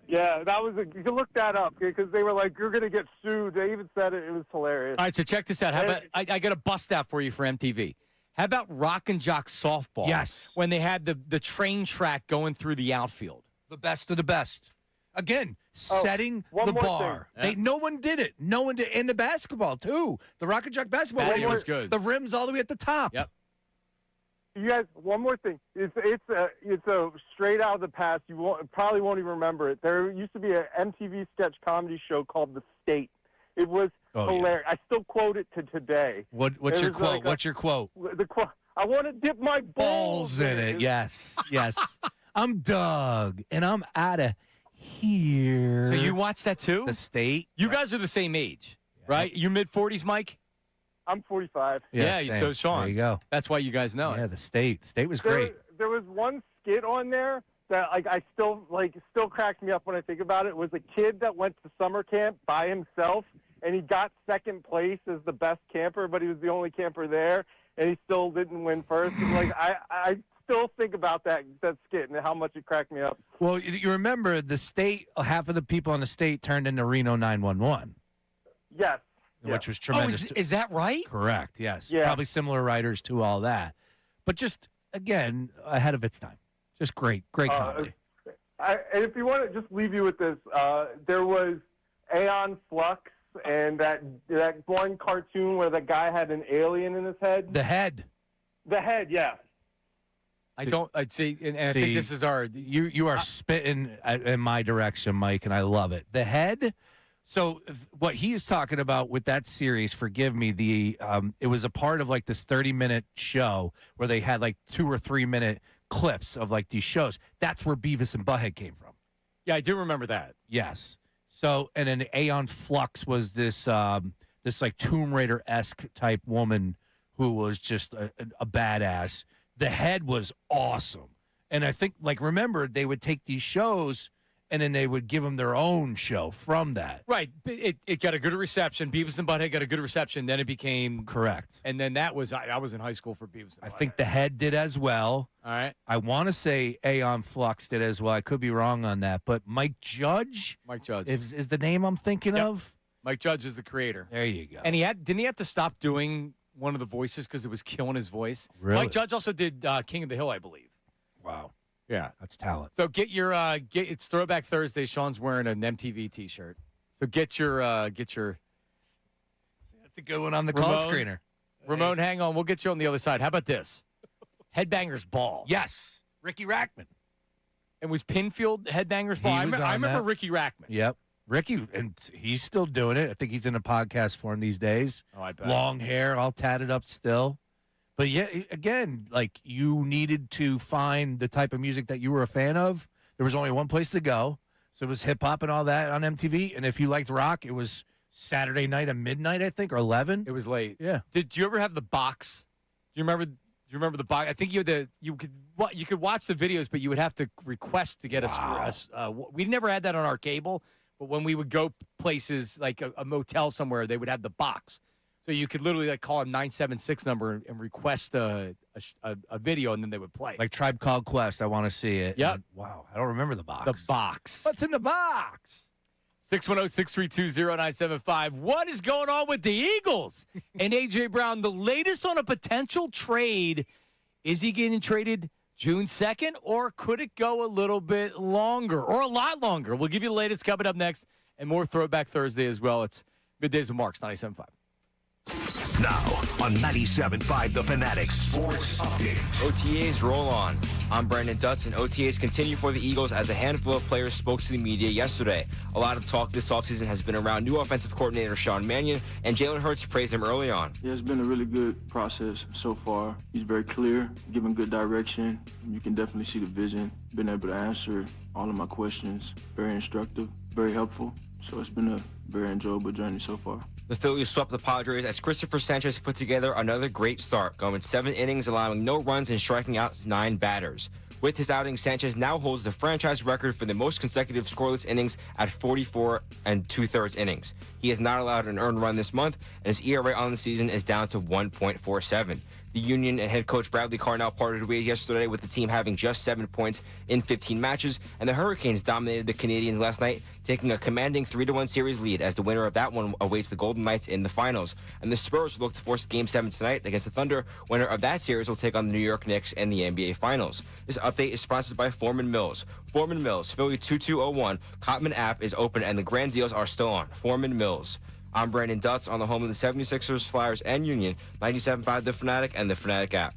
Yeah, that was you can look that up because they were like, "You're going to get sued." They even said it. It was hilarious. All right, so check this out. How about I got a bust out for you for MTV. How about Rock and Jock softball? Yes. When they had the train track going through the outfield. The best of the best. Again, setting the bar. No one did it. No one did. And the basketball, too. The Rock and Jock basketball. Was good. The rim's all the way at the top. Yep. You guys, one more thing. It's a straight out of the past. You probably won't even remember it. There used to be an MTV sketch comedy show called The State. It was hilarious. Yeah. I still quote it to today. What's your quote? What's your quote? The quote. I want to dip my balls in it. Yes. I'm Doug, and I'm out of here. So you watched that too? The State. You guys are the same age, right? You mid-40s, Mike? I'm 45. Yeah, so Sean. There you go. That's why you guys know it. Yeah, The State. State was great. There was one skit on there that I still cracks me up when I think about it. It was a kid that went to summer camp by himself, and he got second place as the best camper, but he was the only camper there, and he still didn't win first. And I still think about that skit and how much it cracked me up. Well, you remember the State, half of the people on the State turned into Reno 911. Yes. Which was tremendous. Is that right? Correct, yes. Yeah. Probably similar writers to all that. But just, again, ahead of its time. Just great comedy. And if you want to just leave you with this, there was Aeon Flux and that one cartoon where the guy had an alien in his head. The Head. The Head, yeah. I'd say, and I think this is our. You are spitting in my direction, Mike, and I love it. The Head. So what he is talking about with that series, forgive me, it was a part of like this 30-minute show where they had like 2 or 3 minute clips of like these shows. That's where Beavis and Butthead came from. Yeah, I do remember that. Yes. So, and then Aeon Flux was this this like Tomb Raider-esque type woman who was just a badass. The head was awesome. And I think, like, remember, they would take these shows and then they would give them their own show from that. Right. It got a good reception. Beavis and Butthead got a good reception. Then it became. Correct. And then that was, I was in high school for Beavis and Butthead. I think the head did as well. All right. I want to say Aeon Flux did as well. I could be wrong on that. But Mike Judge is the name I'm thinking of. Mike Judge is the creator. There you go. And didn't he have to stop doing one of the voices because it was killing his voice? Really? Mike Judge also did King of the Hill, I believe. Wow. Yeah. That's talent. So get your it's Throwback Thursday. Sean's wearing an MTV T-shirt. So get your That's a good one on the call screener. Ramon, hang on. We'll get you on the other side. How about this? Headbangers Ball. Yes. Ricky Rackman. And was Pinfield Headbangers Ball? I remember that. Ricky Rackman. Yep. Ricky, and he's still doing it. I think he's in a podcast form these days. Oh, I bet. Long hair, all tatted up still. But yeah, again, like you needed to find the type of music that you were a fan of. There was only one place to go. So it was hip hop and all that on MTV. And if you liked rock, it was Saturday night at midnight, I think, or 11. It was late. Yeah. Did you ever have the box? Do you remember the box? I think you could watch the videos, but you would have to request to get we never had that on our cable, but when we would go places like a motel somewhere, they would have the box. So you could literally like call a 976 number and request a video, and then they would play. Like Tribe Called Quest, I want to see it. Yep. And, wow, I don't remember the box. The box. What's in the box? 610-632-0975. What is going on with the Eagles and A.J. Brown? The latest on a potential trade. Is he getting traded June 2nd, or could it go a little bit longer or a lot longer? We'll give you the latest coming up next and more Throwback Thursday as well. It's Middays with Marks, 97.5. Now on 97.5 The Fanatic Sports Update. OTAs roll on. I'm Brandon Dutz, and OTAs continue for the Eagles as a handful of players spoke to the media yesterday. A lot of talk this offseason has been around new offensive coordinator Sean Mannion, and Jalen Hurts praised him early on. Yeah, it's been a really good process so far. He's very clear, giving good direction. You can definitely see the vision. Been able to answer all of my questions. Very instructive, very helpful. So it's been a very enjoyable journey so far. The Phillies swept the Padres as Christopher Sanchez put together another great start, going 7 innings, allowing no runs and striking out 9 batters. With his outing, Sanchez now holds the franchise record for the most consecutive scoreless innings at 44 2/3 innings. He has not allowed an earned run this month, and his ERA on the season is down to 1.47. The Union and head coach Bradley Carnell parted ways yesterday, with the team having just 7 points in 15 matches, and the Hurricanes dominated the Canadians last night, taking a commanding 3-1 series lead as the winner of that one awaits the Golden Knights in the finals. And the Spurs look to force Game 7 tonight against the Thunder. Winner of that series will take on the New York Knicks in the NBA Finals. This update is sponsored by Foreman Mills. Foreman Mills, Philly 2201. Cotman app is open and the grand deals are still on. Foreman Mills. I'm Brandon Dutz on the home of the 76ers, Flyers, and Union, 97.5 The Fanatic and the Fanatic app.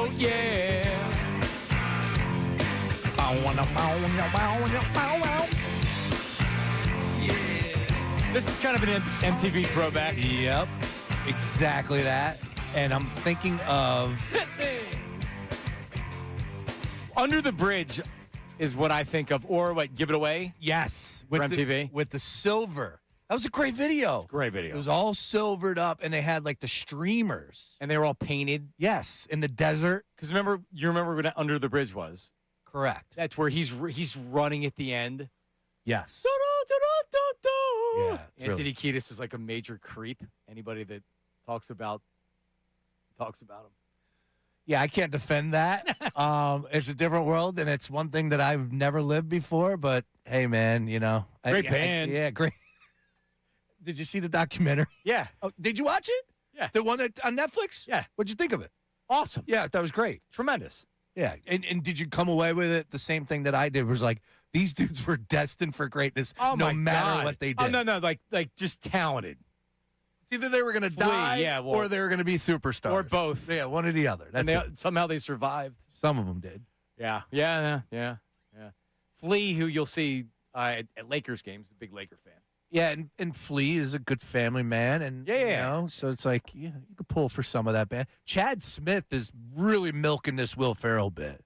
Oh, yeah. This is kind of an MTV throwback. Yep, exactly that. And I'm thinking of Under the Bridge is what I think of, or what, Give It Away? Yes, For MTV. with the silver. That was a great video. Great video. It was all silvered up, and they had like the streamers. And they were all painted. Yes, in the desert. Because you remember what Under the Bridge was? Correct. That's where he's running at the end. Yes. Yeah, it's Anthony Kiedis is like a major creep. Anybody that talks about him. Yeah, I can't defend that. It's a different world, and it's one thing that I've never lived before. But hey, man, Great band. Yeah, great. Did you see the documentary? Yeah. Oh, did you watch it? Yeah. The one on Netflix? Yeah. What'd you think of it? Awesome. Yeah, that was great. Tremendous. Yeah. And did you come away with it the same thing that I did? Was like, these dudes were destined for greatness no matter what they did. Oh, no, like just talented. It's either they were going to die or they were going to be superstars. Or both. Yeah, one or the other. Somehow they survived. Some of them did. Yeah. Flea, who you'll see at Lakers games, a big Laker fan. Yeah, and Flea is a good family man. And, so it's like, you could pull for some of that band. Chad Smith is really milking this Will Ferrell bit.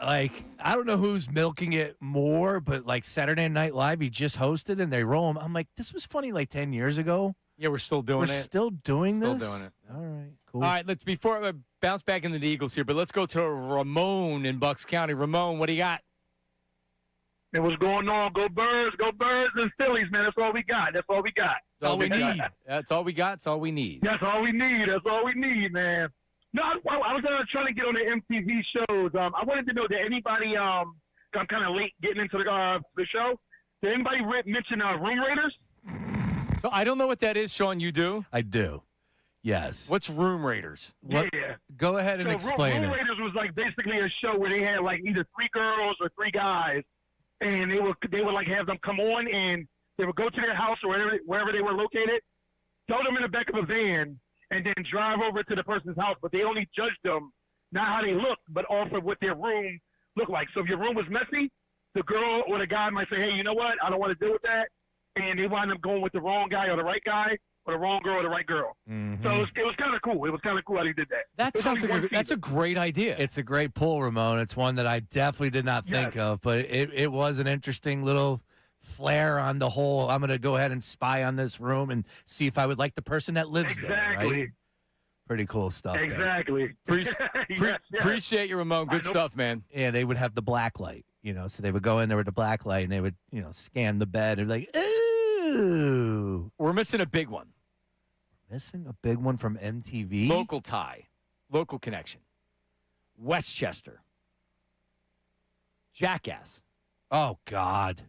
Like, I don't know who's milking it more, but like Saturday Night Live, he just hosted and they roll him. I'm like, this was funny like 10 years ago. Yeah, we're still doing it. We're still doing this? Still doing it. All right, cool. All right, before I bounce back into the Eagles here, but let's go to Ramon in Bucks County. Ramon, what do you got? Hey, what's going on? Go Birds and Phillies, man. That's all we got. That's all we need. That's all we got. That's all we need. That's all we need, man. No, I was trying to get on the MTV shows. I wanted to know, did anybody, I'm kind of late getting into the show, did anybody mention Room Raiders? So I don't know what that is, Sean. You do? I do. Yes. What's Room Raiders? Yeah. Go ahead and explain Room it. Raiders was like basically a show where they had like either 3 girls or 3 guys, and they would like have them come on, and they would go to their house or wherever they were located, throw them in the back of a van, and then drive over to the person's house. But they only judged them not how they looked, but off of what their room looked like. So if your room was messy, the girl or the guy might say, hey, you know what? I don't want to deal with that. And they wind up going with the wrong guy or the right guy, or the wrong girl or the right girl. Mm-hmm. So it was kind of cool. It was kind of cool how they did that. That sounds like that's a great idea. It's a great pull, Ramon. It's one that I definitely did not think of, but it was an interesting little flair on the whole. I'm going to go ahead and spy on this room and see if I would like the person that lives there. Right? Pretty cool stuff. Exactly. Appreciate you, Ramon. Good stuff, man. Yeah, they would have the black light, so they would go in there with the black light and they would, scan the bed and be like, ooh. We're missing a big one. Missing a big one from MTV? Local tie. Local connection. Westchester. Jackass. Oh, God.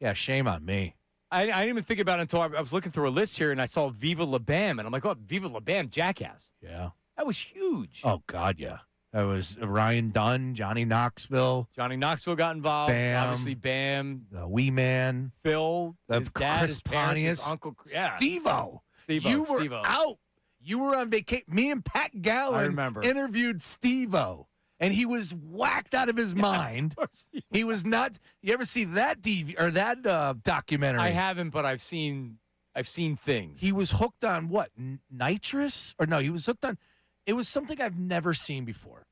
Yeah, shame on me. I didn't even think about it until I was looking through a list here and I saw Viva La Bam. And I'm like, oh, Viva La Bam, Jackass. Yeah. That was huge. Oh, God, yeah. That was Ryan Dunn, Johnny Knoxville. Johnny Knoxville got involved. Bam. Obviously, Bam. The Wee Man. Phil. His dad, Chris his parents, his Pontius. uncle. Yeah. Steve-O. You were out. You were on vacation. Me and Pat Gallen interviewed Steve-O. And he was whacked out of his mind. He was not. You ever see that documentary? I haven't, but I've seen things. He was hooked on what? Nitrous? Or no, he was hooked on. It was something I've never seen before.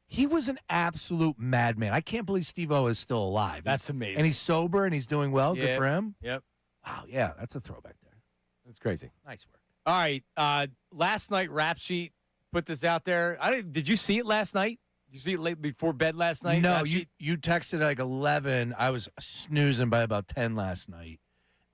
He was an absolute madman. I can't believe Steve-O is still alive. That's amazing. And he's sober and he's doing well. Good for him. Yep. Wow, yeah, that's a throwback there. That's crazy. Nice work. All right. Last night, Rap Sheet put this out there. Did you see it last night? Did you see it late before bed last night? No, you texted like 11. I was snoozing by about 10 last night.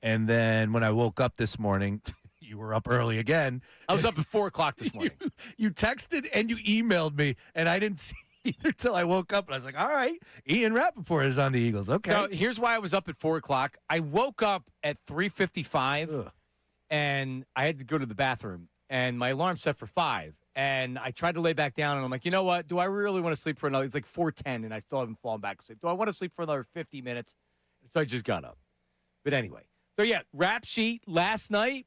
And then when I woke up this morning, you were up early again. I was up at 4 o'clock this morning. You texted and you emailed me, and I didn't see either till I woke up. And I was like, all right, Ian Rappaport is on the Eagles. Okay. So here's why I was up at 4 o'clock. I woke up at 3:55, and I had to go to the bathroom, and my alarm set for 5. And I tried to lay back down, and I'm like, you know what? Do I really want to sleep for another? It's like 4:10, and I still haven't fallen back asleep. Do I want to sleep for another 50 minutes? So I just got up. But anyway, so yeah, Rap Sheet last night.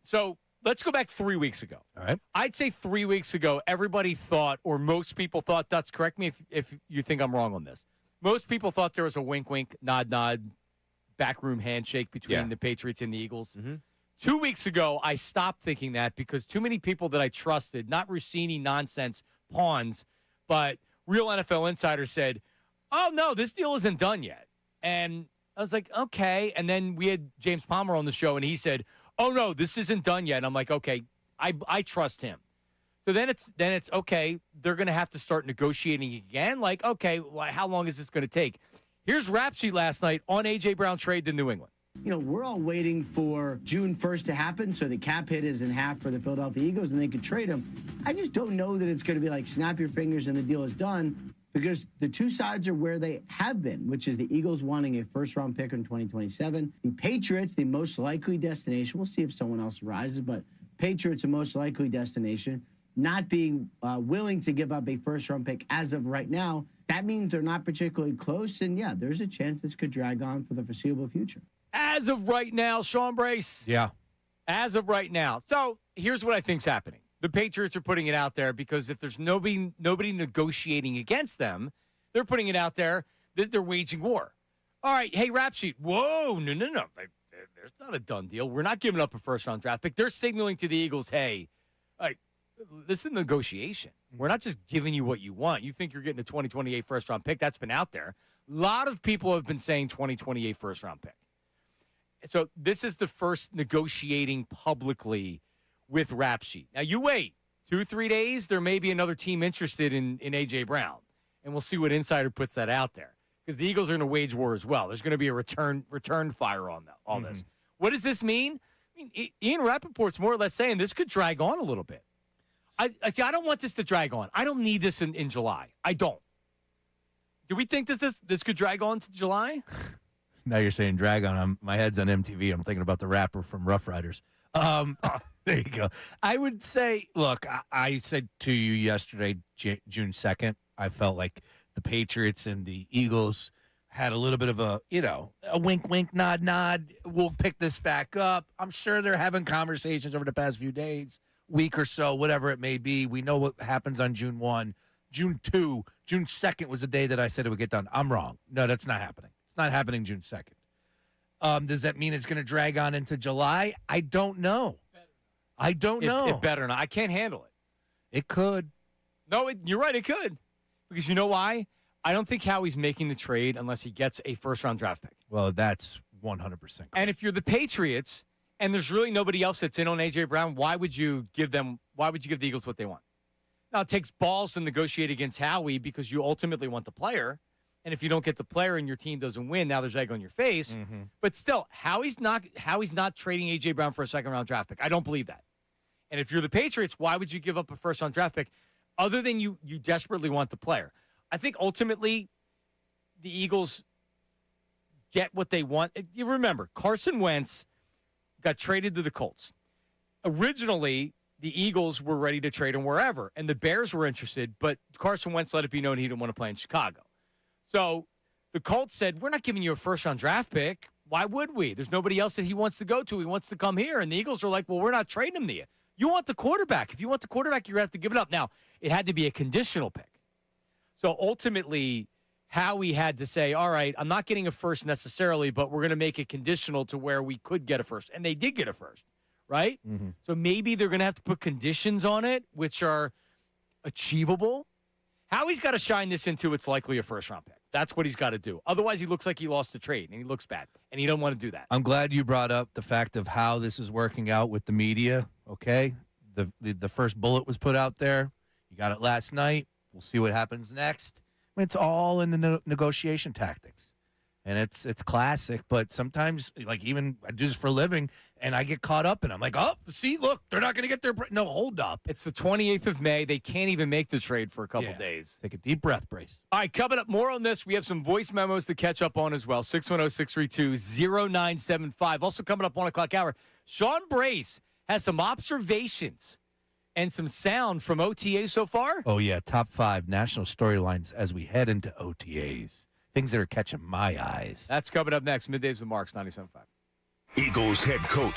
So let's go back 3 weeks ago. All right. I'd say 3 weeks ago, everybody thought, or most people thought, Dutz, correct me if you think I'm wrong on this. Most people thought there was a wink, wink, nod, nod, backroom handshake between the Patriots and the Eagles. 2 weeks ago, I stopped thinking that because too many people that I trusted, not Rossini nonsense pawns, but real NFL insiders said, oh, no, this deal isn't done yet. And I was like, okay. And then we had James Palmer on the show, and he said, oh, no, this isn't done yet. And I'm like, okay, I trust him. So then it's okay, they're going to have to start negotiating again. Like, okay, well, how long is this going to take? Here's Rap Sheet last night on A.J. Brown trade to New England. You know, we're all waiting for June 1st to happen so the cap hit is in half for the Philadelphia Eagles and they could trade him. I just don't know that it's going to be like snap your fingers and the deal is done because the two sides are where they have been, which is the Eagles wanting a first-round pick in 2027. The Patriots, the most likely destination. We'll see if someone else rises, but Patriots, the most likely destination, not being willing to give up a first-round pick as of right now. That means they're not particularly close, and yeah, there's a chance this could drag on for the foreseeable future. As of right now, Sean Brace. Yeah. As of right now. So here's what I think's happening. The Patriots are putting it out there because if there's nobody negotiating against them, they're putting it out there that they're waging war. All right, hey, Rap Sheet. Whoa, no. There's not a done deal. We're not giving up a first-round draft pick. They're signaling to the Eagles, hey, this is negotiation. We're not just giving you what you want. You think you're getting a 2028 first-round pick. That's been out there. A lot of people have been saying 2028 first-round pick. So this is the first negotiating publicly with Rap Sheet. Now, you wait 2-3 days, there may be another team interested in A.J. Brown, and we'll see what insider puts that out there because the Eagles are going to wage war as well. There's going to be a return fire on all this. What does this mean? I mean, Ian Rappaport's more or less saying this could drag on a little bit. I don't want this to drag on. I don't need this in July. I don't. Do we think this could drag on to July? Now you're saying drag on. My head's on MTV. I'm thinking about the rapper from Rough Riders. There you go. I would say, look, I said to you yesterday, June 2nd, I felt like the Patriots and the Eagles had a little bit of a wink, wink, nod, nod. We'll pick this back up. I'm sure they're having conversations over the past few days, week or so, whatever it may be. We know what happens on June 1. June 2, June 2nd was the day that I said it would get done. I'm wrong. No, that's not happening. It's not happening June 2nd. Does that mean it's going to drag on into July? I don't know. I don't know. It better not. I can't handle it. It could. No, you're right. It could. Because you know why? I don't think Howie's making the trade unless he gets a first-round draft pick. Well, that's 100% correct. And if you're the Patriots and there's really nobody else that's in on A.J. Brown, why would you give the Eagles what they want? Now, it takes balls to negotiate against Howie because you ultimately want the player. And if you don't get the player and your team doesn't win, now there's egg on your face. But still, Howie's not trading A.J. Brown for a second-round draft pick. I don't believe that. And if you're the Patriots, why would you give up a first-round draft pick other than you desperately want the player? I think ultimately the Eagles get what they want. You remember, Carson Wentz got traded to the Colts. Originally, the Eagles were ready to trade him wherever, and the Bears were interested, but Carson Wentz let it be known he didn't want to play in Chicago. So the Colts said, we're not giving you a first-round draft pick. Why would we? There's nobody else that he wants to go to. He wants to come here. And the Eagles are like, well, we're not trading him to you. You want the quarterback. If you want the quarterback, you're going to have to give it up. Now, it had to be a conditional pick. So ultimately, Howie had to say, all right, I'm not getting a first necessarily, but we're going to make it conditional to where we could get a first. And they did get a first, right? So maybe they're going to have to put conditions on it, which are achievable. Howie's got to shine this into it's likely a first-round pick. That's what he's got to do. Otherwise, he looks like he lost the trade, and he looks bad, and he don't want to do that. I'm glad you brought up the fact of how this is working out with the media, okay? The first bullet was put out there. You got it last night. We'll see what happens next. I mean, it's all in the negotiation tactics. And it's classic, but sometimes, like, even I do this for a living, and I get caught up, and I'm like, oh, see, look, they're not going to get their – no, hold up. It's the 28th of May. They can't even make the trade for a couple days. Take a deep breath, Brace. All right, coming up, more on this. We have some voice memos to catch up on as well, 610-632-0975. Also coming up 1 o'clock hour, Sean Brace has some observations and some sound from OTA so far. Oh, yeah, top 5 national storylines as we head into OTAs. Things that are catching my eyes. That's coming up next. Middays with Marks, 97.5. Eagles head coach.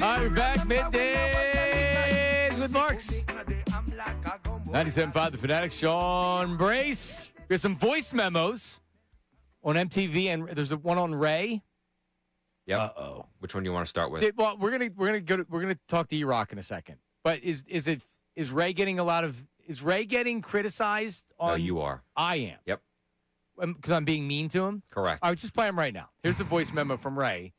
All right, we're back. Middays with Marks. 97.5 The Fanatic. Sean Brace. There's some voice memos on MTV, and there's one on Ray. Yep. Uh-oh. Which one do you want to start with? Well, we're gonna talk to E-Rock in a second. But is Ray getting criticized? No, you are. I am. Yep. Because I'm being mean to him? Correct. All right, just play him right now. Here's the voice memo from Ray.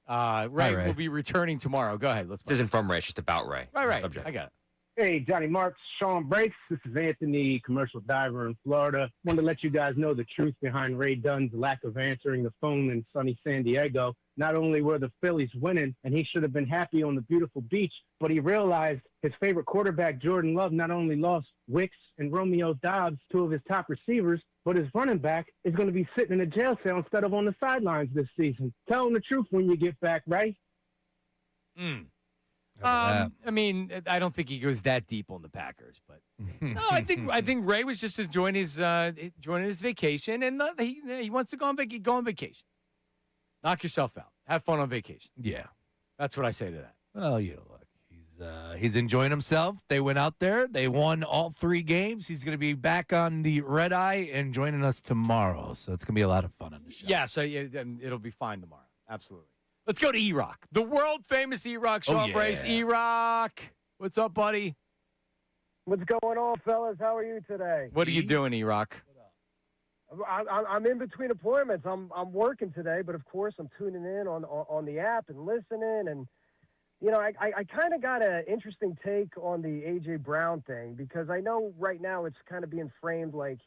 Ray Ray. will be returning tomorrow. Go ahead. Let's. This isn't from Ray. It's just about Ray. Right. Subject. I got it. Hey, Johnny Marks, Sean Breaks. This is Anthony, commercial diver in Florida. Wanted to let you guys know the truth behind Ray Dunn's lack of answering the phone in sunny San Diego. Not only were the Phillies winning, and he should have been happy on the beautiful beach, but he realized his favorite quarterback, Jordan Love, not only lost Wicks and Romeo Dobbs, two of his top receivers, but his running back is going to be sitting in a jail cell instead of on the sidelines this season. Tell him the truth when you get back, right? I mean, I don't think he goes that deep on the Packers, but no, I think Ray was just enjoying his vacation, and he wants to go on vacation. Knock yourself out. Have fun on vacation. Yeah, that's what I say to that. Well, look, he's enjoying himself. They went out there. They won all 3 games. He's going to be back on the red eye and joining us tomorrow. So it's going to be a lot of fun on the show. Yeah, so it'll be fine tomorrow. Absolutely. Let's go to E-Rock. The world-famous E-Rock, Sean Brace. E-Rock, what's up, buddy? What's going on, fellas? How are you today? What are you doing, E-Rock? I'm in between appointments. I'm working today, but of course I'm tuning in on the app and listening. And I kind of got an interesting take on the A.J. Brown thing, because I know right now it's kind of being framed like,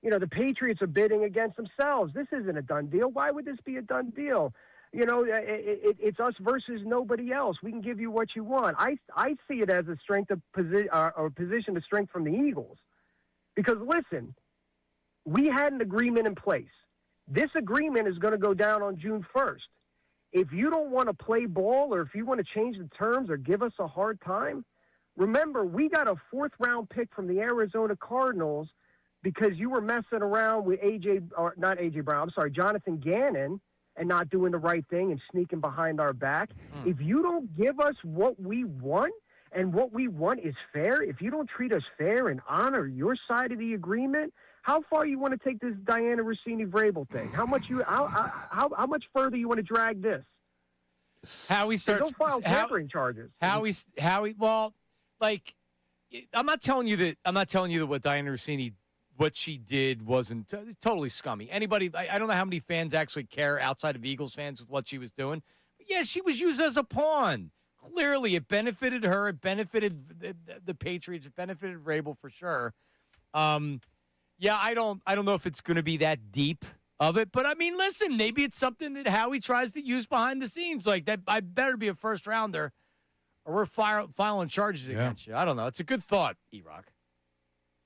the Patriots are bidding against themselves. This isn't a done deal. Why would this be a done deal? It's us versus nobody else. We can give you what you want. I see it as a strength of position to strength from the Eagles, because listen, we had an agreement in place. This agreement is going to go down on June 1st. If you don't want to play ball, or if you want to change the terms or give us a hard time, remember, we got a 4th-round pick from the Arizona Cardinals because you were messing around with Jonathan Gannon, and not doing the right thing and sneaking behind our back. If you don't give us what we want, and what we want is fair, if you don't treat us fair and honor your side of the agreement, how far you want to take this Diana Rossini-Vrabel thing? How much further you want to drag this? Howie starts. Don't file tampering charges. Howie. Well, like, I'm not telling you that what Diana Rossini, what she did wasn't totally scummy. Anybody, I don't know how many fans actually care outside of Eagles fans with what she was doing. But yeah, she was used as a pawn. Clearly, it benefited her. It benefited the Patriots. It benefited Vrabel for sure. Yeah, I don't know if it's going to be that deep of it. But, I mean, listen, maybe it's something that Howie tries to use behind the scenes. Like, that, I better be a first-rounder, or we're filing charges against you. I don't know. It's a good thought, E-Rock.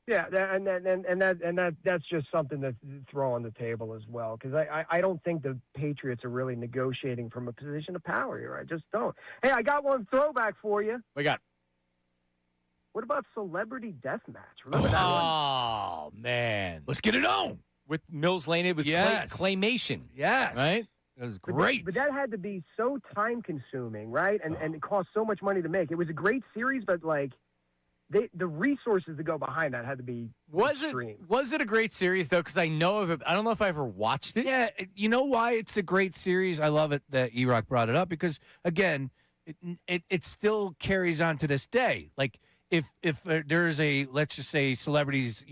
Yeah, that's just something to throw on the table as well, because I don't think the Patriots are really negotiating from a position of power here. I just don't. Hey, I got one throwback for you. We got. What about Celebrity Deathmatch? Remember that one? Oh, man. Let's get it on. With Mills Lane, it was claymation. Yes. Right? It was great. But that had to be so time-consuming, right? And it cost so much money to make. It was a great series, but, like, the resources to go behind that had to be extreme. Was it a great series, though? Because I know of it. I don't know if I ever watched it. Yeah, you know why it's a great series? I love it that E-Rock brought it up, because, again, it still carries on to this day. Like, if there's a, let's just say, celebrities,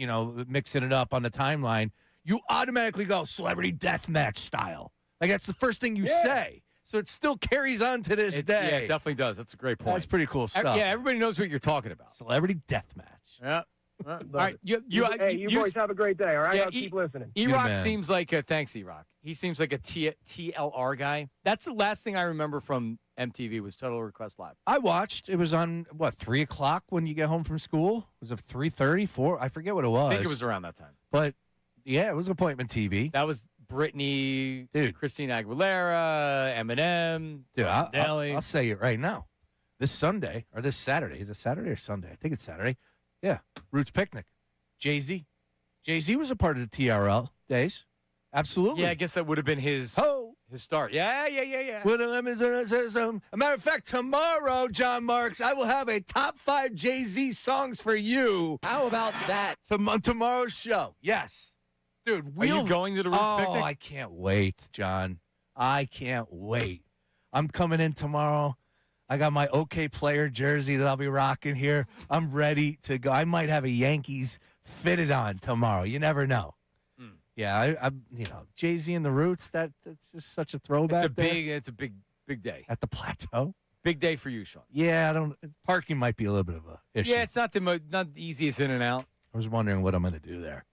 mixing it up on the timeline, you automatically go Celebrity Deathmatch style. Like, that's the first thing you say. So it still carries on to this day. Yeah, it definitely does. That's a great point. That's pretty cool stuff. Yeah, everybody knows what you're talking about. Celebrity Deathmatch. Yeah. All right. You boys have a great day, all right? Yeah, I'll keep listening. E-Rock seems like thanks, E-Rock. He seems like a TLR guy. That's the last thing I remember from MTV was Total Request Live. I watched. It was on, 3 o'clock when you get home from school? Was it 3:30, 4? I forget what it was. I think it was around that time. But, yeah, it was appointment TV. That was Britney, Christina Aguilera, Eminem. Dude, I'll say it right now. This Sunday, or this Saturday. Is it Saturday or Sunday? I think it's Saturday. Yeah, Roots Picnic. Jay-Z. Jay-Z was a part of the TRL days. Absolutely. Yeah, I guess that would have been his start. Yeah. As a matter of fact, tomorrow, John Marks, I will have a top 5 Jay-Z songs for you. How about that? Tomorrow's show. Yes. Dude, are you going to the Roots Picnic? I can't wait, John. I can't wait. I'm coming in tomorrow. I got my OK Player jersey that I'll be rocking here. I'm ready to go. I might have a Yankees fitted on tomorrow. You never know. Yeah, I Jay-Z and the Roots. That's just such a throwback. It's a big day at the Plateau. Big day for you, Sean. Yeah, parking might be a little bit of a issue. Yeah, it's not not the easiest in and out. I was wondering what I'm going to do there.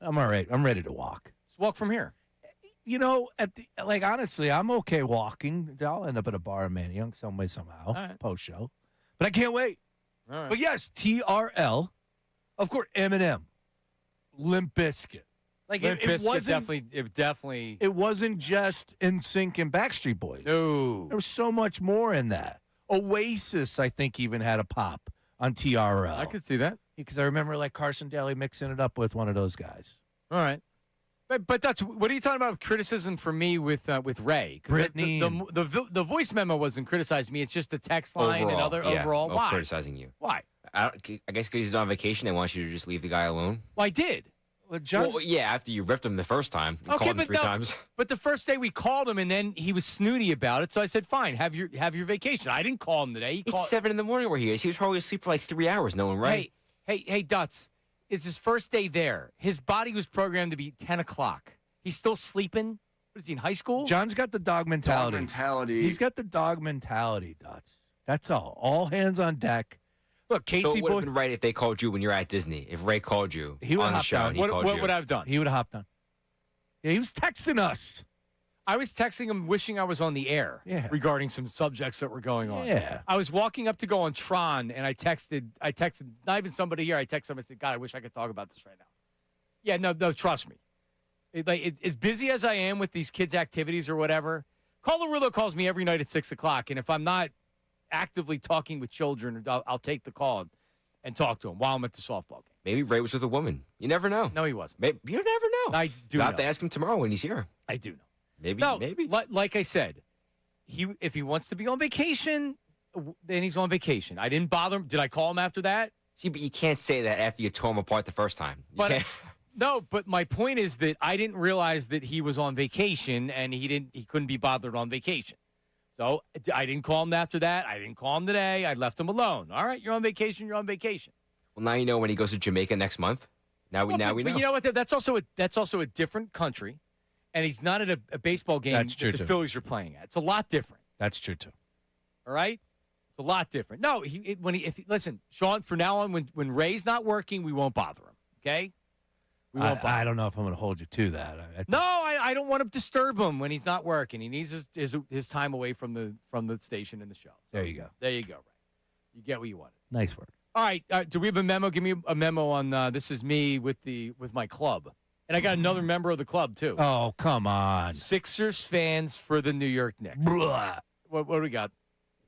I'm all right. I'm ready to walk. Let's walk from here. You know, honestly, I'm okay walking. I'll end up at a bar in Manayunk some way, somehow, post show. But I can't wait. All right. But yes, TRL, of course, Eminem, Limp Bizkit. Like Limp it Bizkit definitely. It wasn't just NSYNC and Backstreet Boys. No, there was so much more in that. Oasis, I think, even had a pop on TRL. I could see that because I remember like Carson Daly mixing it up with one of those guys. All right. But that's what are you talking about? Criticism for me with Ray? Brittany, the voice memo wasn't criticizing me. It's just the text line overall, and other yeah, overall. Why criticizing you? Why? I guess because he's on vacation, they want you to just leave the guy alone. Well, I did. Well, yeah, after you ripped him the first time, you called him 3 times. But the first day we called him, and then he was snooty about it. So I said, "Fine, have your vacation." I didn't call him today. It's 7 in the morning where he is. He was probably asleep for like 3 hours. No one, right? Hey, Dutz. It's his first day there. His body was programmed to be 10 o'clock. He's still sleeping. What is he in high school? John's got the dog mentality. He's got the dog mentality, Dutz. That's all. All hands on deck. Look, Casey so it would have been right if they called you when you're at Disney. If Ray called you on the show and he called you. What would I have done? He would have hopped on. Yeah, he was texting us. I was texting him wishing I was on the air regarding some subjects that were going on. Yeah. I was walking up to go on Tron, and I texted not even somebody here. I texted him. I said, God, I wish I could talk about this right now. Yeah, no, trust me. As busy as I am with these kids' activities or whatever, Colarulo calls me every night at 6 o'clock, and if I'm not actively talking with children, I'll take the call and talk to him while I'm at the softball game. Maybe Ray was with a woman. You never know. No, he wasn't. Maybe, you never know. I do You'll know. have to ask him tomorrow when he's here. I do know. Maybe. Like I said, if he wants to be on vacation, then he's on vacation. I didn't bother him. Did I call him after that? See, but you can't say that after you tore him apart the first time. No, but my point is that I didn't realize that he was on vacation and he couldn't be bothered on vacation. So I didn't call him after that. I didn't call him today. I left him alone. All right, you're on vacation. You're on vacation. Well, now you know when he goes to Jamaica next month. Now we know. But you know what? That's also a different country, and he's not at a baseball game that the Phillies are playing at. It's a lot different. That's true too. All right, it's a lot different. No, listen, Sean. From now on, when Ray's not working, we won't bother him. Okay. I don't know if I'm going to hold you to that. I don't want to disturb him when he's not working. He needs his time away from the station and the show. So there you go. There you go. Right. You get what you wanted. Nice work. All right. Do we have a memo? Give me a memo on this is me with my club. And I got another member of the club, too. Oh, come on. Sixers fans for the New York Knicks. What do we got?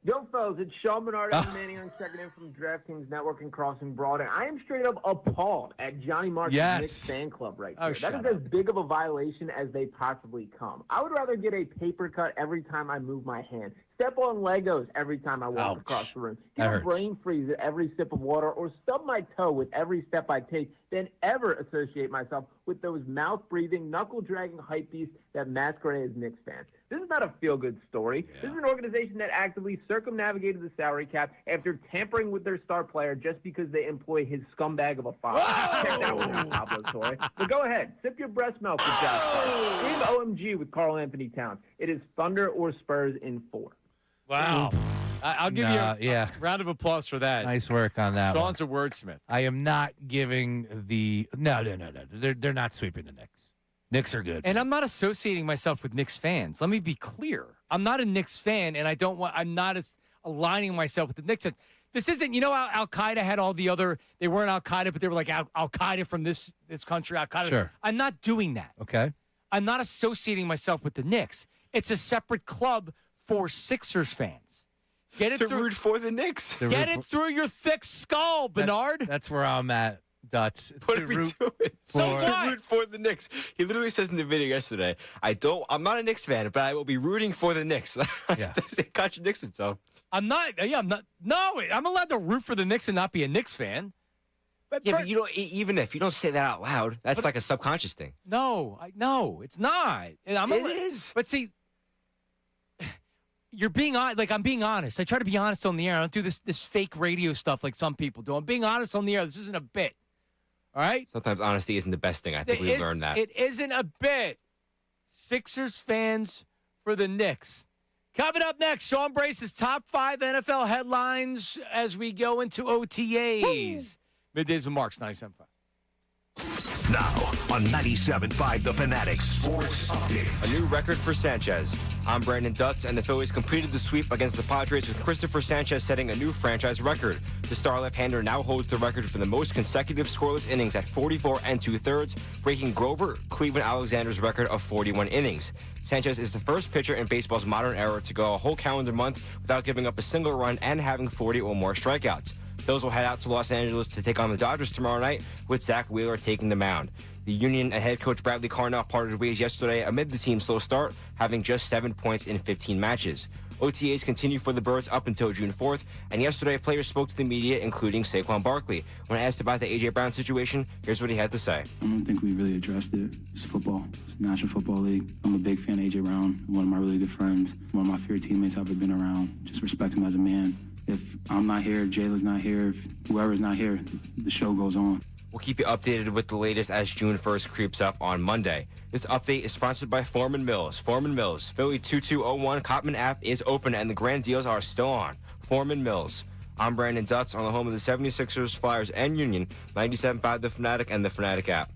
Yo, fellas, it's Sean Bernard and Manning checking in from DraftKings Network and Crossing Broad. And I am straight up appalled at Johnny Martin's Knicks fan club right there. That is as big of a violation as they possibly come. I would rather get a paper cut every time I move my hand, step on Legos every time I walk across the room, get a brain freeze at every sip of water, or stub my toe with every step I take than ever associate myself with those mouth-breathing, knuckle-dragging hypebeasts that masquerade as Knicks fans. This is not a feel-good story. This is an organization that actively circumnavigated the salary cap after tampering with their star player just because they employ his scumbag of a father. Check that one out, Pablo Torre. But go ahead. Sip your breast milk with Josh. Leave OMG with Karl Anthony Towns. It is Thunder or Spurs in 4. Wow. I'll give you a round of applause for that. Nice work on that Sean's a wordsmith. I am not giving the – no. They're not sweeping the Knicks. Knicks are good. And I'm not associating myself with Knicks fans. Let me be clear. I'm not a Knicks fan, and I'm not aligning myself with the Knicks. This isn't, how Al-Qaeda had all the other – they weren't Al-Qaeda, but they were like Al-Qaeda from this country, Al-Qaeda. Sure. I'm not doing that. Okay. I'm not associating myself with the Knicks. It's a separate club for Sixers fans. Get it to root for the Knicks. Get it through your thick skull, Bernard. That's where I'm at, Dutz. What are we doing? To root for the Knicks. He literally says in the video yesterday, I'm not a Knicks fan, but I will be rooting for the Knicks. Yeah. It contradicts itself. I'm not. No, I'm allowed to root for the Knicks and not be a Knicks fan. But even if you don't say that out loud, that's like a subconscious thing. No, it's not. It is. But see, you're being I'm being honest. I try to be honest on the air. I don't do this fake radio stuff like some people do. I'm being honest on the air. This isn't a bit. All right? Sometimes honesty isn't the best thing. I think we've learned that. It isn't a bit. Sixers fans for the Knicks. Coming up next, Sean Brace's top 5 NFL headlines as we go into OTAs. Middays with Marks, 97.5. Now on 97.5 The Fanatic Sports Update. A new record for Sanchez. I'm Brandon Dutz, and the Phillies completed the sweep against the Padres with Christopher Sanchez setting a new franchise record. The star left-hander now holds the record for the most consecutive scoreless innings at 44 2/3, breaking Grover Cleveland Alexander's record of 41 innings. Sanchez is the first pitcher in baseball's modern era to go a whole calendar month without giving up a single run and having 40 or more strikeouts. Bills will head out to Los Angeles to take on the Dodgers tomorrow night, with Zach Wheeler taking the mound. The Union and head coach Bradley Carnell parted ways yesterday amid the team's slow start, having just 7 points in 15 matches. OTAs continue for the Birds up until June 4th, and yesterday players spoke to the media, including Saquon Barkley. When asked about the A.J. Brown situation, here's what he had to say. I don't think we really addressed it. It's football. It's the National Football League. I'm a big fan of A.J. Brown, one of my really good friends, one of my favorite teammates I've ever been around. Just respect him as a man. If I'm not here, Jalen's not here, if whoever's not here, the show goes on. We'll keep you updated with the latest as June 1st creeps up on Monday. This update is sponsored by Foreman Mills. Foreman Mills, Philly 2201 Cotman app is open and the grand deals are still on. Foreman Mills. I'm Brandon Dutz on the home of the 76ers, Flyers, and Union, 97.5 The Fanatic and the Fanatic app.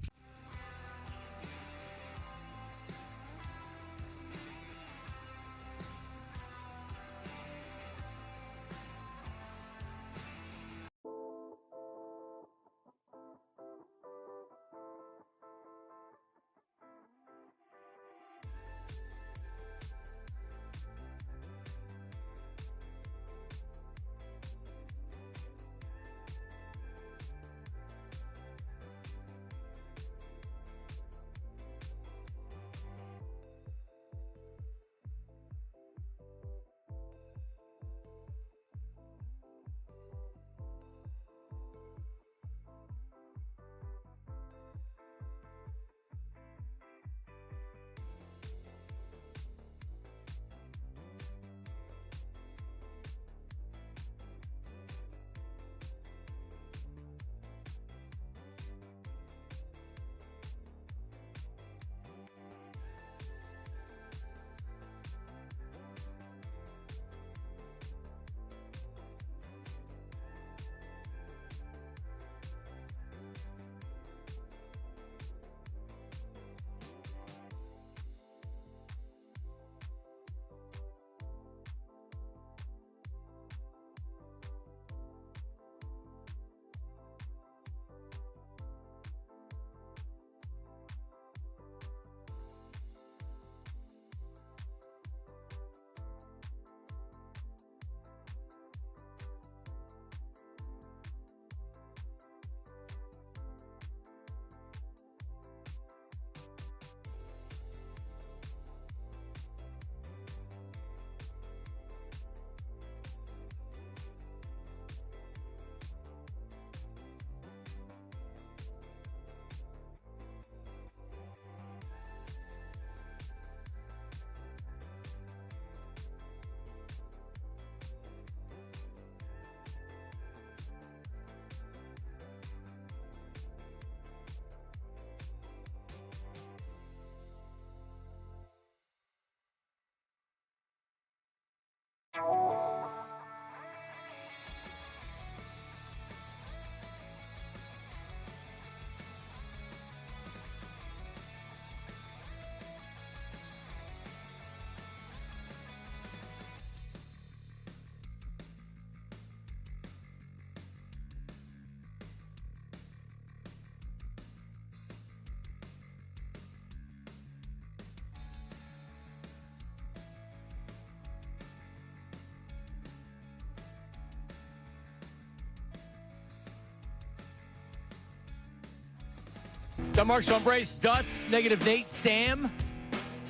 John Mark, Sean Brace, Dutz, Negative Nate, Sam.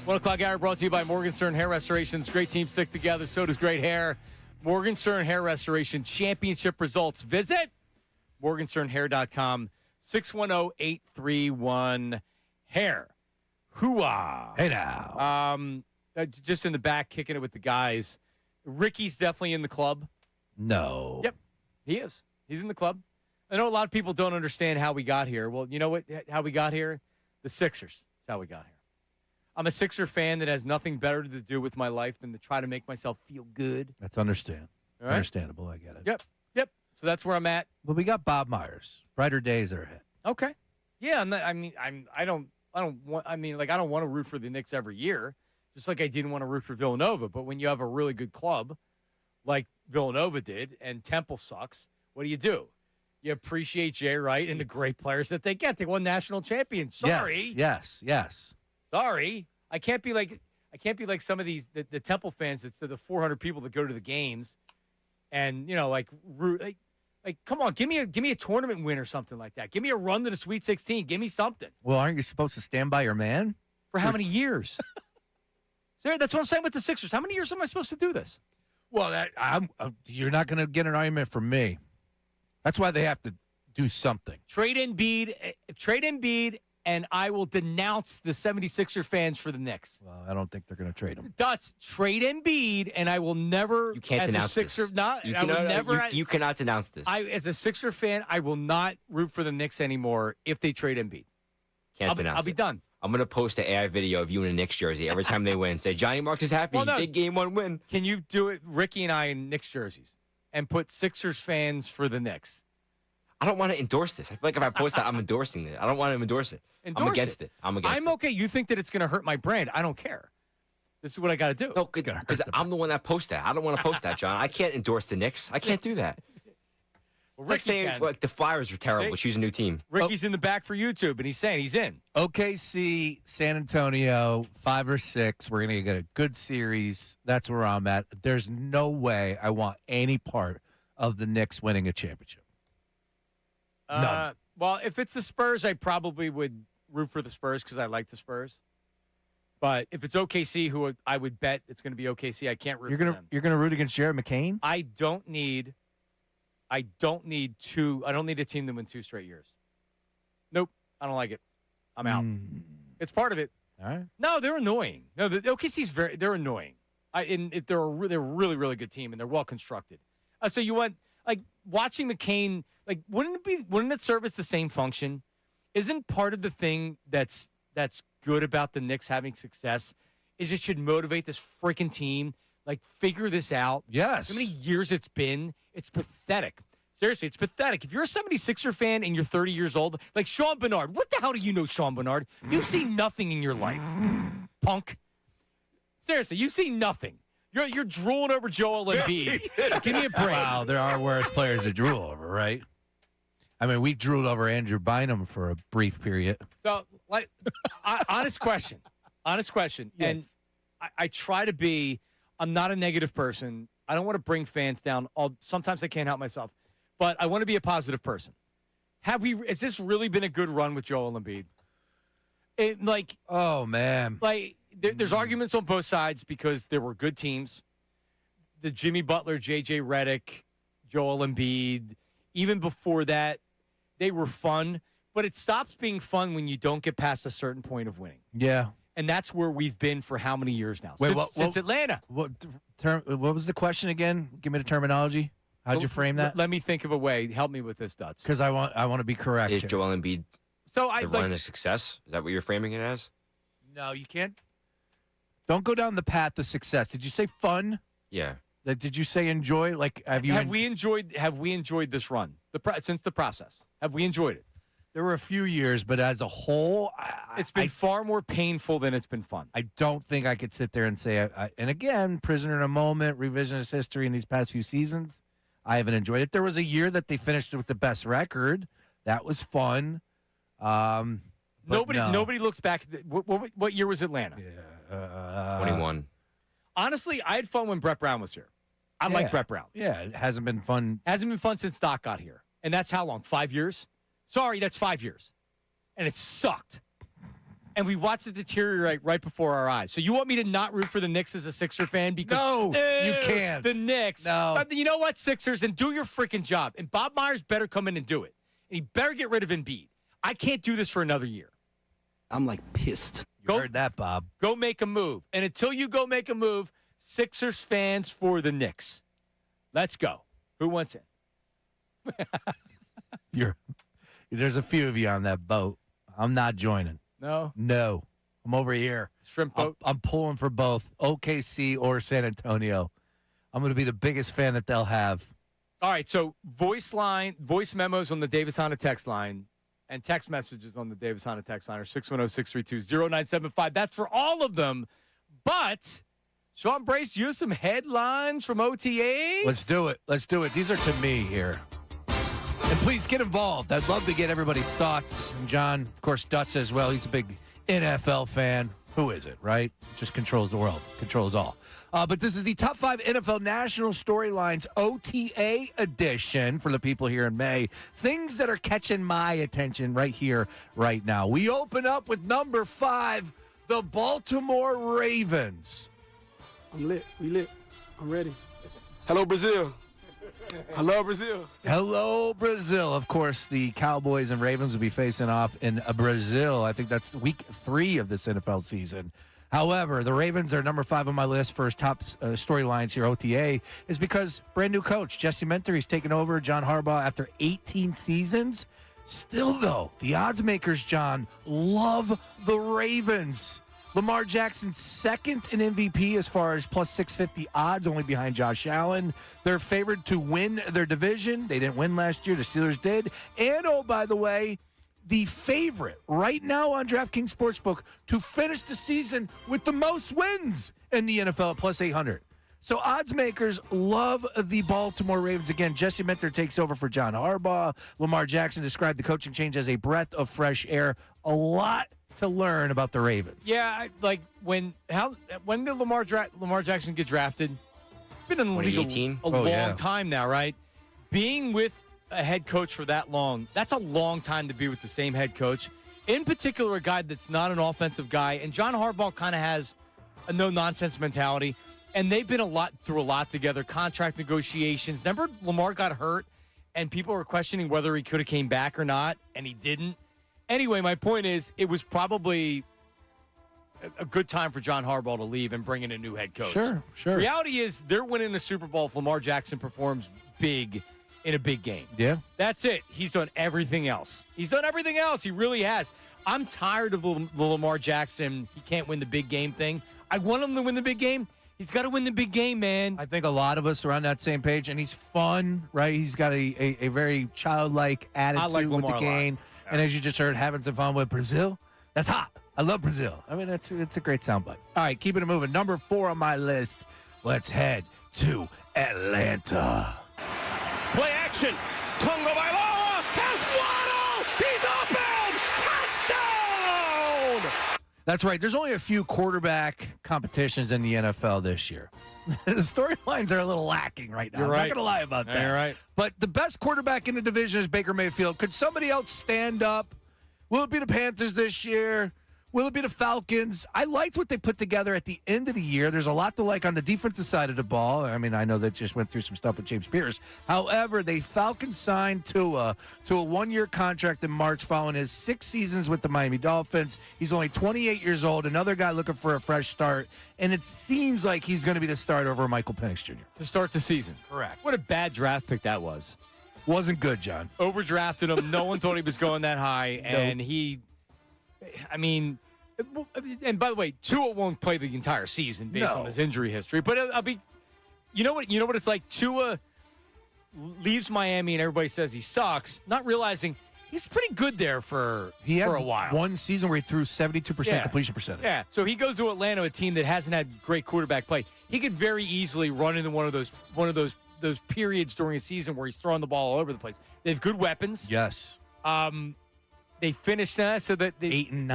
1 o'clock hour brought to you by Morgenstern Hair Restorations. Great team stick together. So does great hair. Morgenstern Hair Restoration championship results. Visit morgensternhair.com. 610-831-HAIR. Hooah. Hey now. Just in the back, kicking it with the guys. Ricky's definitely in the club. No. Yep, he is. He's in the club. I know a lot of people don't understand how we got here. Well, you know what? How we got here? The Sixers. That's how we got here. I'm a Sixer fan that has nothing better to do with my life than to try to make myself feel good. That's All right? understandable. I get it. Yep. So that's where I'm at. Well, we got Bob Myers. Brighter days are ahead. Okay. Yeah. I don't want to root for the Knicks every year, just like I didn't want to root for Villanova. But when you have a really good club like Villanova did and Temple sucks, what do? You appreciate Jay Wright and the great players that they get. They won national champions. Sorry. Yes. Sorry. I can't be like some of these the Temple fans. It's the 400 people that go to the games, and come on, give me a tournament win or something like that. Give me a run to the Sweet 16. Give me something. Well, aren't you supposed to stand by your man? For how many years? Sarah, that's what I'm saying with the Sixers. How many years am I supposed to do this? Well, you're not going to get an argument from me. That's why they have to do something. Trade Embiid, and I will denounce the 76er fans for the Knicks. Well, I don't think they're going to trade him. Dutz, trade Embiid, and I will never. You can't as denounce a Sixer, this. You cannot denounce this. As a Sixer fan, I will not root for the Knicks anymore if they trade Embiid. I'll be done. I'm going to post an AI video of you in a Knicks jersey every time they win. Say, Johnny Marks is happy. Big game 1 win. Can you do it, Ricky and I, in Knicks jerseys and put Sixers fans for the Knicks? I don't want to endorse this. I feel like if I post that, I'm endorsing it. I don't want to endorse it. I'm against it. I'm okay. You think that it's going to hurt my brand. I don't care. This is what I got to do. No, because I'm the one that posts that. I don't want to post that, John. I can't endorse the Knicks. I can't do that. Well, it's like saying the Flyers were terrible. Choose a new team. Ricky's in the back for YouTube, and he's saying he's in. OKC, San Antonio, 5 or 6. We're going to get a good series. That's where I'm at. There's no way I want any part of the Knicks winning a championship. No. Well, if it's the Spurs, I probably would root for the Spurs because I like the Spurs. But if it's OKC, who I would bet it's going to be OKC, I can't root for them. You're going to root against Jared McCain? I don't need a team to win 2 straight years. Nope. I don't like it. I'm out. It's part of it. All right. No, they're annoying. No, the OKC's they're annoying. They're a really, really good team, and they're well constructed. So you want, watching McCain, wouldn't it serve as the same function? Isn't part of the thing that's good about the Knicks having success is it should motivate this freaking team? Figure this out. Yes. How many years it's been? It's pathetic. Seriously, it's pathetic. If you're a 76er fan and you're 30 years old, like Sean Bernard, what the hell do you know Sean Bernard? You've seen nothing in your life, punk. Seriously, you've seen nothing. You're drooling over Joel Embiid. Give me a break. Wow, there are worse players to drool over, right? I mean, we drooled over Andrew Bynum for a brief period. So, honest question. Yes. And I try to be. I'm not a negative person. I don't want to bring fans down. Sometimes I can't help myself, but I want to be a positive person. Has this really been a good run with Joel Embiid? Oh man, there's arguments on both sides because there were good teams. The Jimmy Butler, JJ Redick, Joel Embiid. Even before that, they were fun. But it stops being fun when you don't get past a certain point of winning. Yeah. And that's where we've been for how many years now? Since Atlanta. What was the question again? Give me the terminology. How'd you frame that? Let me think of a way. Help me with this, Dutz. Because I want to be correct. Is Joel Embiid the run of success? Is that what you're framing it as? No, you can't. Don't go down the path of success. Did you say fun? Yeah. Did you say enjoy? Have we enjoyed this run since the process? Have we enjoyed it? There were a few years, but as a whole, it's been far more painful than it's been fun. I don't think I could sit there and say, and again, prisoner in a moment, revisionist history in these past few seasons, I haven't enjoyed it. There was a year that they finished with the best record. That was fun. Nobody looks back. What year was Atlanta? 21. Honestly, I had fun when Brett Brown was here. I like Brett Brown. Yeah, it hasn't been fun. Hasn't been fun since Doc got here. And that's how long? 5 years? Sorry, that's 5 years. And it sucked. And we watched it deteriorate right before our eyes. So you want me to not root for the Knicks as a Sixer fan? Because you can't. The Knicks. No. You know what, Sixers? And do your freaking job. And Bob Myers better come in and do it. And he better get rid of Embiid. I can't do this for another year. I'm pissed. You heard that, Bob. Go make a move. And until you go make a move, Sixers fans for the Knicks. Let's go. Who wants it? There's a few of you on that boat. I'm not joining. No? No. I'm over here. Shrimp boat. I'm pulling for both OKC or San Antonio. I'm going to be the biggest fan that they'll have. All right, so voice memos on the Davis Honda text line and text messages on the Davis Honda text line are 610-632-0975. That's for all of them. But, Sean Brace, you have some headlines from OTAs? Let's do it. These are to me here. And please get involved. I'd love to get everybody's thoughts. And John, of course, Dutz as well. He's a big NFL fan. Who is it, right? Just controls the world, controls all. But this is the top 5 NFL national storylines OTA edition for the people here in May. Things that are catching my attention right here, right now. We open up with number 5, the Baltimore Ravens. I'm lit. We lit. I'm ready. Hello, Brazil. I love Brazil. Hello, Brazil. Of course, the Cowboys and Ravens will be facing off in Brazil. I think that's week 3 of this NFL season. However, the Ravens are number 5 on my list for top storylines here. OTA is because brand new coach, Jesse Minter, he's taken over John Harbaugh after 18 seasons. Still, though, the odds makers, John, love the Ravens. Lamar Jackson second in MVP as far as plus 650 odds, only behind Josh Allen. They're favored to win their division. They didn't win last year. The Steelers did. And, oh, by the way, the favorite right now on DraftKings Sportsbook to finish the season with the most wins in the NFL at plus 800. So odds makers love the Baltimore Ravens. Again, Jesse Minter takes over for John Harbaugh. Lamar Jackson described the coaching change as a breath of fresh air. A lot to learn about the Ravens. Yeah, when did Lamar Jackson get drafted? It's been in the league a long time now, right? Being with a head coach for that long, that's a long time to be with the same head coach. In particular, a guy that's not an offensive guy. And John Harbaugh kind of has a no-nonsense mentality. And they've been through a lot together, contract negotiations. Remember, Lamar got hurt, and people were questioning whether he could have came back or not, and he didn't. Anyway, my point is, it was probably a good time for John Harbaugh to leave and bring in a new head coach. Sure. Reality is, they're winning the Super Bowl if Lamar Jackson performs big in a big game. Yeah. That's it. He's done everything else. He really has. I'm tired of the Lamar Jackson, he can't win the big game thing. I want him to win the big game. He's got to win the big game, man. I think a lot of us are on that same page, and he's fun, right? He's got a very childlike attitude with the game. And as you just heard, having some fun with Brazil, that's hot. I love Brazil. I mean, it's a great soundbite. All right, keeping it moving. Number 4 on my list. Let's head to Atlanta. Play action. Tungo Bailoa has Waddle. He's open. Touchdown. That's right. There's only a few quarterback competitions in the NFL this year. The storylines are a little lacking right now. You're I'm right. not going to lie about that. You're right. But the best quarterback in the division is Baker Mayfield. Could somebody else stand up? Will it be the Panthers this year? Will it be the Falcons? I liked what they put together at the end of the year. There's a lot to like on the defensive side of the ball. I mean, I know they just went through some stuff with James Pierce. However, the Falcons signed Tua to a 1-year contract in March following his 6 seasons with the Miami Dolphins. He's only 28 years old, another guy looking for a fresh start, and it seems like he's going to be the start over Michael Penix Jr. To start the season. Correct. What a bad draft pick that was. Wasn't good, John. Overdrafted him. No one thought he was going that high, and and by the way, Tua won't play the entire season based on his injury history. But you know what it's like? Tua leaves Miami and everybody says he sucks, not realizing he's pretty good there for a while. One season where he threw 72% completion percentage. Yeah. So he goes to Atlanta, a team that hasn't had great quarterback play. He could very easily run into one of those periods during a season where he's throwing the ball all over the place. They have good weapons. Yes. They finished that so that 8 and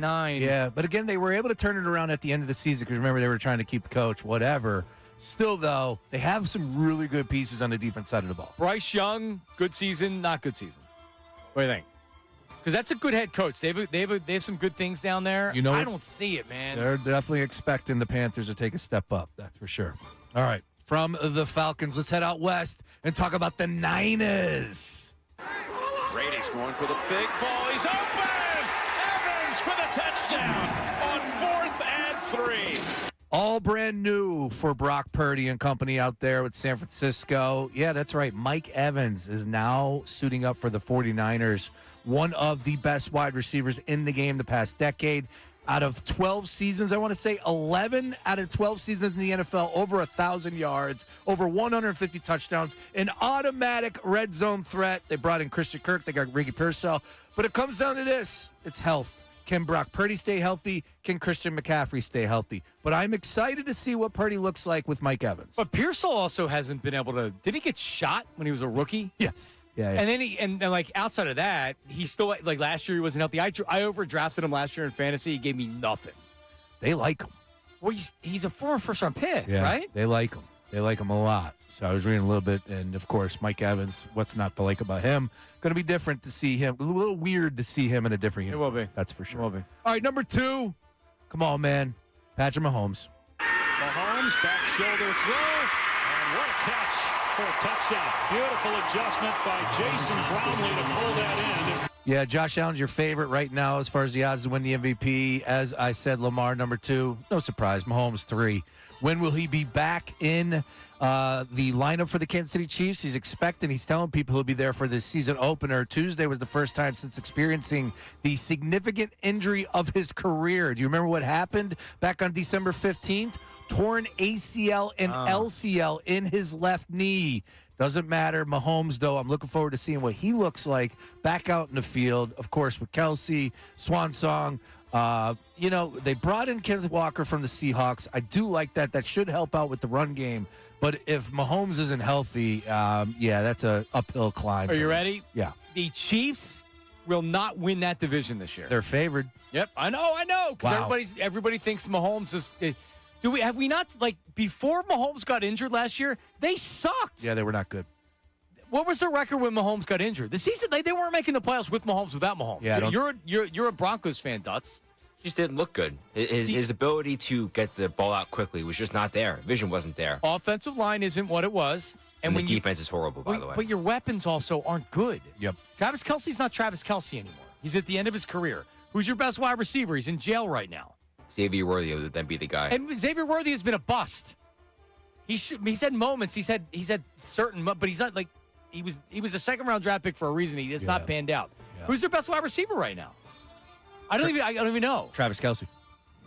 9. Yeah, but again, they were able to turn it around at the end of the season because remember they were trying to keep the coach, whatever. Still, though, they have some really good pieces on the defense side of the ball. Bryce Young, good season, not good season. What do you think? Because that's a good head coach. They have some good things down there. You know, I don't see it, man. They're definitely expecting the Panthers to take a step up. That's for sure. All right, from the Falcons, let's head out west and talk about the Niners. Brady's going for the big ball. He's open. Evans for the touchdown on 4th and 3. All brand new for Brock Purdy and company out there with San Francisco. Yeah, that's right. Mike Evans is now suiting up for the 49ers, one of the best wide receivers in the game the past decade. out of 12 seasons, I want to say 11 out of 12 seasons in the NFL, over 1,000 yards, over 150 touchdowns, an automatic red zone threat. They brought in Christian Kirk. They got Ricky Pearsall. But it comes down to this. It's health. Can Brock Purdy stay healthy? Can Christian McCaffrey stay healthy? But I'm excited to see what Purdy looks like with Mike Evans. But Pearsall also hasn't been able to. Did he get shot when he was a rookie? Yes. Yeah. And then and like outside of that, he's still like last year he wasn't healthy. I overdrafted him last year in fantasy. He gave me nothing. They like him. Well, he's a former first-round pick, right? They like him. They like him a lot. So I was reading a little bit, and of course, Mike Evans. What's not to like about him? Going to be different to see him. A little weird to see him in a different uniform. It will be. That's for sure. It will be. All right, number 2. Come on, man. Patrick Mahomes. Mahomes, back shoulder throw, and what a catch for a touchdown. Beautiful adjustment by Jason Brownlee to pull that in. Yeah, Josh Allen's your favorite right now as far as the odds to win the MVP. As I said, Lamar, number 2. No surprise. Mahomes, 3. When will he be back in the lineup for the Kansas City Chiefs? He's expecting, he's telling people he'll be there for this season opener. Tuesday was the first time since experiencing the significant injury of his career. Do you remember what happened back on December 15th? Torn ACL and LCL in his left knee. Doesn't matter. Mahomes, though, I'm looking forward to seeing what he looks like back out in the field. Of course, with Kelsey, Swan Song. They brought in Kenneth Walker from the Seahawks. I do like that. That should help out with the run game. But if Mahomes isn't healthy, that's a uphill climb. Are you ready? Yeah. The Chiefs will not win that division this year. They're favored. Yep, I know. Because Wow. everybody thinks Mahomes is. Have we not, like, before Mahomes got injured last year, they sucked. Yeah, they were not good. What was the record when Mahomes got injured? The season they weren't making the playoffs with Mahomes, without Mahomes. Yeah, you're a Broncos fan, Dutz. Just didn't look good. His ability to get the ball out quickly was just not there. Vision wasn't there. Offensive line isn't what it was. And the defense is horrible, by the way. But your weapons also aren't good. Yep. Travis Kelce's not Travis Kelce anymore. He's at the end of his career. Who's your best wide receiver? He's in jail right now. Xavier Worthy would then be the guy. And Xavier Worthy has been a bust. He's had moments. He's had certain, but he's not like he was a second-round draft pick for a reason. He has not panned out. Yeah. Who's their best wide receiver right now? I don't even know. Travis Kelce.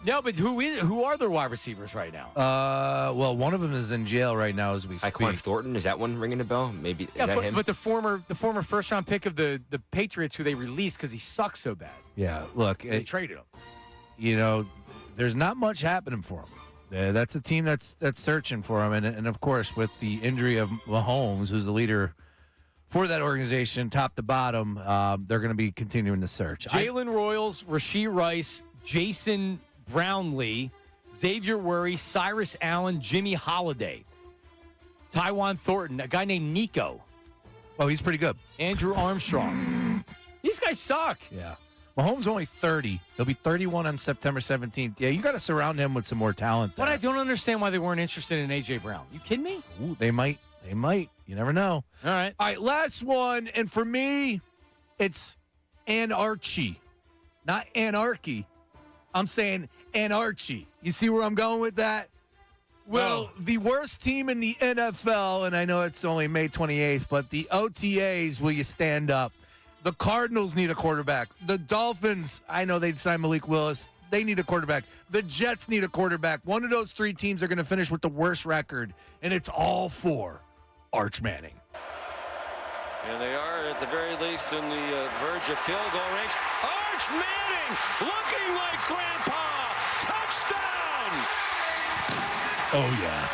No, but who are their wide receivers right now? Well, one of them is in jail right now as we speak. Tyquan Thornton, is that one ringing a bell? Maybe is that him? But the former first-round pick of the Patriots, who they released because he sucks so bad. Yeah, look, They traded him. There's not much happening for him. That's a team that's searching for him, and of course with the injury of Mahomes, who's the leader for that organization, top to bottom, they're going to be continuing the search. Jalen Royals, Rashee Rice, Jason Brownlee, Xavier Worthy, Cyrus Allen, Jimmy Holiday, Tyquan Thornton, a guy named Nico. Oh, he's pretty good. Andrew Armstrong. These guys suck. Yeah. Mahomes only 30. He'll be 31 on September 17th. Yeah, you got to surround him with some more talent there. But I don't understand why they weren't interested in A.J. Brown. You kidding me? Ooh, they might. You never know. All right. All right, last one. And for me, it's anarchy, not anarchy. I'm saying anarchy. You see where I'm going with that? Well, the worst team in the NFL, and I know it's only May 28th, but the OTAs, will you stand up? The Cardinals need a quarterback. The Dolphins, I know they'd sign Malik Willis. They need a quarterback. The Jets need a quarterback. One of those three teams are going to finish with the worst record, and it's all for Arch Manning. And they are, at the very least, in the verge of field goal range. Arch Manning looking like Grandpa. Touchdown! Oh, yeah.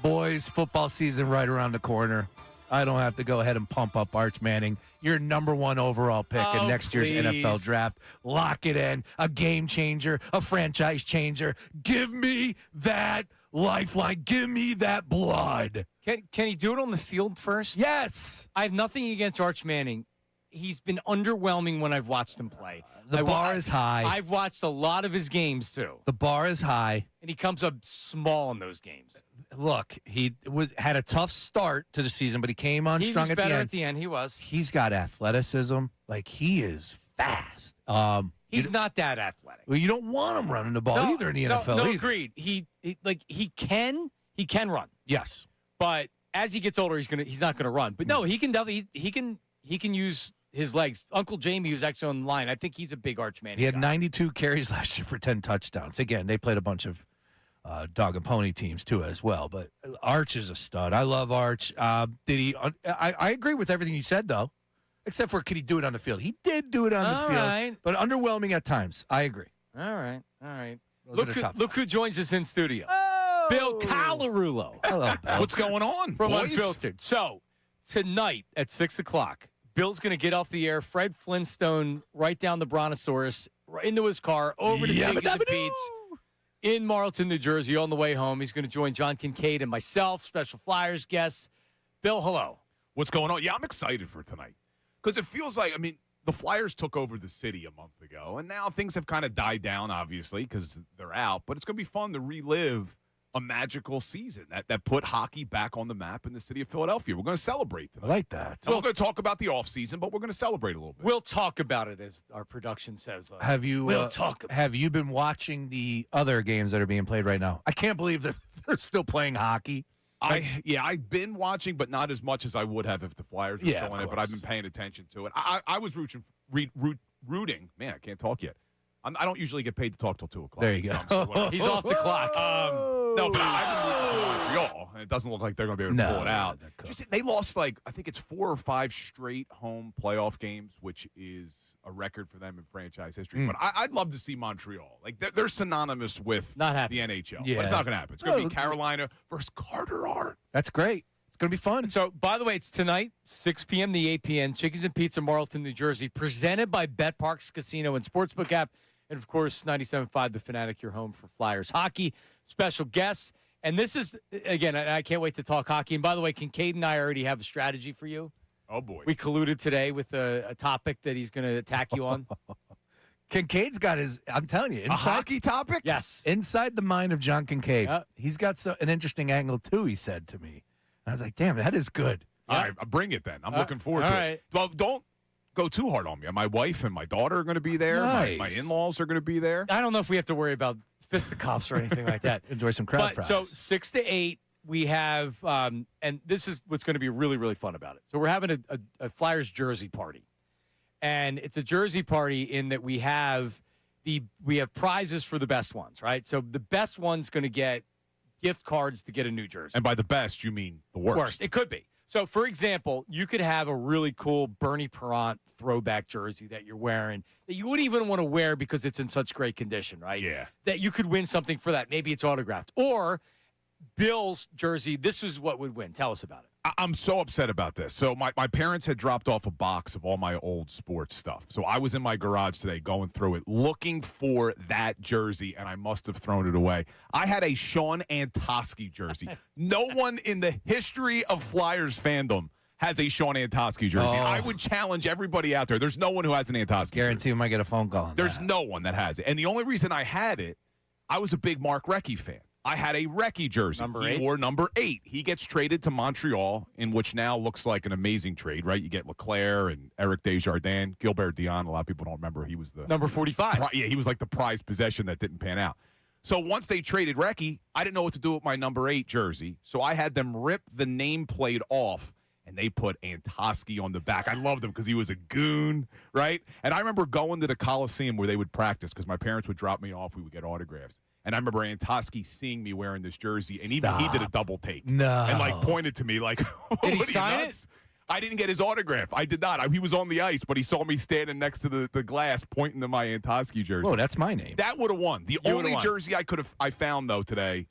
Boys, football season right around the corner. I don't have to go ahead and pump up Arch Manning. Your number one overall pick in next year's NFL draft. Lock it in. A game changer, a franchise changer. Give me that lifeline. Give me that blood. Can he do it on the field first? Yes. I have nothing against Arch Manning. He's been underwhelming when I've watched him play. The bar is high. I've watched a lot of his games, too. The bar is high. And he comes up small in those games. Look, he had a tough start to the season, but he came on strong at the end. He was better at the end. He was. He's got athleticism. Like, he is fast. He's not that athletic. Well, you don't want him running the ball either in the NFL. No, either. agreed. He can run. Yes. But as he gets older, he's not gonna run. But no, he can definitely he can use his legs. Uncle Jamie, who's actually on the line, I think he's a big Arch Manning He had guy. 92 carries last year for 10 touchdowns. Again, they played a bunch of dog and pony teams too as well. But Arch is a stud. I love Arch. Did he? I agree with everything you said though, except for could he do it on the field? He did do it on the field, right. but underwhelming at times. I agree. All right. Those are the top Look who joins us in studio. Bill Calarulo. Hello, Bill. What's going on, From boys? Unfiltered. So, tonight at 6 o'clock, Bill's going to get off the air, Fred Flintstone, right down the Brontosaurus, right into his car, over to Chickies and Pete's in Marlton, New Jersey. On the way home, he's going to join John Kincade and myself, special Flyers guests. Bill, hello. What's going on? Yeah, I'm excited for tonight because it feels like, the Flyers took over the city a month ago, and now things have kind of died down, obviously, because they're out. But it's going to be fun to relive a magical season that put hockey back on the map in the city of Philadelphia. We're going to celebrate tonight. I like that. And we're going to talk about the offseason, but we're going to celebrate a little bit. We'll talk about it, as our production says. Have you We'll talk about have you been watching the other games that are being played right now? I can't believe that they're still playing hockey. I've been watching, but not as much as I would have if the Flyers were still in it. But I've been paying attention to it. I was rooting. Man, I can't talk yet. I don't usually get paid to talk till 2 o'clock. There you go. He's off the clock. No, but I've been rooting for Montreal, and it doesn't look like they're going to be able to pull it out. They lost, I think it's 4 or 5 straight home playoff games, which is a record for them in franchise history. But I'd love to see Montreal. They're synonymous with the NHL. Yeah. But it's not going to happen. It's going to be Carolina versus Carter Hart. That's great. It's going to be fun. So, by the way, it's tonight, 6 p.m. the APN, Chickies and Pizza, Marlton, New Jersey, presented by Bet Parks Casino and Sportsbook app. And, of course, 97.5 The Fanatic, your home for Flyers hockey. Special guests. And this is, again, I can't wait to talk hockey. And, by the way, Kincade and I already have a strategy for you. Oh, boy. We colluded today with a topic that he's going to attack you on. Kincaid's got I'm telling you. A hockey topic? Yes. Inside the mind of John Kincade. He's got an interesting angle, too, he said to me. And I was like, damn, that is good. All right, bring it then. I'm looking forward to it. Well, don't go too hard on me. My wife and my daughter are going to be there. Nice. My in-laws are going to be there. I don't know if we have to worry about fisticuffs or anything like that. Enjoy some crowd fries. So 6 to 8, we have, and this is what's going to be really, really fun about it. So we're having a Flyers jersey party. And it's a jersey party in that we have prizes for the best ones, right? So the best one's going to get gift cards to get a new jersey. And by the best, you mean the worst. It could be. So, for example, you could have a really cool Bernie Perrant throwback jersey that you're wearing that you wouldn't even want to wear because it's in such great condition, right? Yeah. That you could win something for that. Maybe it's autographed. Or Bill's jersey, this is what would win. Tell us about it. I'm so upset about this. So my parents had dropped off a box of all my old sports stuff. So I was in my garage today going through it, looking for that jersey, and I must have thrown it away. I had a Sean Antosky jersey. No one in the history of Flyers fandom has a Sean Antosky jersey. Oh. I would challenge everybody out there. There's no one who has an Antosky Guarantee we might get a phone call on There's that. no one that has it. And the only reason I had it, I was a big Mark Recchi fan. I had a Recchi jersey. He wore number 8. He gets traded to Montreal, in which now looks like an amazing trade, right? You get Leclerc and Eric Desjardins, Gilbert Dion. A lot of people don't remember he was the number 45. Yeah, he was like the prized possession that didn't pan out. So once they traded Recchi, I didn't know what to do with my number 8 jersey. So I had them rip the nameplate off, and they put Antosky on the back. I loved him because he was a goon, right? And I remember going to the Coliseum where they would practice because my parents would drop me off. We would get autographs. And I remember Antosky seeing me wearing this jersey, and even he did a double take. No. And, pointed to me like, did he what, sign nuts? I didn't get his autograph. I did not. He was on the ice, but he saw me standing next to the glass pointing to my Antosky jersey. Oh, that's my name. That would have won. The You only would've won. jersey I found, though, today,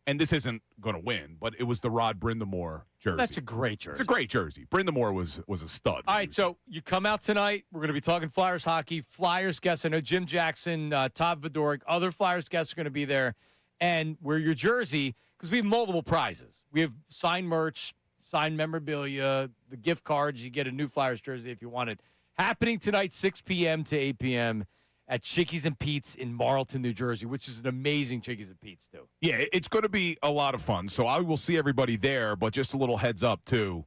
and this isn't going to win, but it was the Rod Brindamore jersey. That's a great jersey. It's a great jersey. Brindamore was a stud. All right, so you come out tonight. We're going to be talking Flyers hockey. Flyers guests. I know Jim Jackson, Todd Vodorik, other Flyers guests are going to be there. And wear your jersey because we have multiple prizes. We have signed merch, signed memorabilia, the gift cards. You get a new Flyers jersey if you want it. Happening tonight, 6 p.m. to 8 p.m. at Chickies and Pete's in Marlton, New Jersey, which is an amazing Chickies and Pete's, too. Yeah, it's going to be a lot of fun. So I will see everybody there, but just a little heads up, too.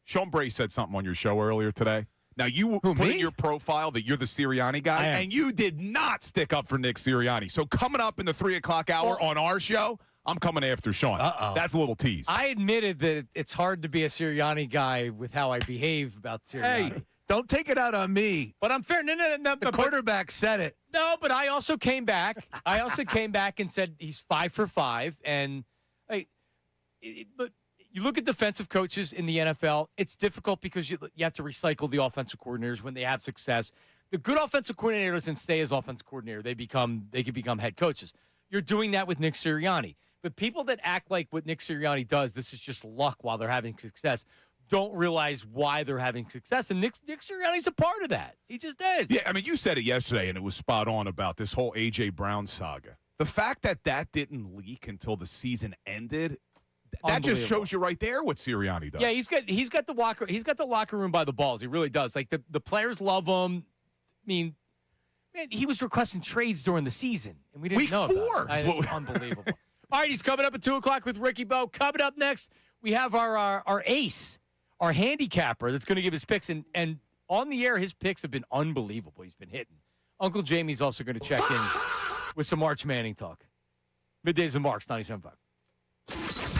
Sean Bray said something on your show earlier today. Now, you put in your profile that you're the Sirianni guy, and you did not stick up for Nick Sirianni. So coming up in the 3 o'clock hour on our show, I'm coming after Sean. That's a little tease. I admitted that it's hard to be a Sirianni guy with how I behave about Sirianni. Hey, Don't take it out on me. But I'm fair. No. The quarterback said it. No, but I also came back. And said he's 5 for 5. And but you look at defensive coaches in the NFL, it's difficult because you have to recycle the offensive coordinators when they have success. The good offensive coordinator doesn't stay as offensive coordinator. They could become head coaches. You're doing that with Nick Sirianni. But people that act like what Nick Sirianni does, this is just luck while they're having success, don't realize why they're having success. And Nick Sirianni's a part of that. He just is. Yeah, I mean, you said it yesterday, and it was spot on about this whole A.J. Brown saga. The fact that didn't leak until the season ended, that just shows you right there what Sirianni does. Yeah, he's got the locker room by the balls. He really does. Like the players love him. I mean, man, he was requesting trades during the season, and we didn't know about it. It's unbelievable. All right, he's coming up at 2 o'clock with Ricky Bo. Coming up next, we have our ace, our handicapper that's going to give his picks. And on the air, his picks have been unbelievable. He's been hitting. Uncle Jamie's also going to check in with some Arch Manning talk. Middays and Marks, 97.5.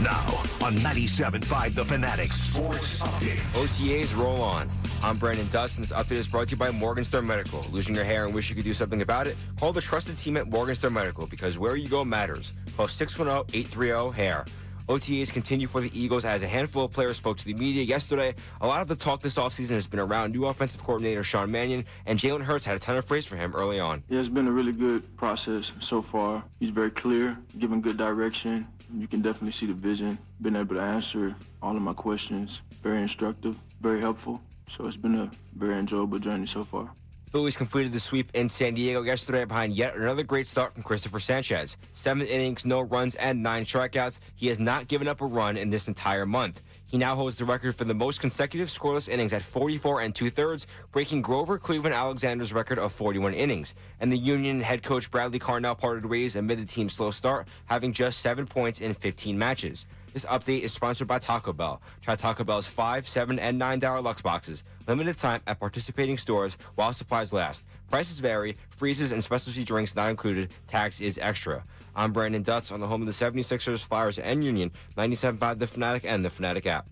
Now on 97.5 The Fanatic Sports Update. OTAs roll on. I'm Brandon Dutz, and this update is brought to you by Morgan Medical. Losing your hair and wish you could do something about it? Call the trusted team at Morgan Medical, because where you go matters. Call 610-830-HAIR. OTAs continue for the Eagles as a handful of players spoke to the media yesterday. A lot of the talk this offseason has been around new offensive coordinator Sean Mannion, and Jalen Hurts had a ton of praise for him early on. Yeah, it's been a really good process so far. He's very clear, giving good direction. You can definitely see the vision, been able to answer all of my questions. Very instructive, very helpful. So it's been a very enjoyable journey so far. Phillies completed the sweep in San Diego yesterday behind yet another great start from Christopher Sanchez. 7 innings, no runs, and 9 strikeouts. He has not given up a run in this entire month. He now holds the record for the most consecutive scoreless innings at 44 2/3, breaking Grover Cleveland Alexander's record of 41 innings. And the Union head coach Bradley Carnell parted ways amid the team's slow start, having just 7 points in 15 matches. This update is sponsored by Taco Bell. Try Taco Bell's $5, $7, and $9 Lux boxes. Limited time at participating stores while supplies last. Prices vary. Freezes and specialty drinks not included. Tax is extra. I'm Brandon Dutz on the home of the 76ers, Flyers, and Union. 97.5 The Fanatic and the Fanatic app.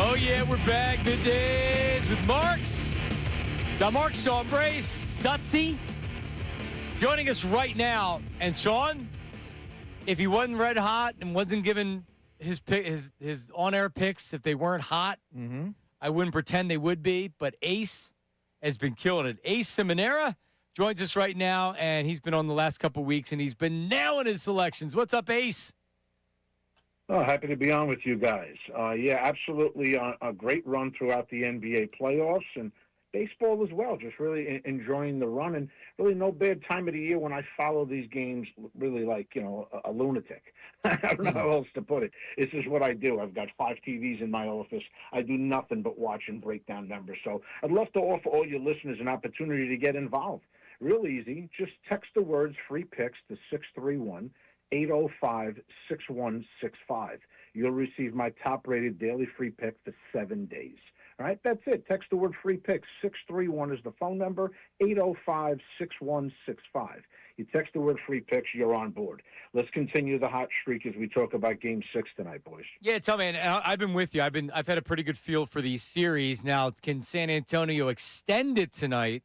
Oh, yeah, we're back. Middays with Marks. Got Mark, Sean Brace, Dutsy joining us right now. And Sean, if he wasn't red hot and wasn't given his on-air picks, if they weren't hot, I wouldn't pretend they would be. But Ace has been killing it. Ace Seminara joins us right now, and he's been on the last couple weeks, and he's been nailing his selections. What's up, Ace? Oh, happy to be on with you guys. Yeah, absolutely a great run throughout the NBA playoffs and baseball as well. Just really enjoying the run, and really no bad time of the year when I follow these games really like, a lunatic. I don't know how else to put it. This is what I do. I've got 5 TVs in my office. I do nothing but watch and break down numbers. So I'd love to offer all your listeners an opportunity to get involved. Real easy. Just text the words free picks to 631-805-6165. You'll receive my top-rated daily free pick for 7 days. All right, that's it. Text the word free pick. 631 is the phone number, 805-6165. You text the word free picks, you're on board. Let's continue the hot streak as we talk about Game 6 tonight, boys. Yeah, tell me, and I've been with you. I've had a pretty good feel for these series. Now, can San Antonio extend it tonight,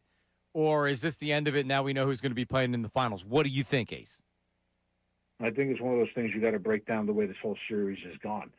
or is this the end of it? Now we know who's going to be playing in the finals. What do you think, Ace? I think it's one of those things you got to break down the way this whole series has gone.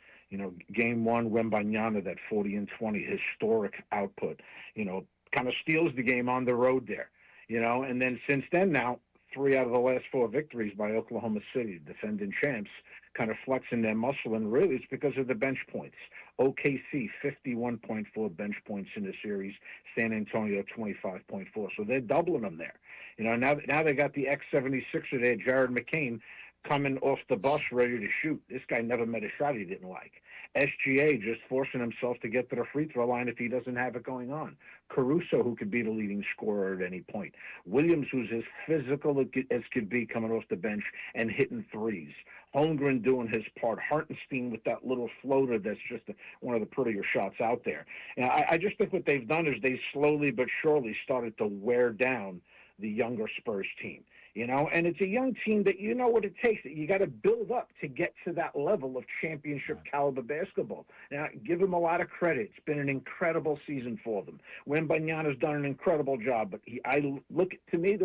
Game 1, Wembanyama, that 40-20 historic output, kind of steals the game on the road there, and then since then now, 3 out of the last 4 victories by Oklahoma City, defending champs, kind of flexing their muscle, and really it's because of the bench points. OKC, 51.4 bench points in the series, San Antonio, 25.4, so they're doubling them there. Now they got the X-76er there, Jared McCain, coming off the bus ready to shoot. This guy never met a shot he didn't like. SGA just forcing himself to get to the free throw line if he doesn't have it going on. Caruso, who could be the leading scorer at any point. Williams, who's as physical as could be coming off the bench and hitting threes. Holmgren doing his part. Hartenstein with that little floater that's just one of the prettier shots out there. And I just think what they've done is they slowly but surely started to wear down the younger Spurs team. And it's a young team that you know what it takes. You got to build up to get to that level of championship caliber basketball. Now, give them a lot of credit. It's been an incredible season for them. Wembanyama's done an incredible job, but the way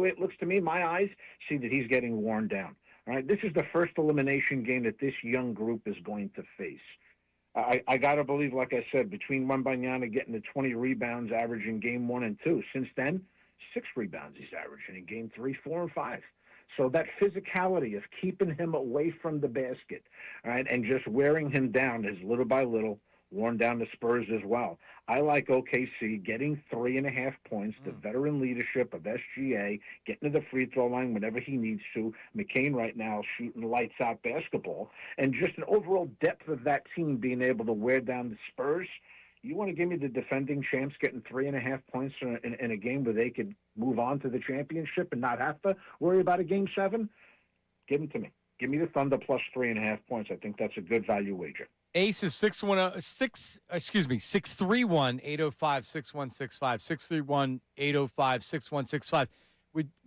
it looks to me, my eyes see that he's getting worn down. All right, this is the first elimination game that this young group is going to face. I got to believe, like I said, between Wembanyama getting the 20 rebounds averaging game 1 and 2, since then, 6 rebounds he's averaging in game 3, 4, and 5. So that physicality of keeping him away from the basket, all right, and just wearing him down is little by little worn down the Spurs as well. I like OKC getting 3.5 points, the veteran leadership of SGA, getting to the free throw line whenever he needs to. McCain right now shooting lights out basketball, and just an overall depth of that team being able to wear down the Spurs. You want to give me the defending champs getting 3.5 points in a game where they could move on to the championship and not have to worry about a Game 7? Give them to me. Give me the Thunder plus 3.5 points. I think that's a good value wager. Ace is 631-805-6165. 631-805-6165.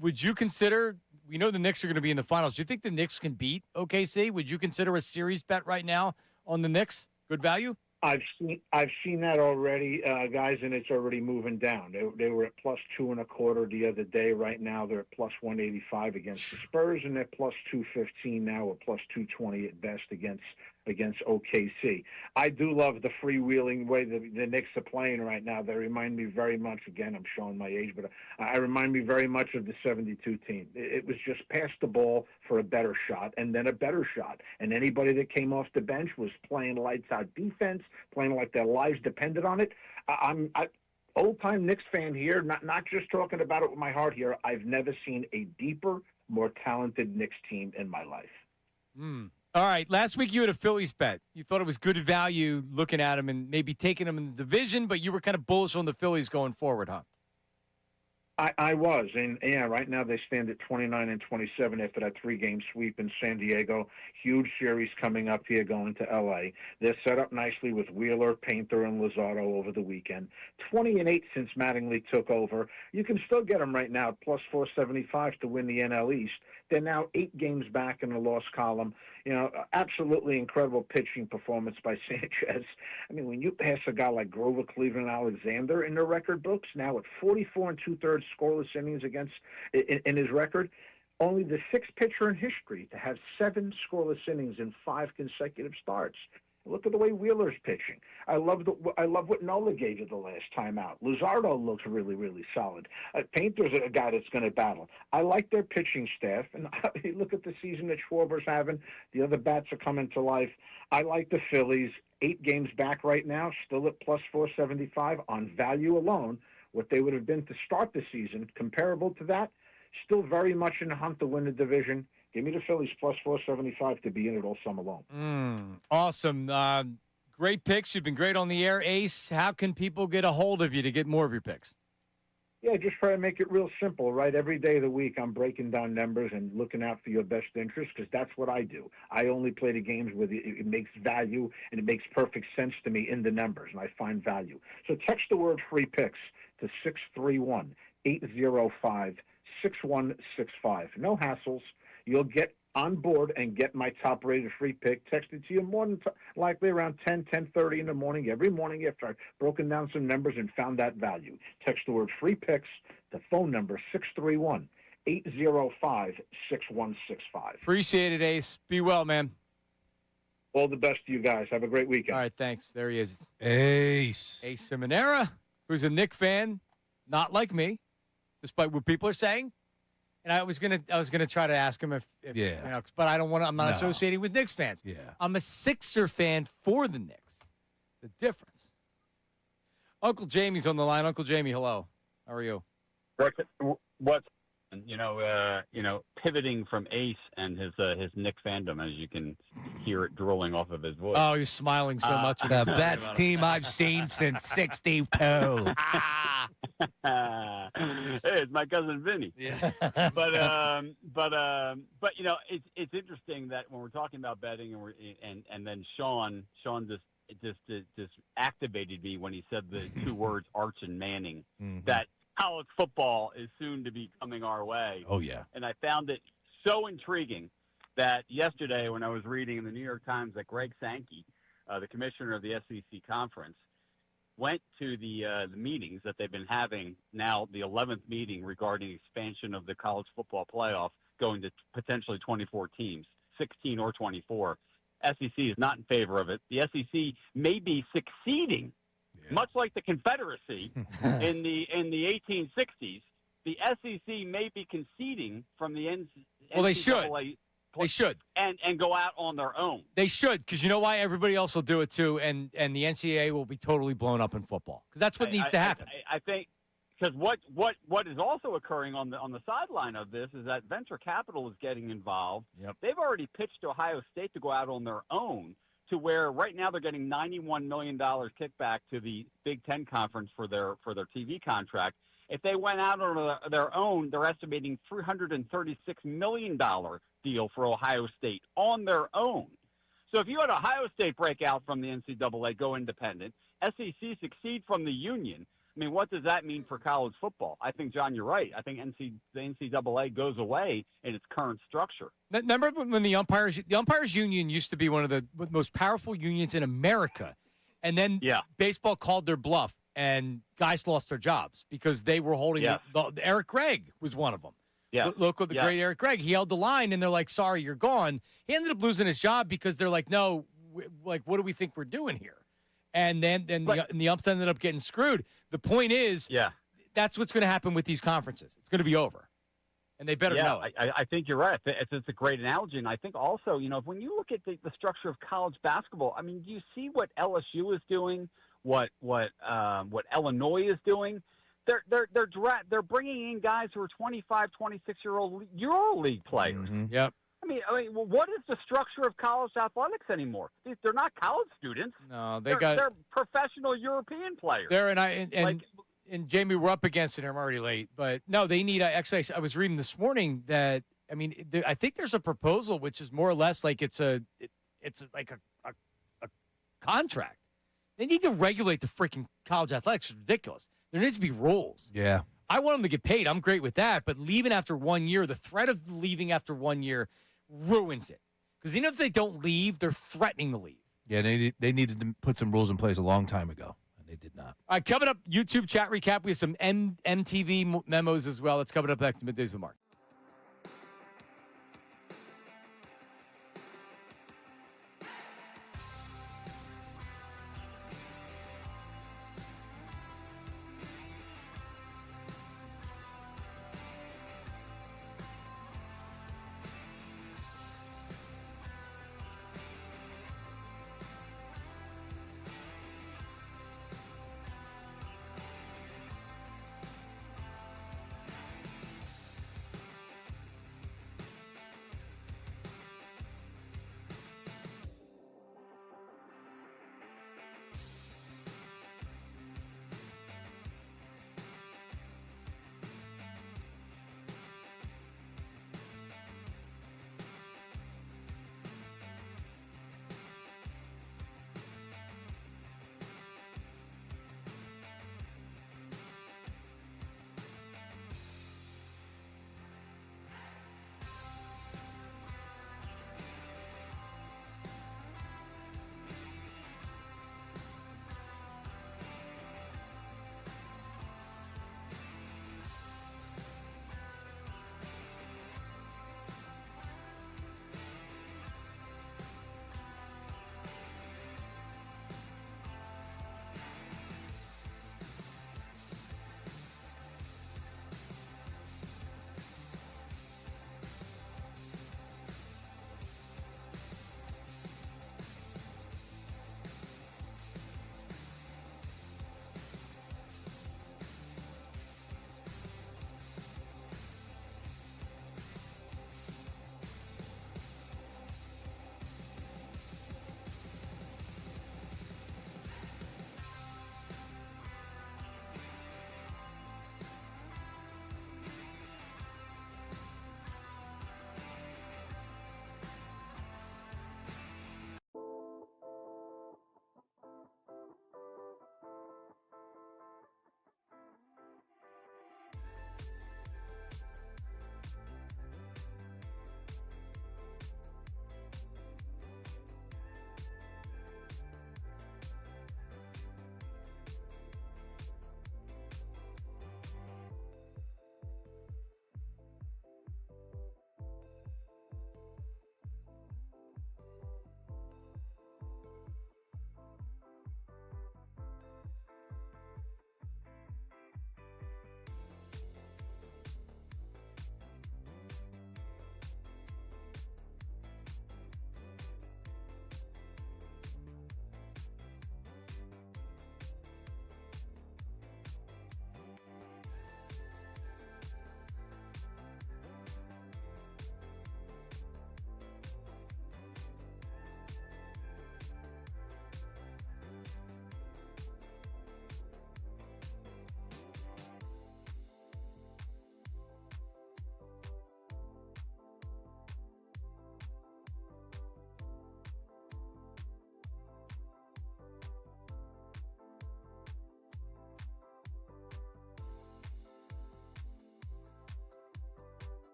Would you consider, we know the Knicks are going to be in the finals. Do you think the Knicks can beat OKC? Would you consider a series bet right now on the Knicks? Good value? I've seen that already, guys, and it's already moving down. They were at plus 2.25 the other day. Right now, they're at plus 185 against the Spurs, and they're plus 215 now, or plus 220 at best against OKC. I do love the freewheeling way the Knicks are playing right now. They remind me very much, again, I'm showing my age, but I remind me very much of the 72 team. It was just pass the ball for a better shot and then a better shot. And anybody that came off the bench was playing lights-out defense, playing like their lives depended on it. I'm old-time Knicks fan here, not just talking about it with my heart here. I've never seen a deeper, more talented Knicks team in my life. All right, last week you had a Phillies bet. You thought it was good value looking at them and maybe taking them in the division, but you were kind of bullish on the Phillies going forward, huh? I was, and yeah, right now they stand at 29-27 after that 3-game sweep in San Diego. Huge series coming up here, going to L.A. They're set up nicely with Wheeler, Painter, and Luzardo over the weekend. 20-8 since Mattingly took over. You can still get them right now at plus 475 to win the NL East. They're now 8 games back in the loss column. You know, absolutely incredible pitching performance by Sanchez. I mean, when you pass a guy like Grover, Cleveland, Alexander in their record books, now at 44 2/3 scoreless innings against in his record, only the 6th pitcher in history to have 7 scoreless innings in 5 consecutive starts. Look at the way Wheeler's pitching. I love what Nola gave you the last time out. Luzardo looks really, really solid. Painter's a guy that's going to battle. I like their pitching staff, and you look at the season that Schwarber's having. The other bats are coming to life. I like the Phillies. 8 games back right now, still at plus 475 on value alone. What they would have been to start the season, comparable to that, still very much in the hunt to win the division. Give me the Phillies plus 475 to be in it all summer long. Awesome. Great picks. You've been great on the air. Ace, how can people get a hold of you to get more of your picks? Yeah, just try to make it real simple, right? Every day of the week, I'm breaking down numbers and looking out for your best interest because that's what I do. I only play the games where it makes value and it makes perfect sense to me in the numbers, and I find value. So text the word free picks to 631-805-6165. No hassles. You'll get on board and get my top-rated free pick texted to you more than likely around 10:30 in the morning, every morning after I've broken down some numbers and found that value. Text the word free picks to phone number 631-805-6165. Appreciate it, Ace. Be well, man. All the best to you guys. Have a great weekend. All right, thanks. There he is. Ace. Ace Simonera, who's a Knick fan, not like me, despite what people are saying. And I was gonna try to ask him if you know, but I don't want to. I'm not associated with Knicks fans. Yeah, I'm a Sixer fan for the Knicks. It's a difference. Uncle Jamie's on the line. Uncle Jamie, hello. How are you? What's pivoting from Ace and his Knick fandom, as you can hear it drooling off of his voice. Oh, you're smiling so much. The best team I've seen since '62. Hey, it's my cousin Vinny. Yeah. But you know, it's interesting that when we're talking about betting and then Sean just activated me when he said the 2 words Arch and Manning, that college football is soon to be coming our way. Oh, yeah. And I found it so intriguing that yesterday when I was reading in the New York Times that Greg Sankey, the commissioner of the SEC conference, went to the meetings that they've been having now, the 11th meeting regarding expansion of the college football playoff going to potentially 24 teams, 16 or 24. SEC is not in favor of it. The SEC may be succeeding, much like the Confederacy in the 1860s. The SEC may be conceding from the NCAA. Well, they should. They should. And go out on their own. They should, because you know why? Everybody else will do it too, and the NCAA will be totally blown up in football. Because that's what needs to happen. I think because what is also occurring on the sideline of this is that venture capital is getting involved. Yep. They've already pitched to Ohio State to go out on their own, to where right now they're getting $91 million kickback to the Big Ten Conference for their TV contract. If they went out on their own, they're estimating $336 million deal for Ohio State on their own. So if you had Ohio State break out from the NCAA, go independent, SEC succeed from the union, I mean, what does that mean for college football? I think, John, you're right. I think the NCAA goes away in its current structure. Remember when the umpires union used to be one of the most powerful unions in America, and then baseball called their bluff, and guys lost their jobs because they were holding Eric Gregg was one of them. Yeah. Local, the great Eric Gregg. He held the line, and they're like, sorry, you're gone. He ended up losing his job because they're like, no, what do we think we're doing here? And then the umps ended up getting screwed. The point is, that's what's going to happen with these conferences. It's going to be over, and they better know it. I think you're right. It's a great analogy, and I think also, when you look at the structure of college basketball, I mean, do you see what LSU is doing, what Illinois is doing? They're bringing in guys who are 25, 26-year-old EuroLeague players. Mm-hmm. Yep. I mean, what is the structure of college athletics anymore? They're not college students. No, they're professional European players. and Jamie, we're up against it. I'm already late, but no, they need. Actually, I was reading this morning that I think there's a proposal which is more or less like it's like a contract. They need to regulate the freaking college athletics. It's ridiculous. There needs to be rules. Yeah. I want them to get paid. I'm great with that. But leaving after 1 year, the threat of leaving after 1 year ruins it. Because even if they don't leave, they're threatening to leave. Yeah, they needed to put some rules in place a long time ago, and they did not. All right, coming up, YouTube chat recap. We have some MTV memos as well. That's coming up next to Middays with Mark.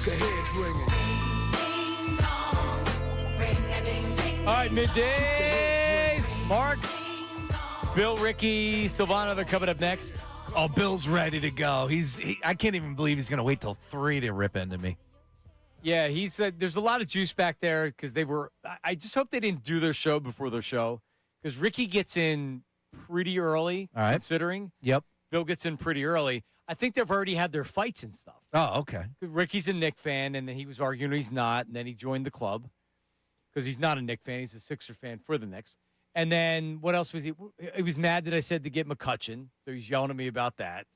the heads ringing. All right, middays. Marks, Bill, Ricky, Silvano, they're coming up next. Oh, Bill's ready to go. I can't even believe he's going to wait till 3 to rip into me. Yeah, he said there's a lot of juice back there because they were. I just hope they didn't do their show before their show because Ricky gets in pretty early, all right. Considering. Yep. Bill gets in pretty early. I think they've already had their fights and stuff. Oh, okay. Ricky's a Knick fan, and then he was arguing he's not, and then he joined the club because he's not a Knick fan. He's a Sixer fan for the Knicks. And then what else was he? He was mad that I said to get McCutcheon, so he's yelling at me about that.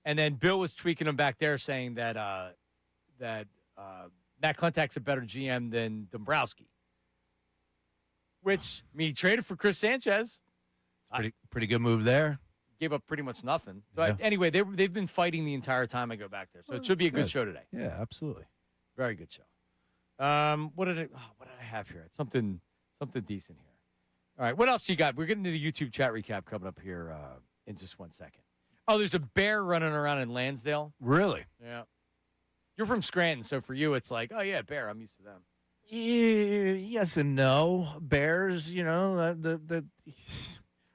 And then Bill was tweaking him back there, saying that Matt Klentak's a better GM than Dombrowski. Which, I mean, he traded for Chris Sanchez. Pretty good move there. Gave up pretty much nothing. So Yeah. anyway, they've been fighting the entire time I go back there. So it should be a good show today. Yeah, absolutely. Very good show. What did I have here? Something decent here. All right, what else you got? We're getting to the YouTube chat recap coming up here in just 1 second. Oh, there's a bear running around in Lansdale. Really? Yeah. You're from Scranton, so for you it's like, oh yeah, bear. I'm used to them. Yes and no. Bears,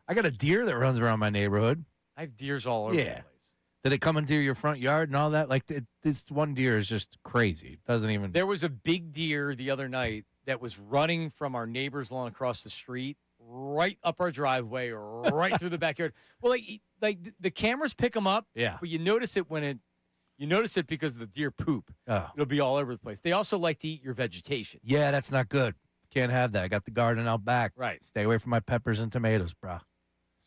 I got a deer that runs around my neighborhood. I have deers all over the place. Did it come into your front yard and all that? Like, this one deer is just crazy. It doesn't even. There was a big deer the other night that was running from our neighbor's lawn across the street, right up our driveway, right through the backyard. Well, like the cameras pick them up. Yeah. But you notice it because of the deer poop. Oh. It'll be all over the place. They also like to eat your vegetation. Yeah, that's not good. Can't have that. I got the garden out back. Right. Stay away from my peppers and tomatoes, bro.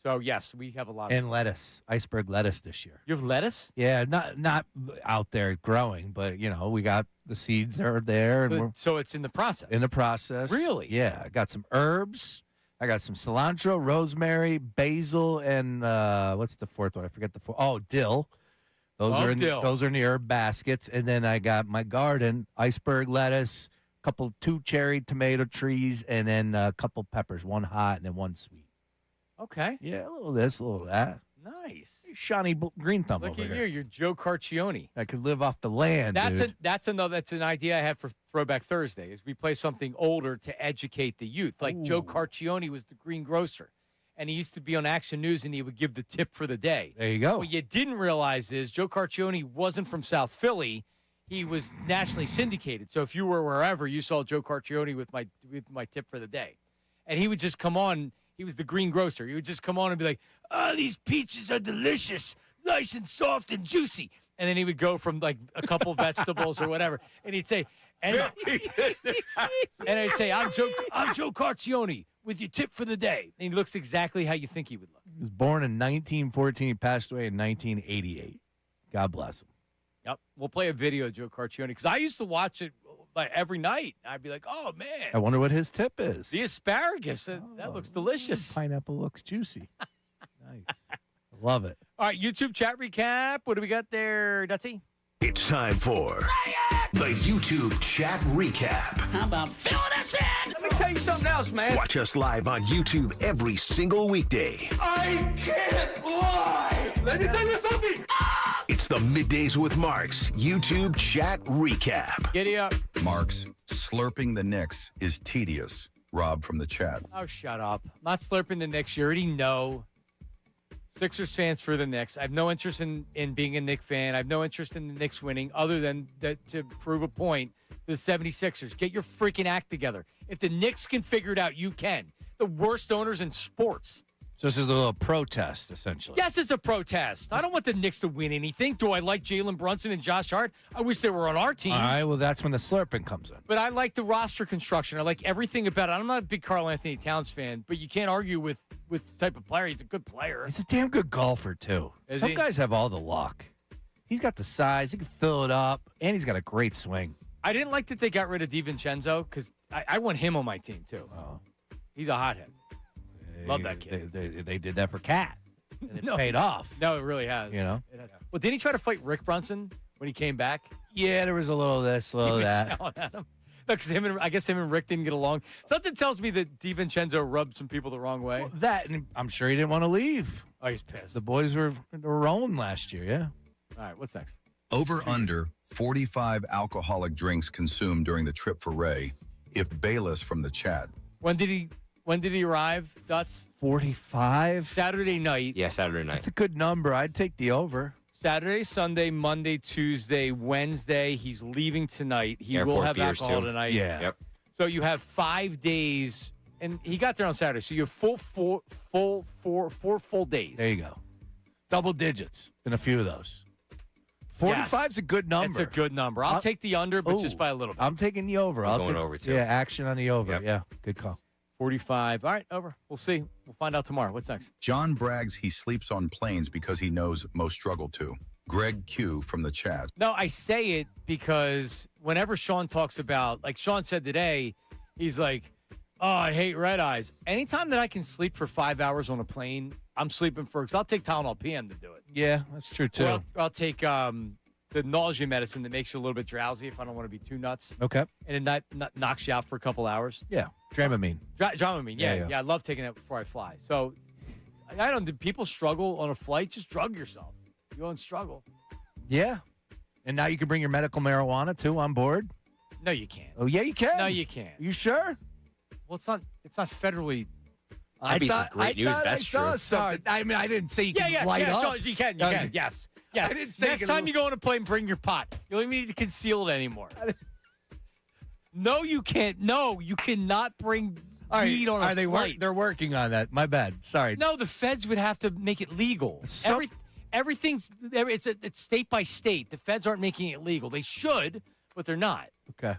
So, yes, we have a lot and lettuce, iceberg lettuce this year. You have lettuce? Yeah, not out there growing, but, we got the seeds that are there. And So it's in the process? In the process. Really? Yeah, I got some herbs. I got some cilantro, rosemary, basil, and what's the fourth one? I forget the fourth. Oh, dill. Those are in the herb baskets. And then I got my garden, iceberg lettuce, two cherry tomato trees, and then a couple peppers, one hot and then one sweet. Okay. Yeah, a little this, a little that. Nice. Shawnee Green Thumb Look over at here. you. You're Joe Carcione. I could live off the land, dude. That's an idea I have for Throwback Thursday is we play something older to educate the youth. Like Joe Carcione was the greengrocer, and he used to be on Action News, and he would give the tip for the day. There you go. What you didn't realize is Joe Carcione wasn't from South Philly. He was nationally syndicated. So if you were wherever, you saw Joe Carcione with my tip for the day. And he would just come on. He was the greengrocer. He would just come on and be like, "Oh, these peaches are delicious, nice and soft and juicy." And then he would go from like a couple vegetables or whatever, and he'd say, and I'd say, I'm Joe Carcione with your tip for the day." And he looks exactly how you think he would look. He was born in 1914. He passed away in 1988. God bless him. Yep. We'll play a video of Joe Carcione because I used to watch it every night. I'd be like, "Oh man, I wonder what his tip is." the asparagus. That looks delicious. Pineapple looks juicy. Nice. Love it. All right, YouTube chat recap. What do we got there, Dutsy? It's time for the YouTube chat recap. How about filling us in? Let me tell you something else, man. Watch us live on YouTube every single weekday. I can't lie. Let me tell you something. It's the Middays with Marks YouTube chat recap. Giddy up. Marks, slurping the Knicks is tedious. Rob from the chat. Oh, shut up. I'm not slurping the Knicks. You already know. Sixers fans for the Knicks. I have no interest in being a Knicks fan. I have no interest in the Knicks winning other than to prove a point to the 76ers. Get your freaking act together. If the Knicks can figure it out, you can. The worst owners in sports. So this is a little protest, essentially. Yes, it's a protest. I don't want the Knicks to win anything. Do I like Jalen Brunson and Josh Hart? I wish they were on our team. All right, well, that's when the slurping comes in. But I like the roster construction. I like everything about it. I'm not a big Karl Anthony Towns fan, but you can't argue with the type of player. He's a good player. He's a damn good golfer, too. Some guys have all the luck. He's got the size. He can fill it up, and he's got a great swing. I didn't like that they got rid of DiVincenzo because I want him on my team, too. Oh. He's a hothead. Love that kid. They did that for Cat, and it's paid off. No, it really has. You know? It has. Well, didn't he try to fight Rick Brunson when he came back? Yeah, there was a little of this, a little of that. Yelling at him. No, because I guess him and Rick didn't get along. Something tells me that DiVincenzo rubbed some people the wrong way. Well, that, and I'm sure he didn't want to leave. Oh, he's pissed. The boys were rolling last year, yeah. All right, what's next? Over under 45 alcoholic drinks consumed during the trip for Ray. If Bayless from the chat. When did he arrive, Dutz? 45? Saturday night. Yeah, Saturday night. That's a good number. I'd take the over. Saturday, Sunday, Monday, Tuesday, Wednesday. He's leaving tonight. He Airport will have beers, alcohol too. tonight. Yeah. Yep. So you have 5 days, and he got there on Saturday. So you have four full days. There you go. Double digits in a few of those. 45 is a good number. It's a good number. I'll take the under, but just by a little bit. I'm taking the over. I'm going over, too. Yeah, action on the over. Yep. Yeah, good call. 45. All right, over. We'll see. We'll find out tomorrow. What's next? John brags he sleeps on planes because he knows most struggle to. Greg Q from the chat. No, I say it because whenever Sean talks about, like Sean said today, he's like, oh, I hate red eyes. Anytime that I can sleep for 5 hours on a plane, I'm sleeping for, because I'll take Tylenol PM to do it. Yeah, that's true, too. Or I'll take the nausea medicine that makes you a little bit drowsy if I don't want to be too nuts. Okay. And it knocks you out for a couple hours. Yeah, Dramamine. Dramamine, yeah. I love taking that before I fly. So, I don't, do people struggle on a flight? Just drug yourself. You won't struggle. Yeah. And now you can bring your medical marijuana, too, on board? No, you can't. Oh, yeah, you can. No, you can't. You sure? Well, it's not federally. That'd be some great news. That's true. I saw something. I mean, I didn't say you can light up. So you can. Yes. Yes. I didn't say Next time you go on a plane, bring your pot. You don't even need to conceal it anymore. No, you can't. No, you cannot bring weed on a flight. They're working on that. My bad. Sorry. No, the feds would have to make it legal. Everything's it's state by state. The feds aren't making it legal. They should, but they're not. Okay.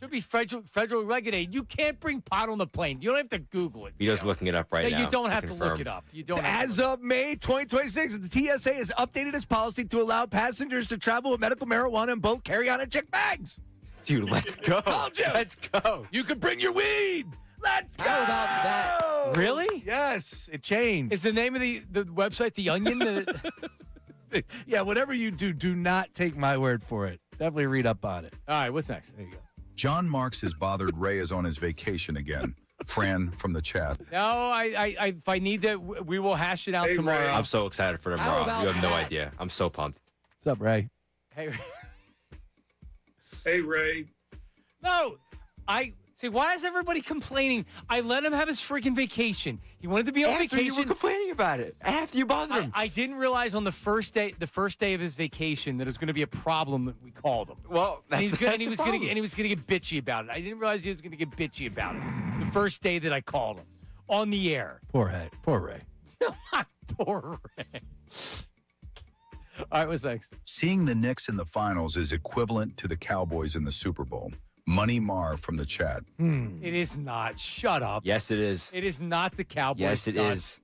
Should be federal regulated. You can't bring pot on the plane. You don't have to Google it. Vito's looking it up right now. You don't have to confirm. look it up. You don't. As of May 2026, the TSA has updated its policy to allow passengers to travel with medical marijuana in both carry-on and check bags. Dude, let's go. Told you. Let's go. You can bring your weed. Let's go. How about that? Really? Yes, it changed. Is the name of the website The Onion? Yeah, whatever you do not take my word for it. Definitely read up on it. All right, what's next? There you go. John Marks is bothered Ray is on his vacation again. Fran from the chat. No, if I need that, we will hash it out tomorrow. I'm so excited for tomorrow. You have no idea. I'm so pumped. What's up, Ray? Hey, Hey, Ray. no, see. Why is everybody complaining? I let him have his freaking vacation. He wanted to be on After vacation. you were complaining about it. After you bothered him. I didn't realize on the first day of his vacation that it was going to be a problem that we called him. Well, and he was going problem. to get bitchy about it. I didn't realize he was going to get bitchy about it the first day that I called him on the air. Poor Ray. Poor Ray. All right, what's next? Seeing the Knicks in the finals is equivalent to the Cowboys in the Super Bowl. Money Mar from the chat. It is not. Shut up. Yes, it is. It is not the Cowboys. Yes, it is.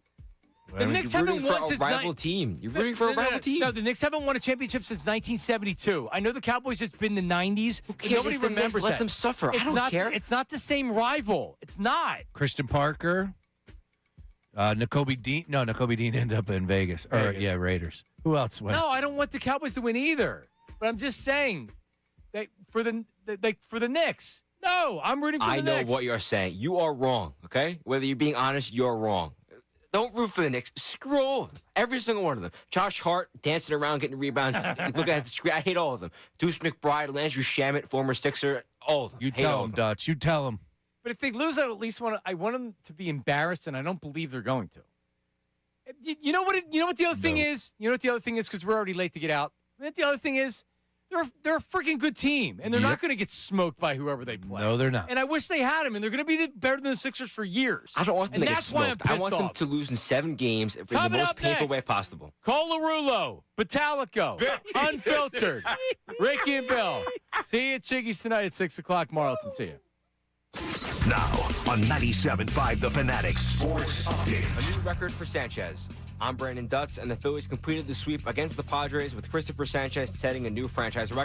The Knicks haven't won since a rival team. You're rooting for a rival team. No, the Knicks haven't won a championship since 1972. I know the Cowboys. It's been the 90s. Who cares? Nobody It's the remembers Knicks. Let that. them suffer. I don't care. It's not the same rival. It's not. Christian Parker. N'Kobe Dean. No, N'Kobe Dean ended up in Vegas. Raiders. Who else went? No, I don't want the Cowboys to win either. But I'm just saying that for the Knicks. No, I'm rooting for the Knicks. I know what you're saying. You are wrong, okay? Whether you're being honest, you're wrong. Don't root for the Knicks. Screw all of them. Every single one of them. Josh Hart dancing around, getting rebounds, looking at the screen. I hate all of them. Deuce McBride, Landry Shamet, former Sixer, all of them. You tell them, Dutch. You tell them. But if they lose, I at least want them to be embarrassed, and I don't believe they're going to. You know what the other thing is? You know what the other thing is? Because we're already late to get out. You know what the other thing is? They're a freaking good team, and they're not going to get smoked by whoever they play. No, they're not. And I wish they had them, and they're going to be better than the Sixers for years. I don't want them to get that's why I'm smoked. I pissed want them off. to lose in 7 games in the Coming most up painful next. way possible. Colarulo, Batalico, Unfiltered, Ricky and Bill. See you at Chiggy's tonight at 6 o'clock. Marlton, see you. Now on 97.5 The Fanatic Sports Update. A new record for Sanchez. I'm Brandon Dutz, and the Phillies completed the sweep against the Padres with Christopher Sanchez setting a new franchise record.